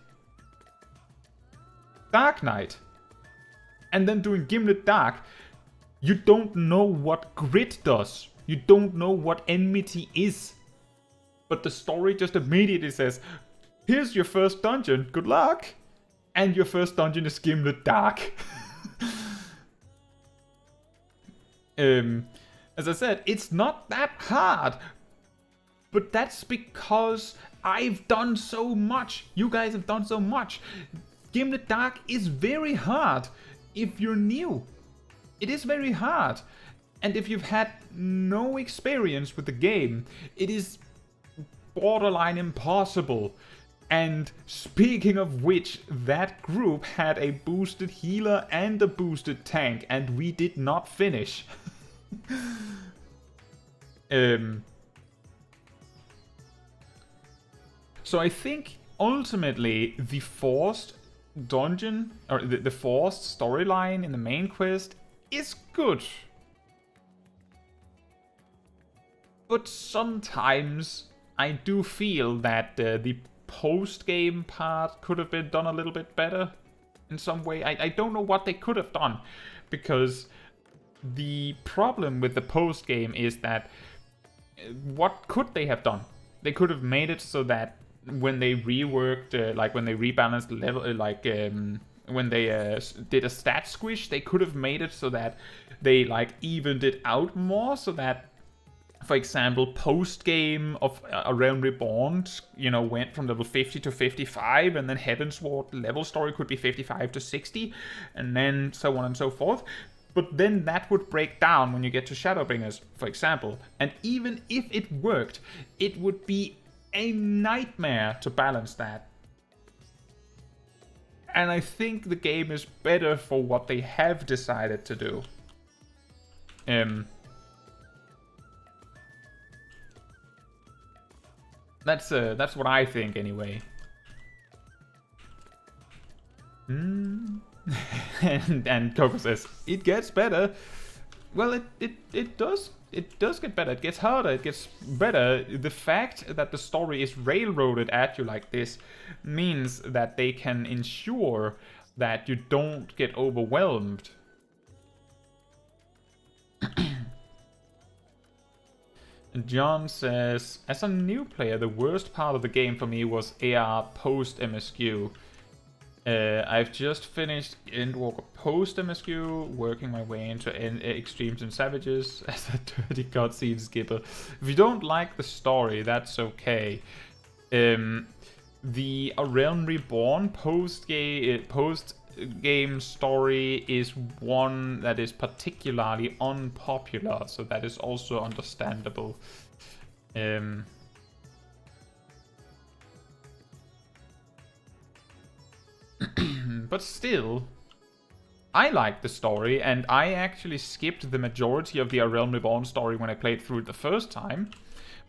And then doing Gimlet Dark. You don't know what grit does. You don't know what enmity is. But the story just immediately says, here's your first dungeon, good luck. And your first dungeon is Gimlet Dark. As I said, it's not that hard. But that's because I've done so much. You guys have done so much. Gimlet Dark is very hard if you're new. It is very hard. And if you've had no experience with the game, it is borderline impossible. And speaking of which, that group had a boosted healer and a boosted tank, and we did not finish. So I think ultimately the forced dungeon, or the forced storyline in the main quest is good. But sometimes I do feel that the post-game part could have been done a little bit better in some way. I don't know what they could have done, because the problem with the post-game is that what could they have done? They could have made it so that when they reworked, like when they rebalanced the level, when they did a stat squish, they could have made it so that they like evened it out more, so that, for example, post-game of A Realm Reborn, you know, went from level 50 to 55, and then Heavensward level story could be 55 to 60, and then so on and so forth. But then that would break down when you get to Shadowbringers, for example. And even if it worked, it would be a nightmare to balance that. And I think the game is better for what they have decided to do. That's what I think anyway. And Coco says it gets better. Well, it does get better. It gets harder. It gets better. The fact that the story is railroaded at you like this means that they can ensure that you don't get overwhelmed. John says, as a new player, the worst part of the game for me was AR post MSQ. I've just finished Endwalker post MSQ, working my way into Extremes and Savages as a dirty cutscene skipper. If you don't like the story, that's okay. The A Realm Reborn post-game story is one that is particularly unpopular, so that is also understandable. But still, I like the story, and I actually skipped the majority of the A Realm Reborn story when I played through it the first time.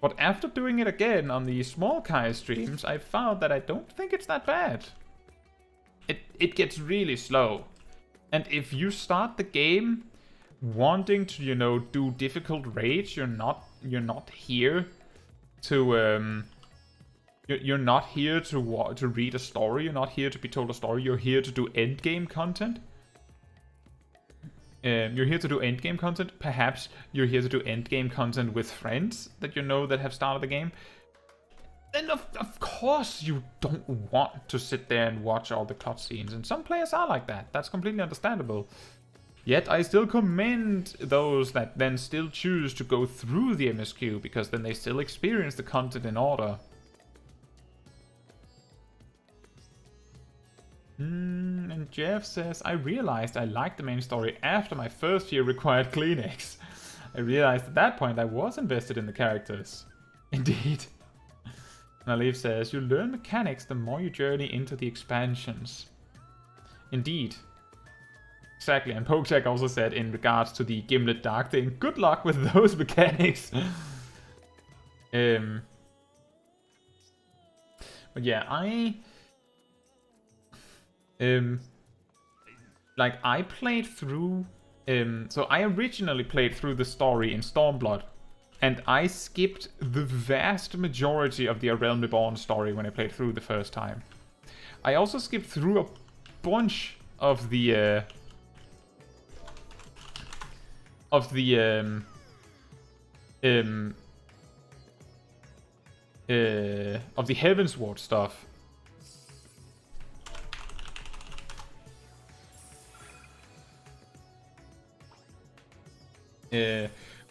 But after doing it again on the small Kai streams, I found that I don't think it's that bad. It gets really slow. And if you start the game wanting to, you know, do difficult raids, you're not here to You're not here to read a story. You're not here to be told a story. You're here to do endgame content. You're here to do endgame content. Perhaps you're here to do endgame content with friends that you know that have started the game. Then of course you don't want to sit there and watch all the cutscenes. And some players are like that. That's completely understandable. Yet I still commend those that then still choose to go through the MSQ, because then they still experience the content in order. And Jeff says, I realized I liked the main story after my first year required Kleenex. I realized at that point I was invested in the characters. Indeed. Nalev says, you learn mechanics the more you journey into the expansions. Indeed. Exactly, and Pokejack also said in regards to the Gimlet Dark thing, good luck with those mechanics. But yeah, I played through, so I originally played through the story in Stormblood, and I skipped the vast majority of the A Realm Reborn story when I played through the first time. I also skipped through a bunch of the Heavensward stuff.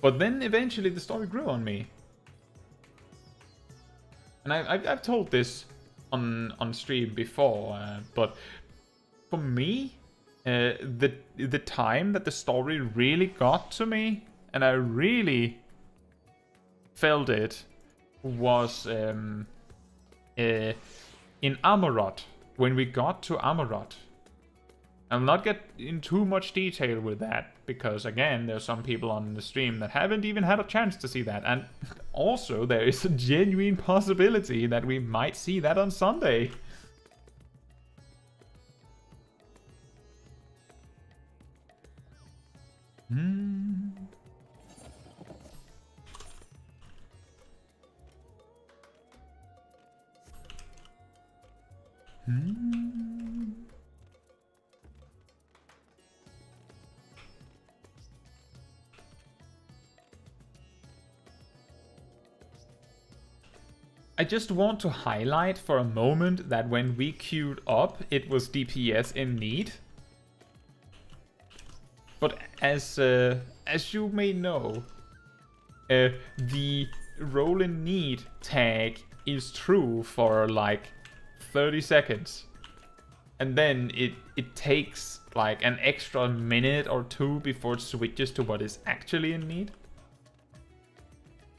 But then eventually the story grew on me. and I've told this on stream before, but for me, the time that the story really got to me, and I really felt it, was in Amarot, when we got to Amarot. I'll not get in too much detail with that, because again, there's some people on the stream that haven't even had a chance to see that, and also there is a genuine possibility that we might see that on Sunday. I just want to highlight for a moment that when we queued up, it was DPS in need. But as you may know, the roll in need tag is true for like 30 seconds. And then it takes like an extra minute or two before it switches to what is actually in need.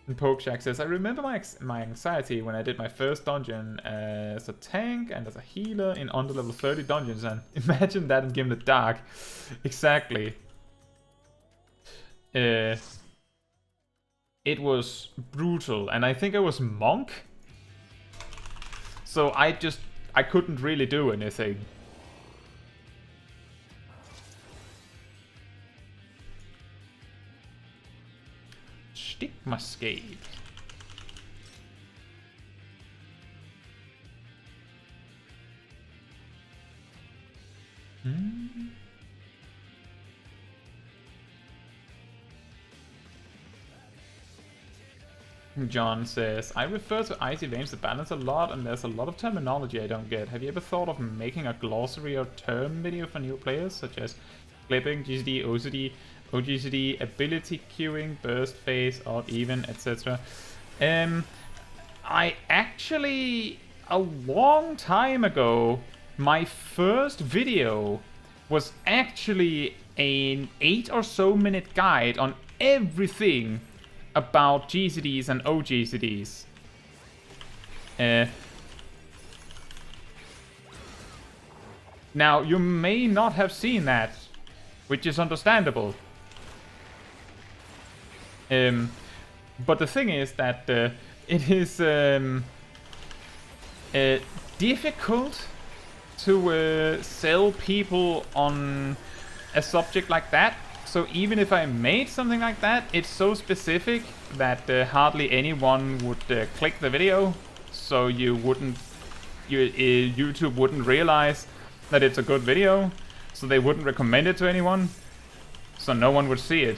And Pokeshack says, I remember my anxiety when I did my first dungeon as a tank and as a healer in under level 30 dungeons, and imagine that in Gimlet Dark. Exactly. It was brutal, and I think I was monk. So I couldn't really do anything. Stigmascape. John says, I refer to icy veins the balance a lot, and there's a lot of terminology I don't get. Have you ever thought of making a glossary or term video for new players, such as clipping, GCD, OCD, OGCD, ability queuing, burst phase, odd even, etc.? I actually, a long time ago, my first video was actually an 8 or so minute guide on everything about GCDs and OGCDs. Now, you may not have seen that, which is understandable. But the thing is that it is difficult to sell people on a subject like that. So even if I made something like that, it's so specific that hardly anyone would click the video. So YouTube wouldn't realize that it's a good video. So they wouldn't recommend it to anyone. So no one would see it.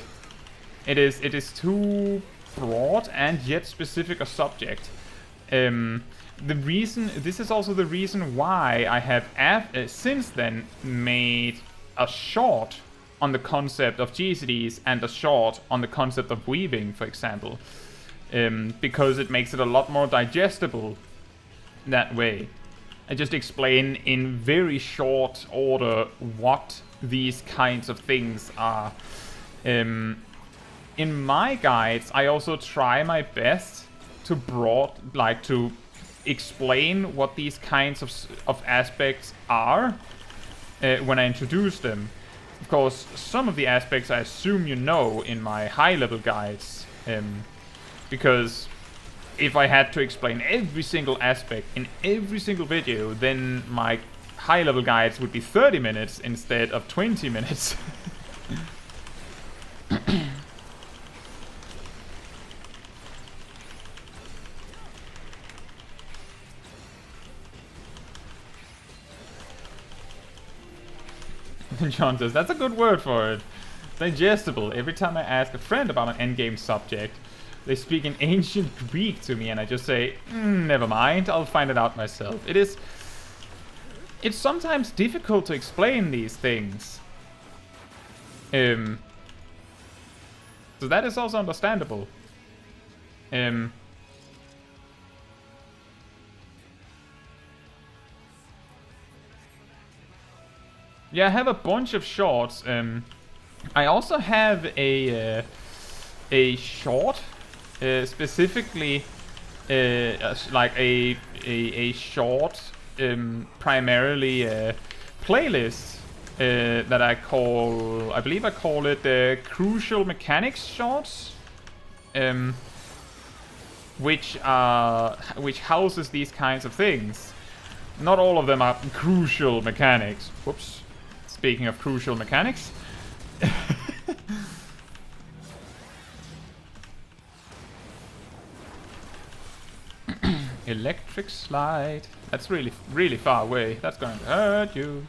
It is too broad and yet specific a subject. This is also the reason why I have since then made a short on the concept of GCDs and a short on the concept of weaving, for example, because it makes it a lot more digestible that way. I just explain in very short order what these kinds of things are. In my guides, I also try my best to to explain what these kinds of aspects are when I introduce them. Of course, some of the aspects I assume you know in my high-level guides, because if I had to explain every single aspect in every single video, then my high-level guides would be 30 minutes instead of 20 minutes. John says, that's a good word for it. Digestible. Every time I ask a friend about an endgame subject, they speak in ancient Greek to me and I just say, never mind, I'll find it out myself. It's sometimes difficult to explain these things. So that is also understandable. Yeah, I have a bunch of shorts. I also have a short, specifically like a short, primarily playlist that I believe I call it Crucial Mechanics Shorts, which houses these kinds of things. Not all of them are crucial mechanics. Whoops. Speaking of crucial mechanics. Electric slide. That's really far away. That's going to hurt you.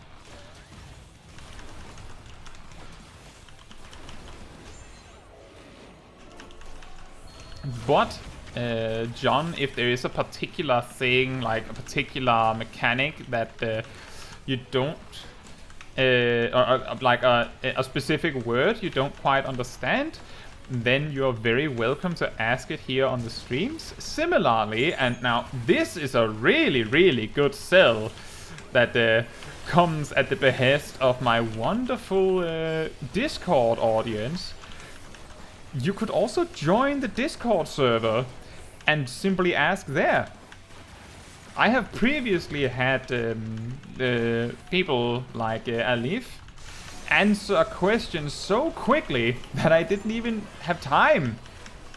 But, John, if there is a particular thing, like a particular mechanic that you don't, or like a specific word you don't quite understand, then you're very welcome to ask it here on the streams. Similarly, and now this is a really good sell that comes at the behest of my wonderful Discord audience. You could also join the Discord server and simply ask there. I have previously had people like Alif answer a question so quickly that I didn't even have time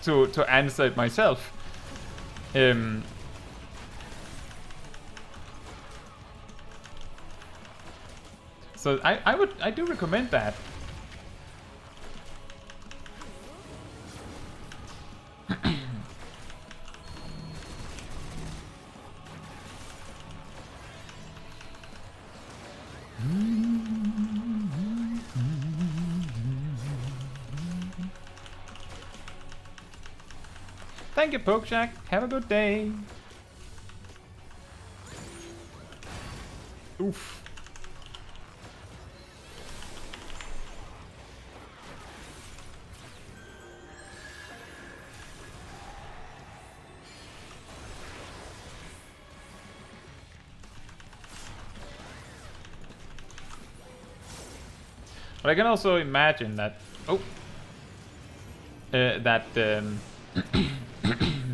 to answer it myself. So I do recommend that. Thank you, Pokejack. Have a good day. Oof. But I can also imagine that. Oh.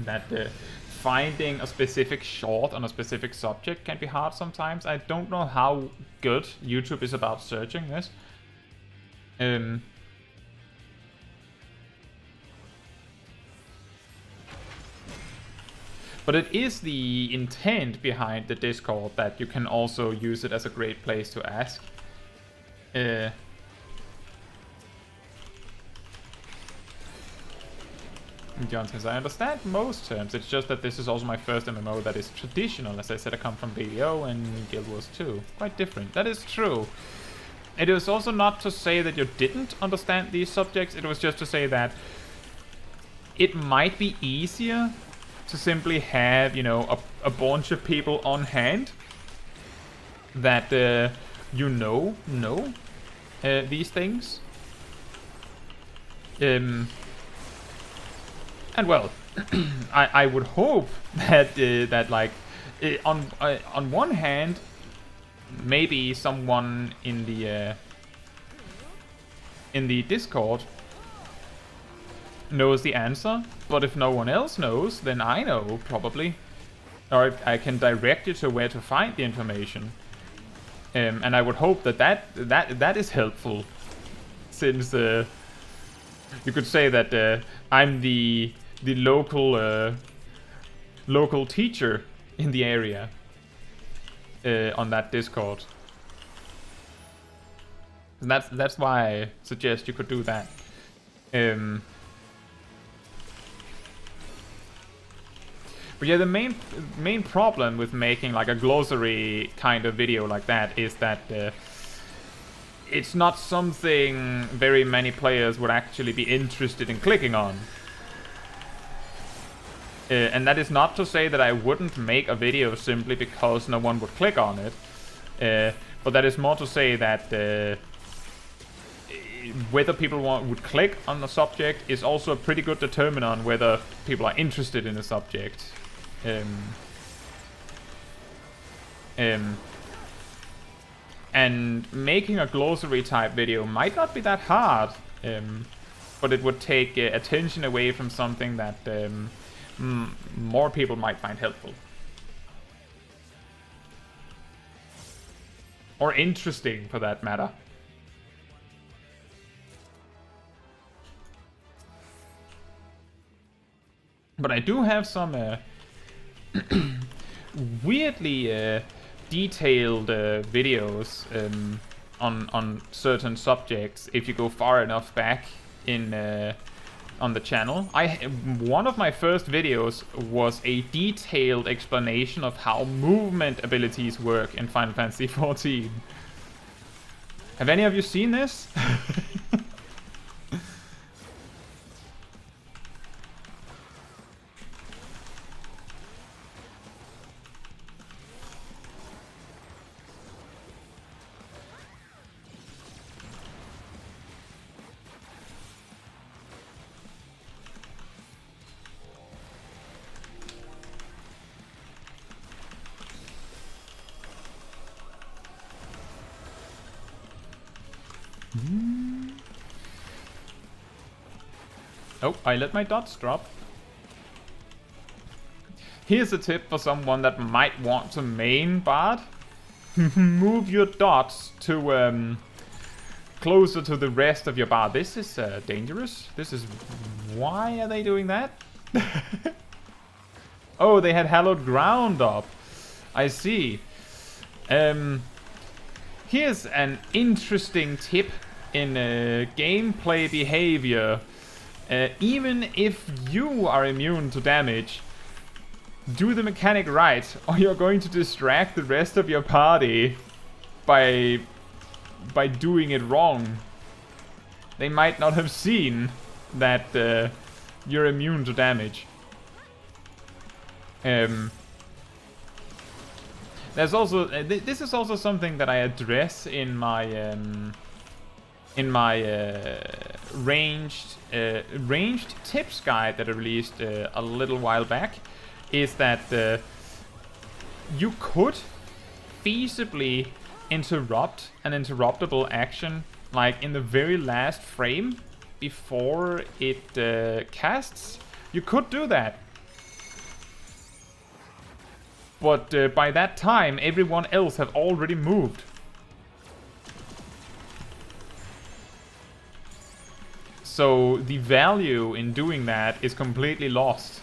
That finding a specific short on a specific subject can be hard sometimes. I don't know how good YouTube is about searching this. But it is the intent behind the Discord that you can also use it as a great place to ask. John says, I understand most terms, it's just that this is also my first MMO that is traditional. As I said, I come from BDO and Guild Wars 2. Quite different. That is true. It is also not to say that you didn't understand these subjects, it was just to say that it might be easier to simply have, you know, a bunch of people on hand that you know these things. And well, I would hope that that like on one hand, maybe someone in the Discord knows the answer, but if no one else knows, then I know probably, or I can direct you to where to find the information. And I would hope that is helpful, since you could say that I'm the local teacher in the area on that Discord. And that's why I suggest you could do that. But yeah, the main problem with making like a glossary kind of video like that is that it's not something very many players would actually be interested in clicking on. And that is not to say that I wouldn't make a video simply because no one would click on it. But that is more to say that whether people would click on the subject is also a pretty good determinant on whether people are interested in the subject. And making a glossary type video might not be that hard, but it would take attention away from something that more people might find helpful. Or interesting, for that matter. But I do have some weirdly detailed videos on certain subjects if you go far enough back in on the channel. One of my first videos was a detailed explanation of how movement abilities work in Final Fantasy XIV. Have any of you seen this? Oh, I let my dots drop. Here's a tip for someone that might want to main Bard. Move your dots to closer to the rest of your Bard. This is dangerous. This is... Why are they doing that? Oh, they had hallowed ground up. I see. Here's an interesting tip in gameplay behavior. Even if you are immune to damage, do the mechanic right, or you're going to distract the rest of your party by doing it wrong. They might not have seen that you're immune to damage. There's also this is also something that I address in my ranged tips guide that I released a little while back, is that you could feasibly interrupt an interruptible action, like in the very last frame before it casts. You could do that. But by that time, everyone else have already moved. So the value in doing that is completely lost.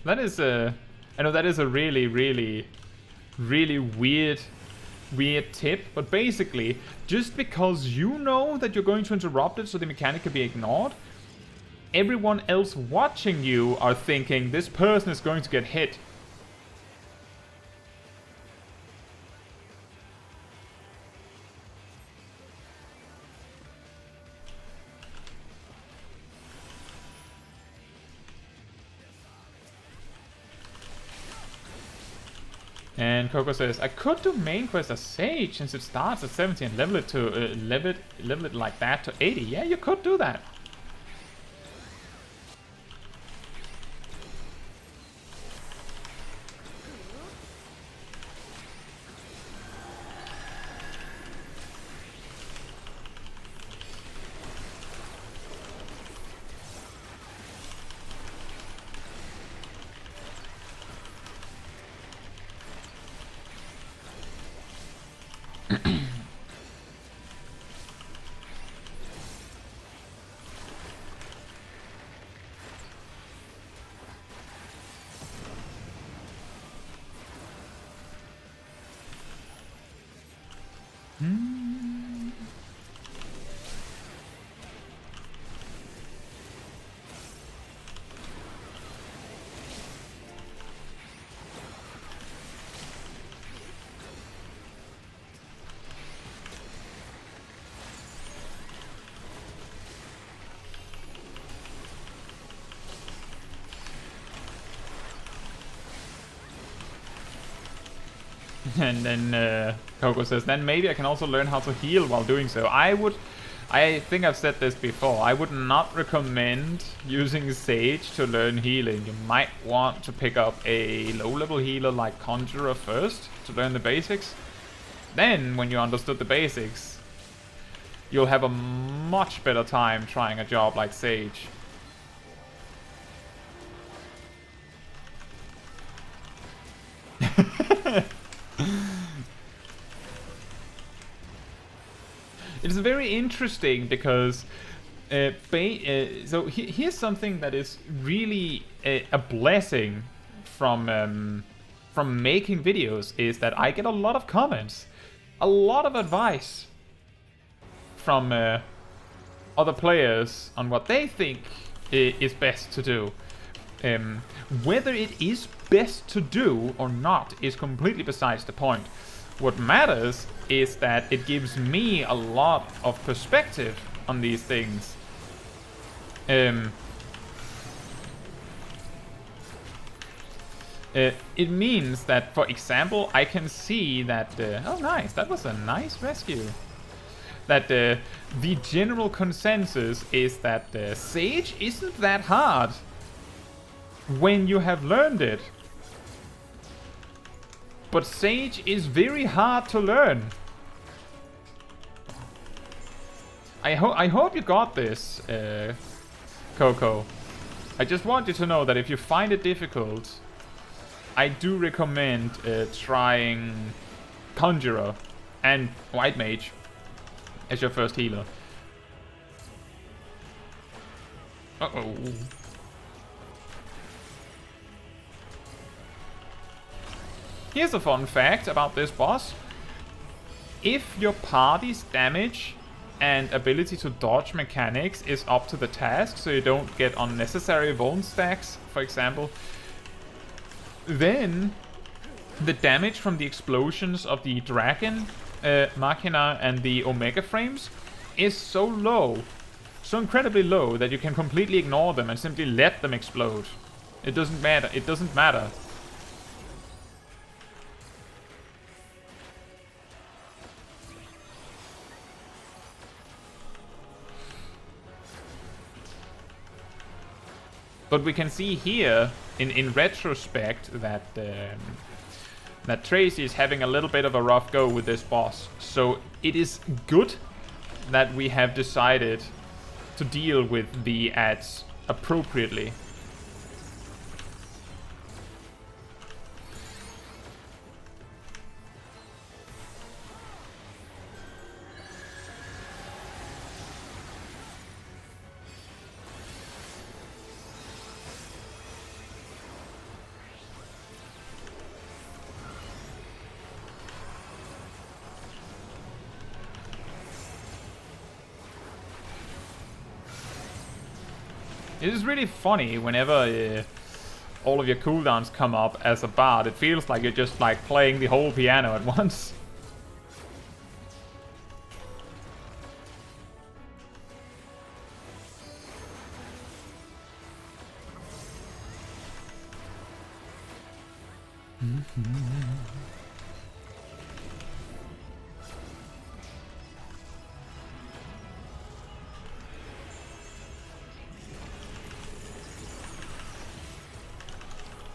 That is a... I know that is a really weird tip, but basically, just because you know that you're going to interrupt it so the mechanic can be ignored, everyone else watching you are thinking this person is going to get hit. And Coco says, I could do main quest as Sage since it starts at 70 and level it to level it like that to 80. Yeah, you could do that. And then Coco says, then maybe I can also learn how to heal while doing so. I would I think I've said this before. I would not recommend using Sage to learn healing. You might want to pick up a low-level healer like Conjurer first to learn the basics. Then, when you understood the basics, you'll have a much better time trying a job like Sage. It's very interesting because here's something that is really a blessing from making videos, is that I get a lot of comments, a lot of advice from other players on what they think is best to do. Whether it is best to do or not is completely besides the point. What matters is that it gives me a lot of perspective on these things. It means that, for example, I can see that... oh, nice. That was a nice rescue. That the general consensus is that Sage isn't that hard when you have learned it. But Sage is very hard to learn. I hope you got this, Coco. I just want you to know that if you find it difficult, I do recommend trying Conjurer and White Mage as your first healer. Uh-oh. Here's a fun fact about this boss. If your party's damage and ability to dodge mechanics is up to the task, so you don't get unnecessary vuln stacks, for example, then the damage from the explosions of the Dragon, Machina and the Omega frames is so low, so incredibly low, that you can completely ignore them and simply let them explode. It doesn't matter. It doesn't matter. But we can see here, in retrospect, that that Tracy is having a little bit of a rough go with this boss. So it is good that we have decided to deal with the ads appropriately. It is really funny whenever all of your cooldowns come up as a bard. It feels like you're just like playing the whole piano at once.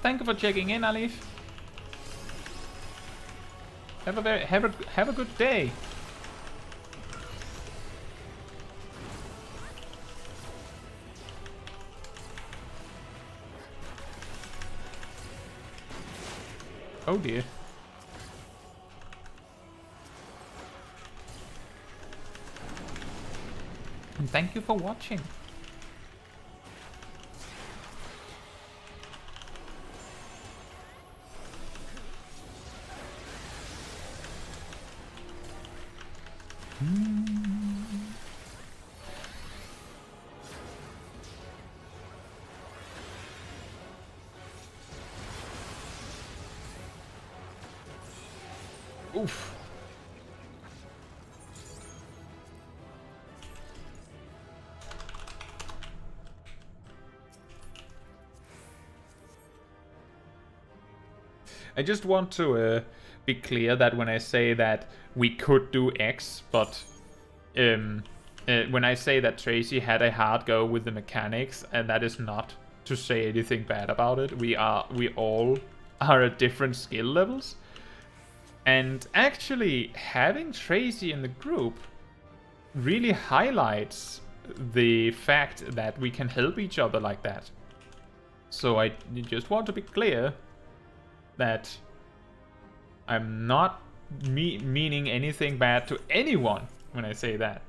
Thank you for checking in, Alif. Have a good day. Oh dear. And thank you for watching. Oof. I just want to be clear that when I say that we could do X, but when I say that Tracy had a hard go with the mechanics, and that is not to say anything bad about it. We all are at different skill levels. And actually, having Tracy in the group really highlights the fact that we can help each other like that. So I just want to be clear that I'm not meaning anything bad to anyone when I say that.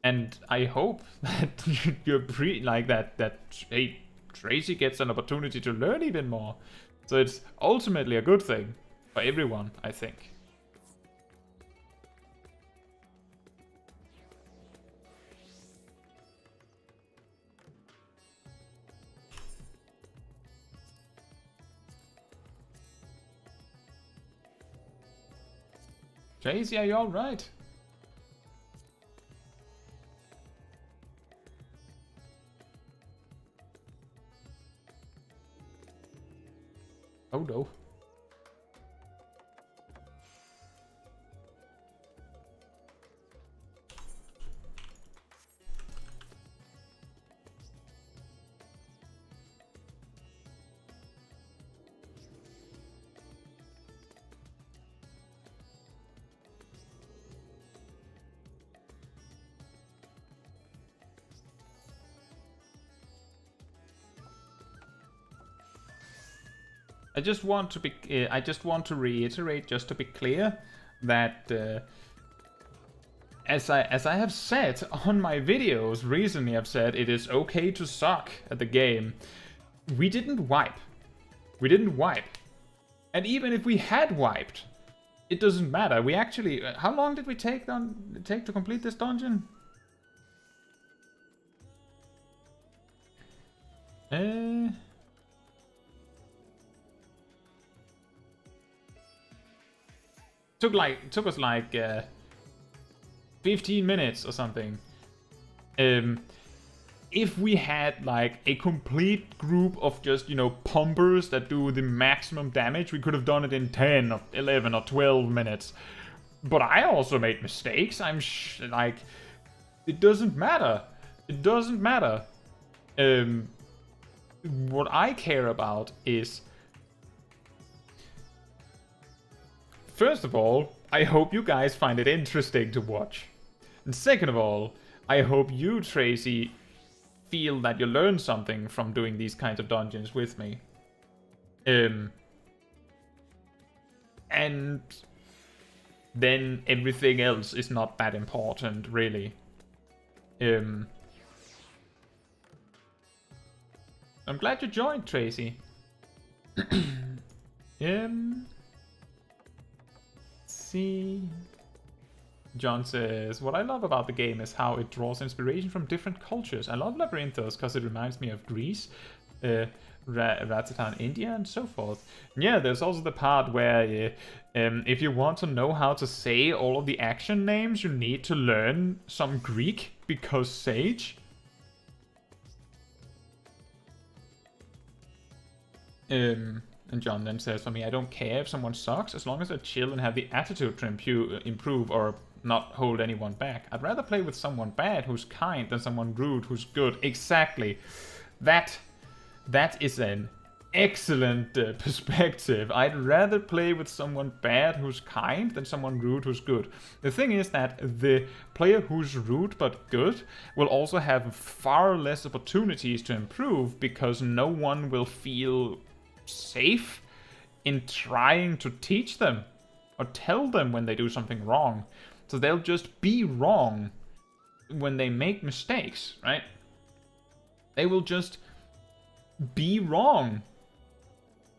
And I hope that you're like that hey, Tracy gets an opportunity to learn even more. So it's ultimately a good thing for everyone, I think. Tracy, are you alright? Oh no. I just want to reiterate, just to be clear, that as I have said on my videos recently, I've said it is okay to suck at the game. We didn't wipe. We didn't wipe. And even if we had wiped, it doesn't matter. We actually, how long did we take to complete this dungeon? Took us like 15 minutes or something. If we had like a complete group of just, pumpers that do the maximum damage, we could have done it in 10 or 11 or 12 minutes. But I also made mistakes. Like, it doesn't matter. It doesn't matter. What I care about is, first of all, I hope you guys find it interesting to watch. And second of all, I hope you, Tracy, feel that you learn something from doing these kinds of dungeons with me. And then everything else is not that important, really. I'm glad you joined, Tracy. See, John says, what I love about the game is how it draws inspiration from different cultures. I love Labyrinthos because it reminds me of Greece, Rajasthan, India, and so forth. Yeah, there's also the part where if you want to know how to say all of the action names, you need to learn some Greek, because Sage. And John then says, for me, I don't care if someone sucks, as long as they're chill and have the attitude to improve or not hold anyone back. I'd rather play with someone bad who's kind than someone rude who's good. Exactly. That is an excellent perspective. I'd rather play with someone bad who's kind than someone rude who's good. The thing is that the player who's rude but good will also have far less opportunities to improve, because no one will feel safe in trying to teach them or tell them when they do something wrong. So they'll just be wrong when they make mistakes, right? They will just be wrong.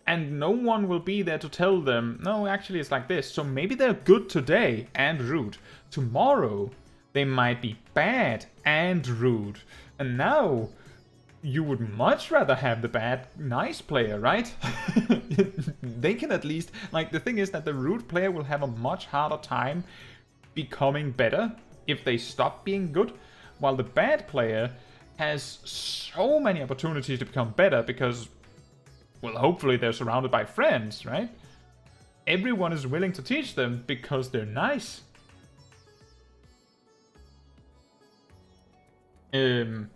And no one will be there to tell them, no, actually it's like this. So maybe they're good today and rude. Tomorrow they might be bad and rude. And now you would much rather have the bad, nice player, right? They can at least, like, the thing is that the rude player will have a much harder time becoming better if they stop being good, while the bad player has so many opportunities to become better because, well, hopefully they're surrounded by friends, right? Everyone is willing to teach them because they're nice. And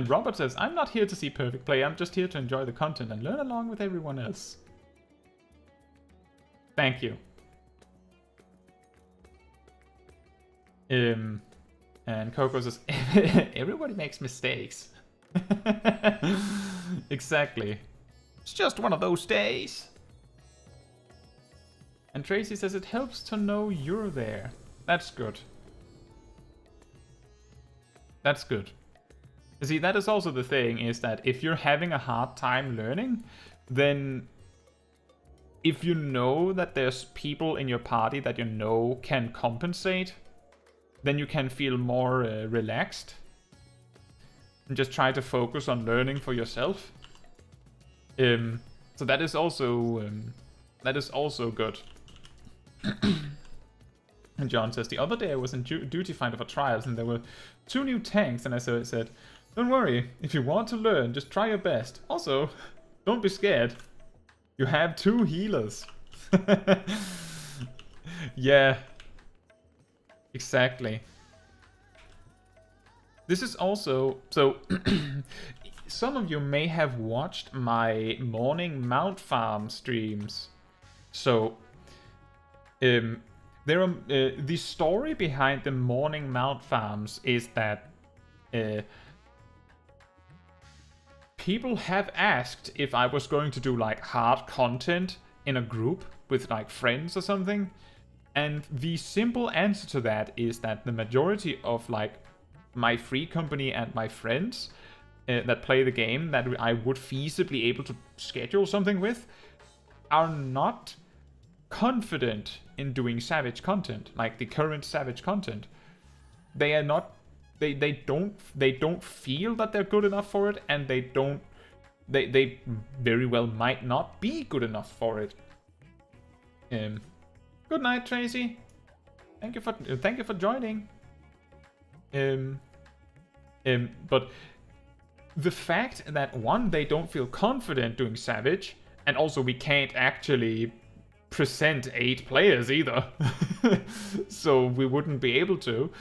Robert says, I'm not here to see perfect play, I'm just here to enjoy the content and learn along with everyone else. Thank you. And Coco says, everybody makes mistakes. Exactly. It's just one of those days. And Tracy says, it helps to know you're there. That's good. That's good. You see, that is also the thing, is that if you're having a hard time learning, then if you know that there's people in your party that you know can compensate, then you can feel more relaxed. And just try to focus on learning for yourself. So that is also good. And John says, the other day I was in duty finder for trials and there were 2 new tanks, and I said, don't worry, if you want to learn, just try your best. Also, don't be scared. You have 2 healers. Yeah. Exactly. This is also... So, some of you may have watched my morning mount farm streams. So, there are, the story behind the morning mount farms is that people have asked if I was going to do like hard content in a group with like friends or something, and the simple answer to that is that the majority of like my free company and my friends that play the game that I would feasibly able to schedule something with are not confident in doing Savage content, like the current Savage content. They are not. They don't feel that they're good enough for it, and they very well might not be good enough for it. Good night, Tracy. Thank you for joining. But the fact that one, they don't feel confident doing Savage, and also we can't actually present 8 players either, so we wouldn't be able to.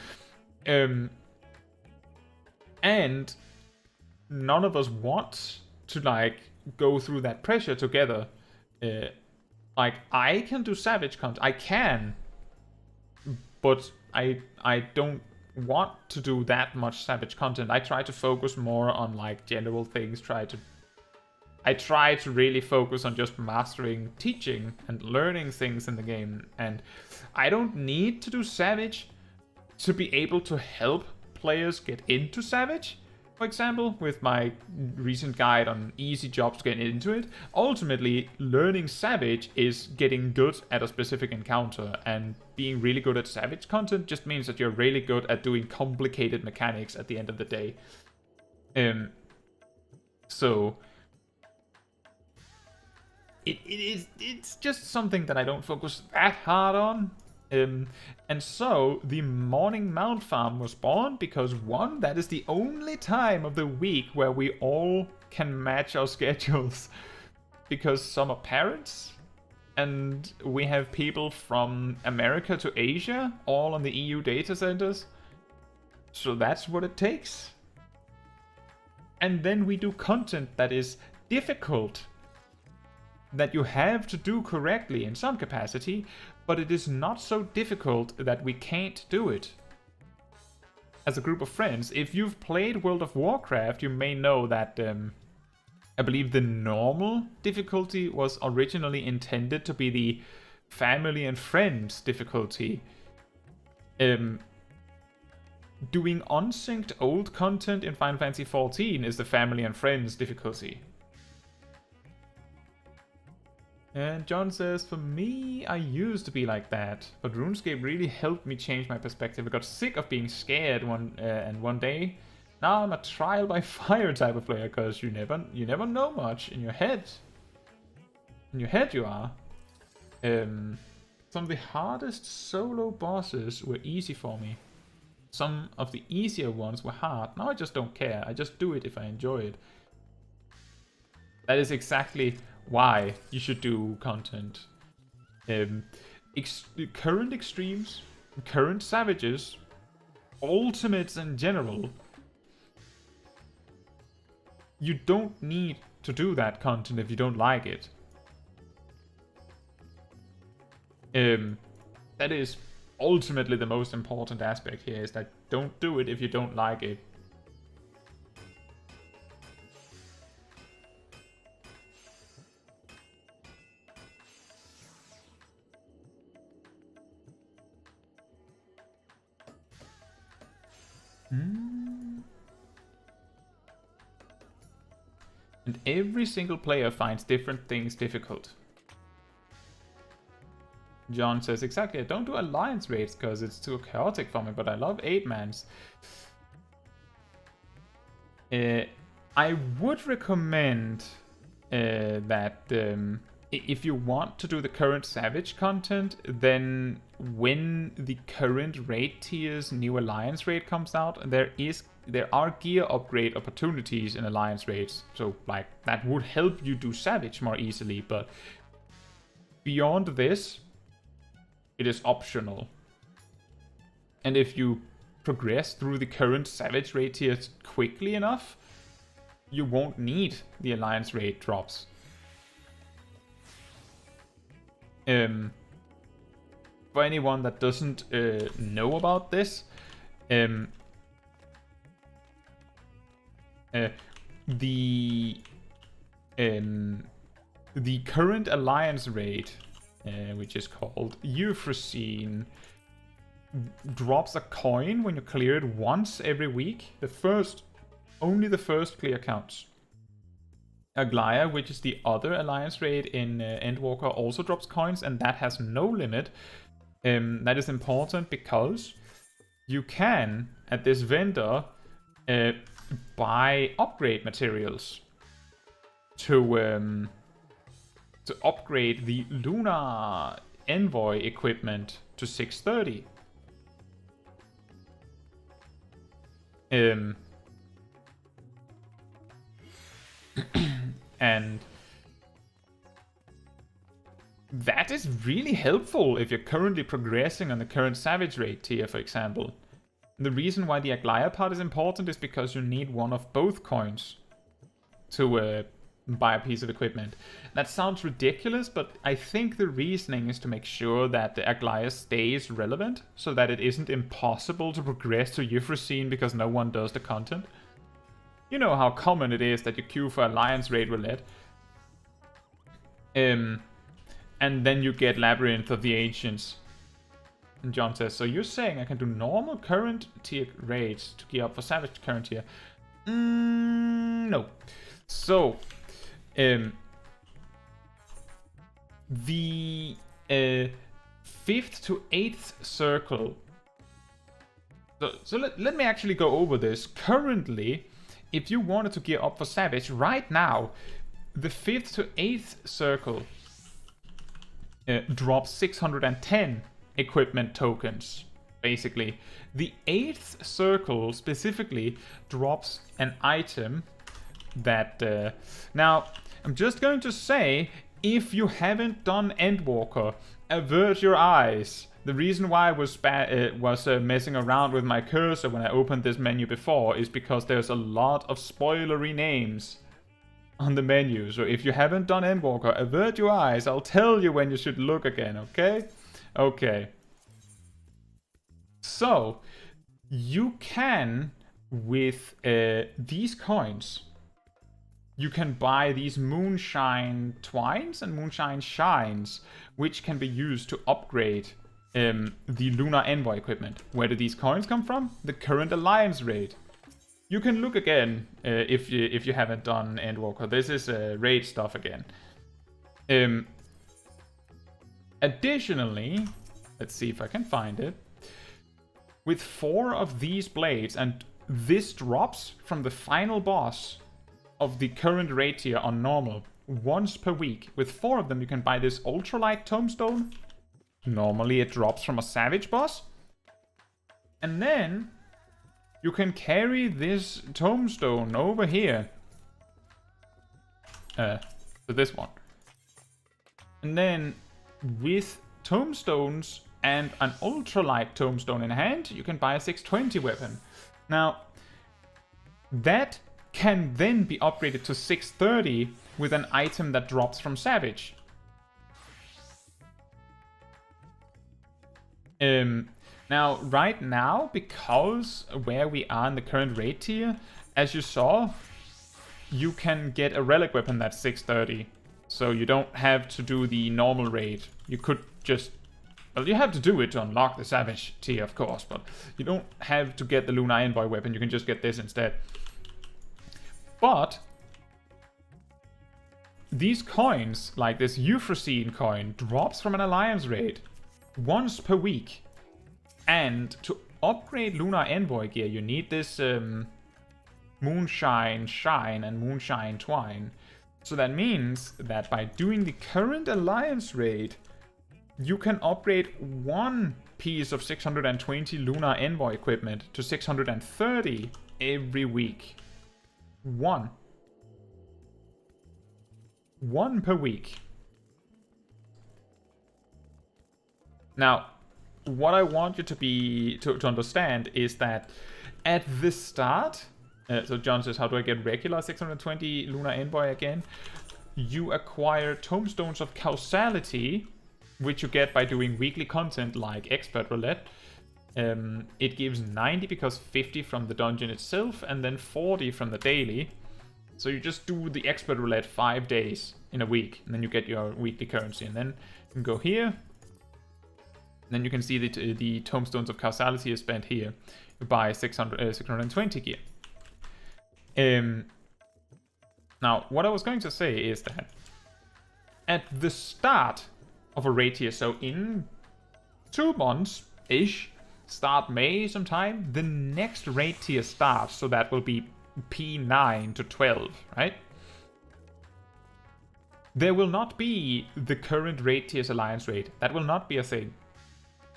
And none of us want to like go through that pressure together. Like I can do Savage content, I can, but I don't want to do that much Savage content. I try to focus more on like general things. I try to really focus on just mastering teaching and learning things in the game, and I don't need to do Savage to be able to help players get into Savage. For example, with my recent guide on easy jobs to get into it, ultimately learning Savage is getting good at a specific encounter, and being really good at Savage content just means that you're really good at doing complicated mechanics at the end of the day. So it's just something that I don't focus that hard on. And so the morning mount farm was born because, one, that is the only time of the week where we all can match our schedules, because some are parents and we have people from America to Asia all on the EU data centers, so that's what it takes. And then we do content that is difficult, that you have to do correctly in some capacity, but it is not so difficult that we can't do it. As a group of friends, if you've played World of Warcraft, you may know that I believe the normal difficulty was originally intended to be the family and friends difficulty. Doing unsynced old content in Final Fantasy XIV is the family and friends difficulty. And John says, for me, I used to be like that, but RuneScape really helped me change my perspective. I got sick of being scared one day, now I'm a trial by fire type of player, because you never know much in your head. In your head you are. Some of the hardest solo bosses were easy for me. Some of the easier ones were hard. Now I just don't care. I just do it if I enjoy it. That is exactly why you should do content. Current extremes, current savages, ultimates in general, you don't need to do that content if you don't like it. That is ultimately the most important aspect here, is that don't do it if you don't like it. And every single player finds different things difficult. John says, exactly, I don't do alliance raids because it's too chaotic for me, but I love 8-mans. I would recommend that if you want to do the current Savage content, then when the current raid tier's new alliance raid comes out, there are gear upgrade opportunities in alliance raids. So like that would help you do Savage more easily, but beyond this, it is optional. And if you progress through the current Savage raid tiers quickly enough, you won't need the alliance raid drops. For anyone that doesn't know about this, the current alliance raid, which is called Euphrosyne, drops a coin when you clear it once every week. Only the first clear counts. Aglaya, which is the other alliance raid in Endwalker, also drops coins, and that has no limit. That is important because you can, at this vendor, buy upgrade materials to upgrade the Lunar Envoy equipment to 630. And that is really helpful if you're currently progressing on the current Savage raid tier, for example. The reason why the Aglaya part is important is because you need one of both coins to buy a piece of equipment. That sounds ridiculous, but I think the reasoning is to make sure that the Aglaya stays relevant, so that it isn't impossible to progress to Euphrosyne because no one does the content. You know how common it is that you queue for Alliance Raid Roulette. And then you get Labyrinth of the Ancients. And John says, so you're saying I can do normal current tier raids to gear up for Savage current tier? No. So, the 5th to 8th circle. So let me actually go over this. Currently, if you wanted to gear up for Savage right now, the 5th to 8th circle drops 610 equipment tokens, basically. The 8th circle specifically drops an item that... now, I'm just going to say, if you haven't done Endwalker, avert your eyes. The reason why I was messing around with my cursor when I opened this menu before is because there's a lot of spoilery names on the menu. So if you haven't done Endwalker, avert your eyes. I'll tell you when you should look again, okay? Okay. So, you can, with these coins, you can buy these Moonshine Twines and Moonshine Shines, which can be used to upgrade the Lunar Envoy equipment. Where do these coins come from? The current Alliance raid. You can look again if you haven't done Endwalker. This is raid stuff again. Additionally, let's see if I can find it. With 4 of these blades, and this drops from the final boss of the current raid tier on normal once per week. With 4 of them, you can buy this ultralight tombstone. Normally it drops from a Savage boss. And then you can carry this tombstone over here. To this one. And then with tombstones and an ultralight tombstone in hand, you can buy a 620 weapon. Now, that can then be upgraded to 630 with an item that drops from Savage. Now, right now, because where we are in the current raid tier, as you saw, you can get a relic weapon that's 630. So you don't have to do the normal raid. You could just... Well, you have to do it to unlock the Savage tier, of course, but you don't have to get the Lunar Envoy weapon. You can just get this instead. But these coins, like this Euphrosyne coin, drops from an Alliance raid once per week. And to upgrade Lunar Envoy gear, you need this Moonshine Shine and Moonshine Twine. So that means that by doing the current Alliance raid, you can upgrade one piece of 620 Lunar Envoy equipment to 630 every week. One per week. Now, what I want you to understand is that at the start, so John says, how do I get regular 620 Lunar Envoy again? You acquire Tomestones of Causality, which you get by doing weekly content like Expert Roulette. It gives 90 because 50 from the dungeon itself, and then 40 from the daily. So you just do the Expert Roulette 5 days in a week, and then you get your weekly currency. And then you can go here. Then you can see that the Tomestones of Causality is spent here. You buy 620 gear. Now, what I was going to say is that at the start of a raid tier, so in 2 months-ish, start May sometime, the next raid tier starts, so that will be P9 to 12, right? There will not be the current raid tier's Alliance raid. That will not be a thing.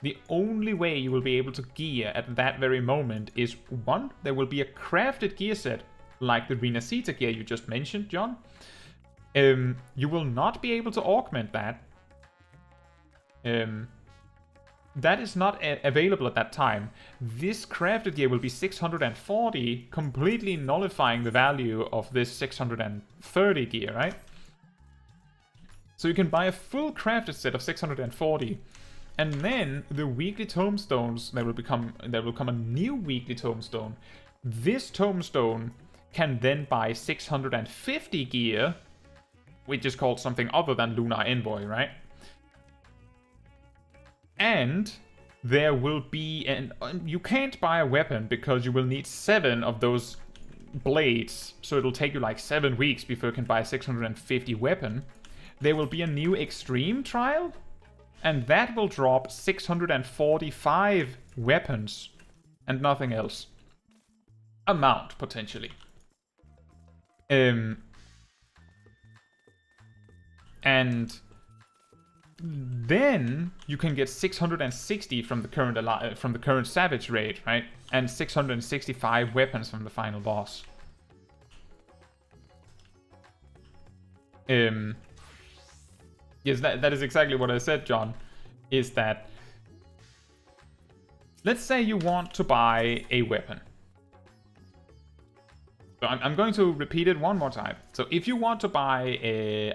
The only way you will be able to gear at that very moment is, 1, there will be a crafted gear set, like the Renacita gear you just mentioned, John. You will not be able to augment that. That is not available at that time. This crafted gear will be 640, completely nullifying the value of this 630 gear, right? So you can buy a full crafted set of 640. And then the weekly tomestones, there will come a new weekly tomestone. This tomestone can then buy 650 gear, which is called something other than Lunar Envoy, right? And there will be, and you can't buy a weapon because you will need 7 of those blades, so it'll take you like 7 weeks before you can buy a 650 weapon. There will be a new extreme trial, and that will drop 645 weapons and nothing else. A mount, potentially. And then you can get 660 from the current Savage raid, right? And 665 weapons from the final boss. Yes, that is exactly what I said, John. Is that, let's say you want to buy a weapon. So I'm going to repeat it one more time. So if you want to buy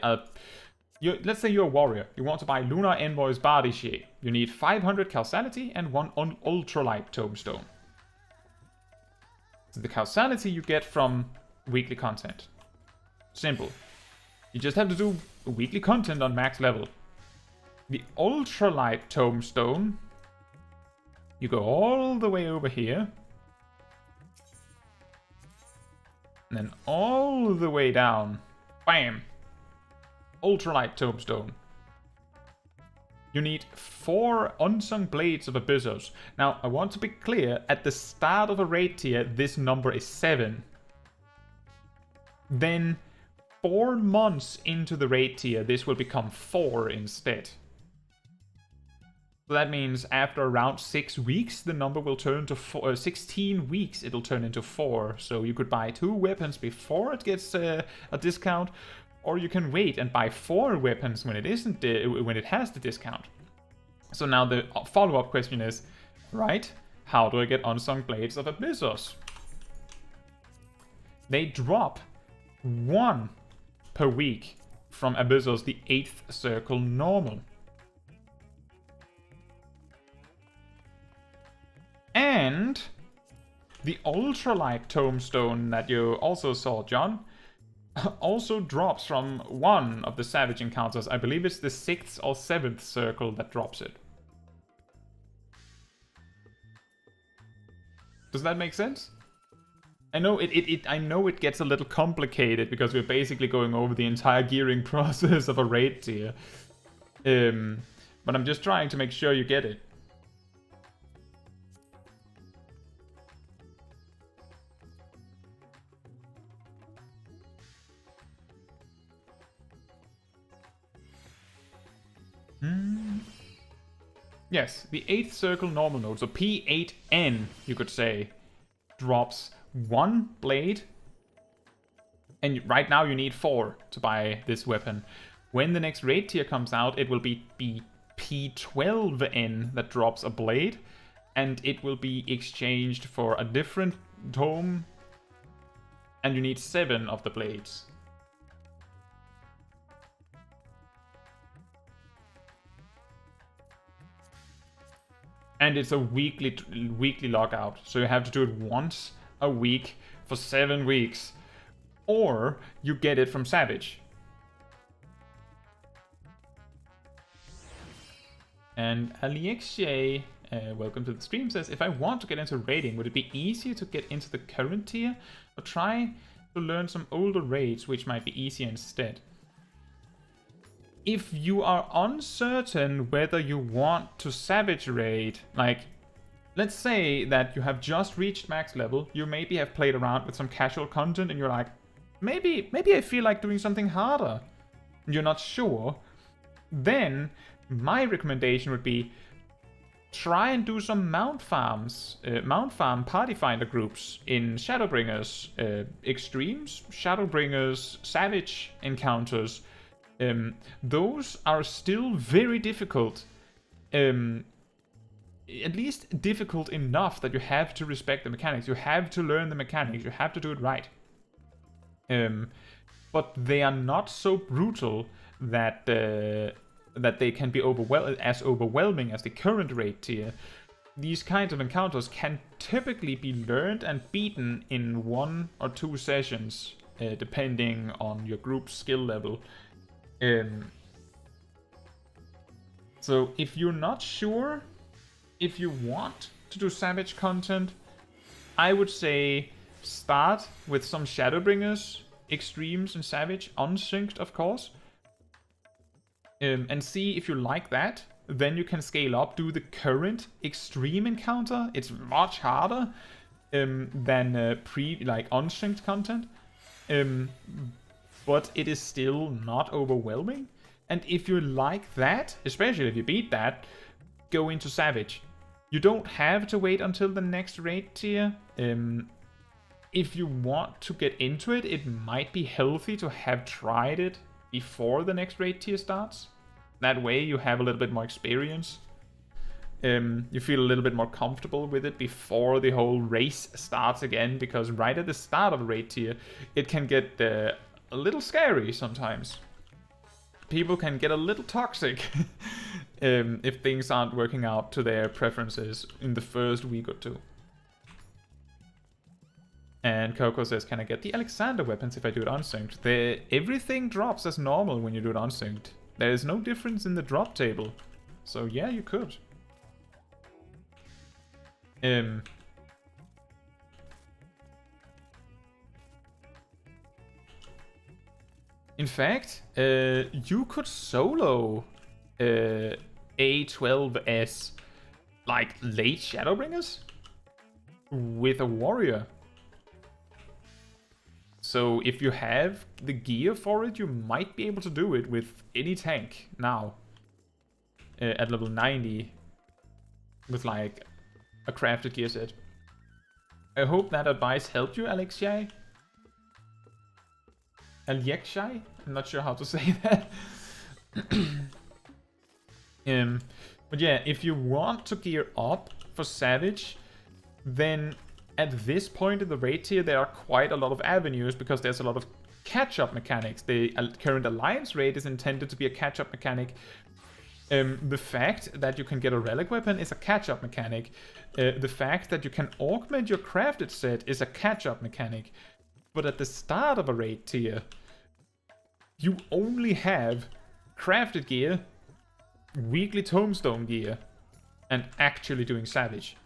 let's say you're a warrior. You want to buy Lunar Envoy's Brandy-hild. You need 500 Causality and 1 Ultralight Tomestone. So the Causality you get from weekly content. Simple. You just have to do weekly content on max level. The Ultralight Tomestone, you go all the way over here. And then all the way down. Bam! Ultralight Tomestone. You need 4 Unsung Blades of Abyssos. Now, I want to be clear, at the start of a raid tier, this number is 7. Then, 4 months into the raid tier, this will become 4 instead. So that means after around 6 weeks, the number will turn to 16 weeks, it'll turn into 4. So you could buy 2 weapons before it gets a discount, or you can wait and buy 4 weapons when it isn't when it has the discount. So now the follow-up question is, right, how do I get Unsung Blades of Abyssos? They drop 1 per week from Abyssal's the 8th circle normal. And the ultralight tombstone that you also saw, John, also drops from one of the savage encounters. I believe it's the 6th or 7th circle that drops it. Does that make sense? I know I know it gets a little complicated because we're basically going over the entire gearing process of a raid tier. But I'm just trying to make sure you get it. Yes, the 8th circle normal node, so P8N, you could say, drops 1 blade. And right now you need 4 to buy this weapon. When the next raid tier comes out, it will be P12N that drops a blade. And it will be exchanged for a different tome. And you need 7 of the blades. And it's a weekly lockout, so you have to do it once a week for 7 weeks, or you get it from Savage. And Alexei, welcome to the stream, says, if I want to get into raiding, would it be easier to get into the current tier, or try to learn some older raids which might be easier instead? If you are uncertain whether you want to Savage raid, like, let's say that you have just reached max level, you maybe have played around with some casual content, and you're like, maybe I feel like doing something harder, and you're not sure, then my recommendation would be try and do some mount farm party finder groups in Shadowbringers extremes, Shadowbringers Savage encounters. Those are still very difficult. At least difficult enough that you have to respect the mechanics. You have to learn the mechanics. You have to do it right. But they are not so brutal that that they can be as overwhelming as the current raid tier. These kinds of encounters can typically be learned and beaten in 1 or 2 sessions, depending on your group's skill level. So if you're not sure if you want to do Savage content, I would say start with some Shadowbringers extremes in Savage, unsynced of course, and see if you like that. Then you can scale up, do the current extreme encounter. It's much harder than unsynced content. But it is still not overwhelming. And if you like that, especially if you beat that, go into Savage. You don't have to wait until the next raid tier. If you want to get into it, it might be healthy to have tried it before the next raid tier starts. That way you have a little bit more experience. You feel a little bit more comfortable with it before the whole race starts again, because right at the start of a raid tier, it can get a little scary sometimes. People can get a little toxic if things aren't working out to their preferences in the first week or 2. And Coco says, can I get the Alexander weapons if I do it unsynced? Everything drops as normal when you do it unsynced. There is no difference in the drop table. So yeah, you could. In fact, you could solo A12S like late Shadowbringers with a warrior. So if you have the gear for it, you might be able to do it with any tank now at level 90 with like a crafted gear set. I hope that advice helped you, Alexei. Alexei? I'm not sure how to say that. But yeah, if you want to gear up for Savage, then at this point in the raid tier, there are quite a lot of avenues because there's a lot of catch-up mechanics. The current Alliance raid is intended to be a catch-up mechanic. The fact that you can get a relic weapon is a catch-up mechanic. The fact that you can augment your crafted set is a catch-up mechanic. But at the start of a raid tier, you only have crafted gear, weekly tombstone gear, and actually doing Savage.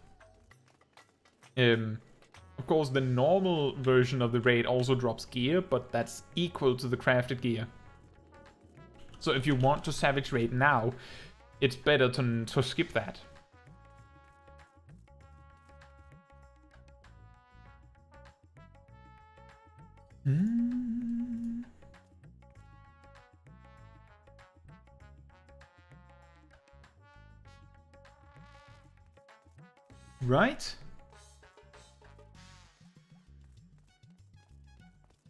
Of course, the normal version of the raid also drops gear, but that's equal to the crafted gear. So if you want to Savage raid now, it's better to skip that. Right?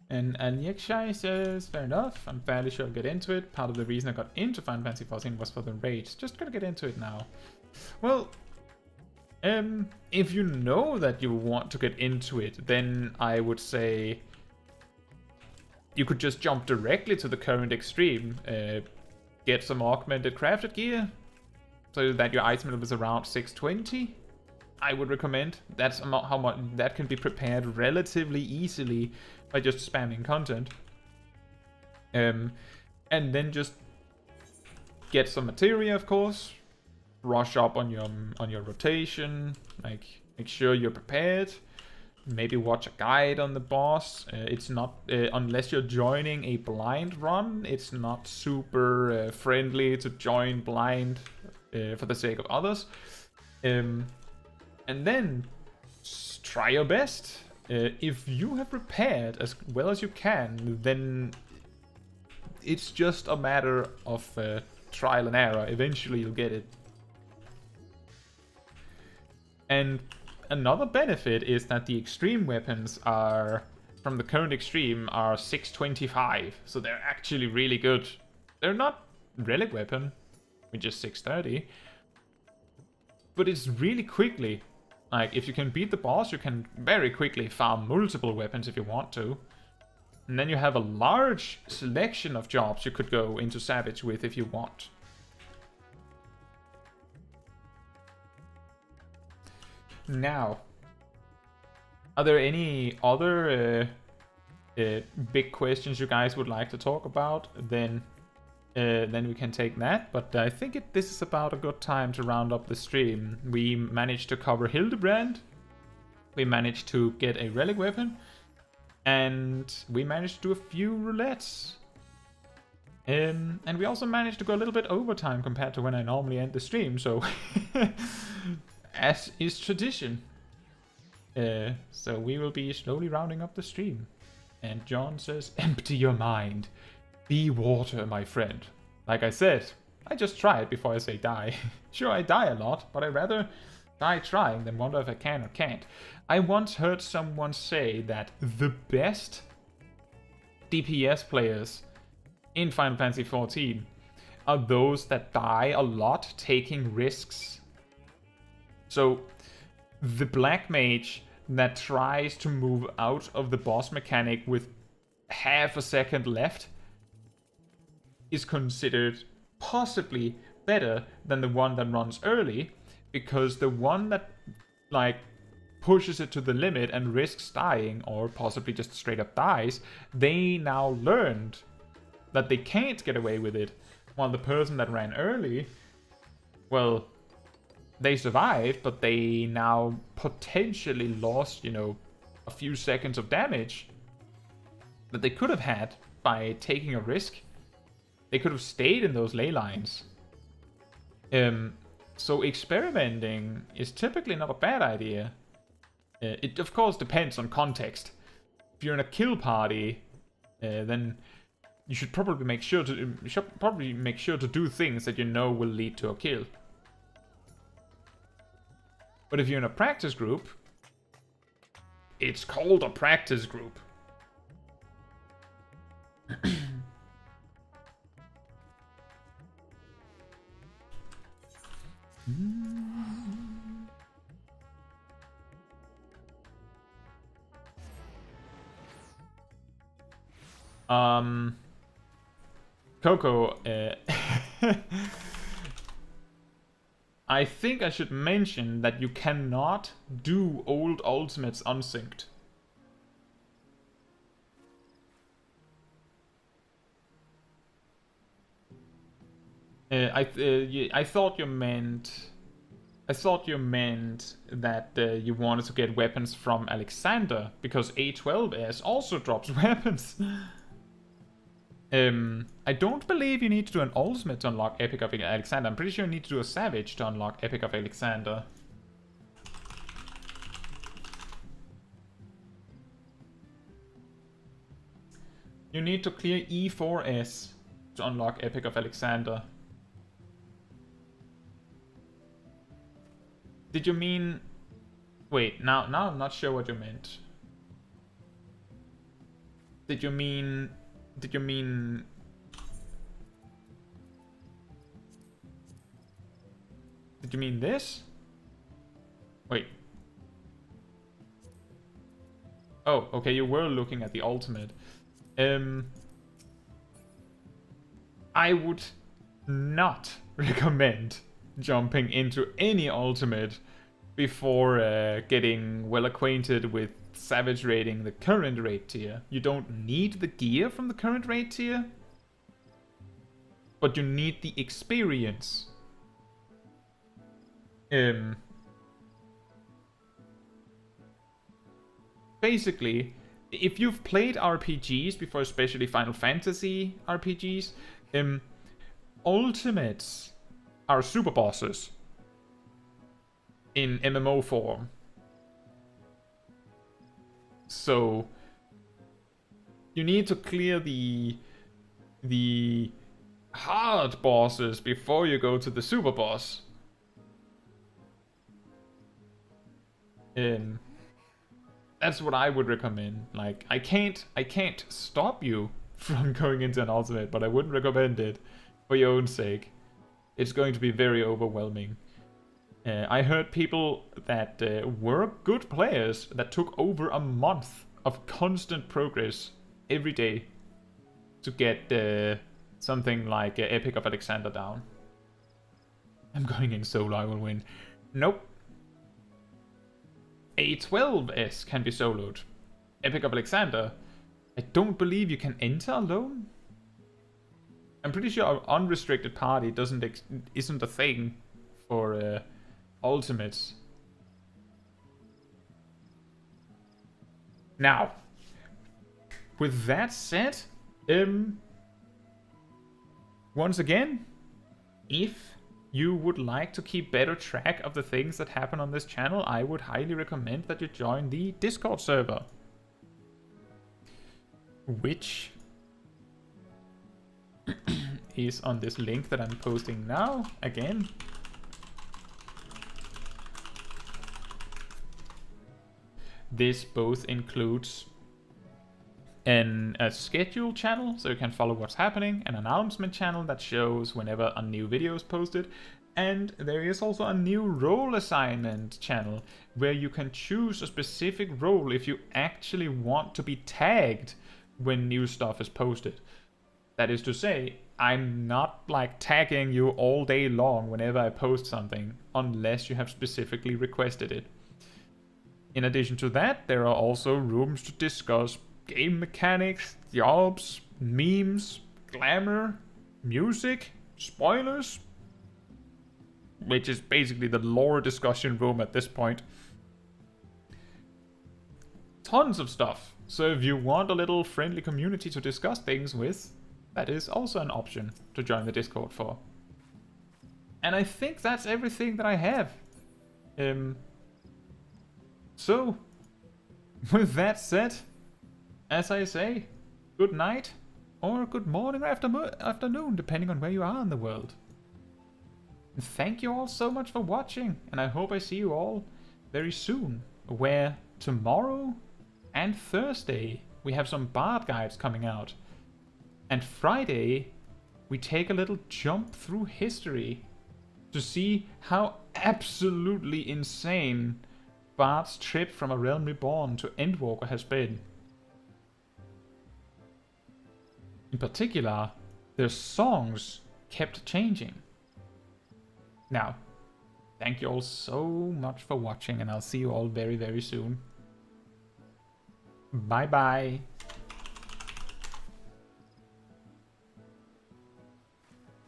And Yekshai says, fair enough, I'm fairly sure I'll get into it. Part of the reason I got into Final Fantasy XIV was for the raids. Just gonna get into it now. Well, if you know that you want to get into it, then I would say you could just jump directly to the current extreme. Get some augmented crafted gear, so that your item level is around 620. I would recommend. That's how much that can be prepared relatively easily by just spamming content. And then just get some materia, of course. Rush up on your rotation. Like, make sure you're prepared. Maybe watch a guide on the boss. It's not unless you're joining a blind run. It's not super friendly to join blind for the sake of others. And then try your best. If you have prepared as well as you can, then it's just a matter of trial and error. Eventually you'll get it. And another benefit is that the extreme weapons are, from the current extreme, are 625. So they're actually really good. They're not relic weapon, which is 630. But it's really quickly. Like, if you can beat the boss, you can very quickly farm multiple weapons if you want to. And then you have a large selection of jobs you could go into Savage with if you want. Now, are there any other big questions you guys would like to talk about? Then we can take that. But I think this is about a good time to round up the stream. We managed to cover Hildebrand. We managed to get a relic weapon. And we managed to do a few roulettes. And we also managed to go a little bit overtime compared to when I normally end the stream. So, as is tradition. So we will be slowly rounding up the stream. And John says, empty your mind. Be water, my friend. Like I said, I just try it before I say die. Sure, I die a lot, but I'd rather die trying than wonder if I can or can't. I once heard someone say that the best DPS players in Final Fantasy XIV are those that die a lot taking risks. So, the Black Mage that tries to move out of the boss mechanic with half a second left is considered possibly better than the one that runs early, because the one that like pushes it to the limit and risks dying, or possibly just straight up dies, they now learned that they can't get away with it, while the person that ran early, well, they survived, but they now potentially lost, a few seconds of damage that they could have had by taking a risk. They could have stayed in those ley lines. So experimenting is typically not a bad idea. It of course depends on context. If you're in a kill party, then you should probably make sure to do things that you know will lead to a kill. But if you're in a practice group, it's called a practice group. Coco, I think I should mention that you cannot do old ultimates unsynced. I thought you meant that you wanted to get weapons from Alexander, because A12S also drops weapons. I don't believe you need to do an ultimate to unlock Epic of Alexander. I'm pretty sure you need to do a Savage to unlock Epic of Alexander. You need to clear E4S to unlock Epic of Alexander. Did you mean... Wait, now I'm not sure what you meant. Did you mean this? Wait. Oh, okay, you were looking at the ultimate. I would not recommend jumping into any ultimate before getting well acquainted with Savage raiding the current raid tier. You don't need the gear from the current raid tier, but you need the experience. Basically, if you've played RPGs before, especially Final Fantasy RPGs, ultimates are super bosses in MMO form. So you need to clear the hard bosses before you go to the super boss. That's what I would recommend. Like, I can't stop you from going into an ultimate, but I wouldn't recommend it for your own sake. It's going to be very overwhelming. I heard people that were good players that took over a month of constant progress every day to get something like Epic of Alexander down. I'm going in solo, I will win. Nope. A12S can be soloed. Epic of Alexander, I don't believe you can enter alone. I'm pretty sure our unrestricted party isn't a thing for ultimates. Now, with that said, once again, if you would like to keep better track of the things that happen on this channel, I would highly recommend that you join the Discord server, which is on this link that I'm posting now. Again, this both includes a schedule channel, so you can follow what's happening, an announcement channel that shows whenever a new video is posted, and there is also a new role assignment channel where you can choose a specific role if you actually want to be tagged when new stuff is posted. That is to say, I'm not like tagging you all day long whenever I post something, unless you have specifically requested it. In addition to that, there are also rooms to discuss game mechanics, jobs, memes, glamour, music, spoilers, which is basically the lore discussion room at this point. Tons of stuff. So if you want a little friendly community to discuss things with, that is also an option to join the Discord for. And I think that's everything that I have. So, with that said, as I say, good night, or good morning or afternoon, depending on where you are in the world. And thank you all so much for watching, and I hope I see you all very soon, where tomorrow and Thursday we have some Bard guides coming out. And Friday, we take a little jump through history to see how absolutely insane Bard's trip from A Realm Reborn to Endwalker has been. In particular, their songs kept changing. Now, thank you all so much for watching, and I'll see you all very, very soon. Bye bye.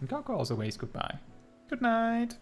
And Coco also waves goodbye. Good night.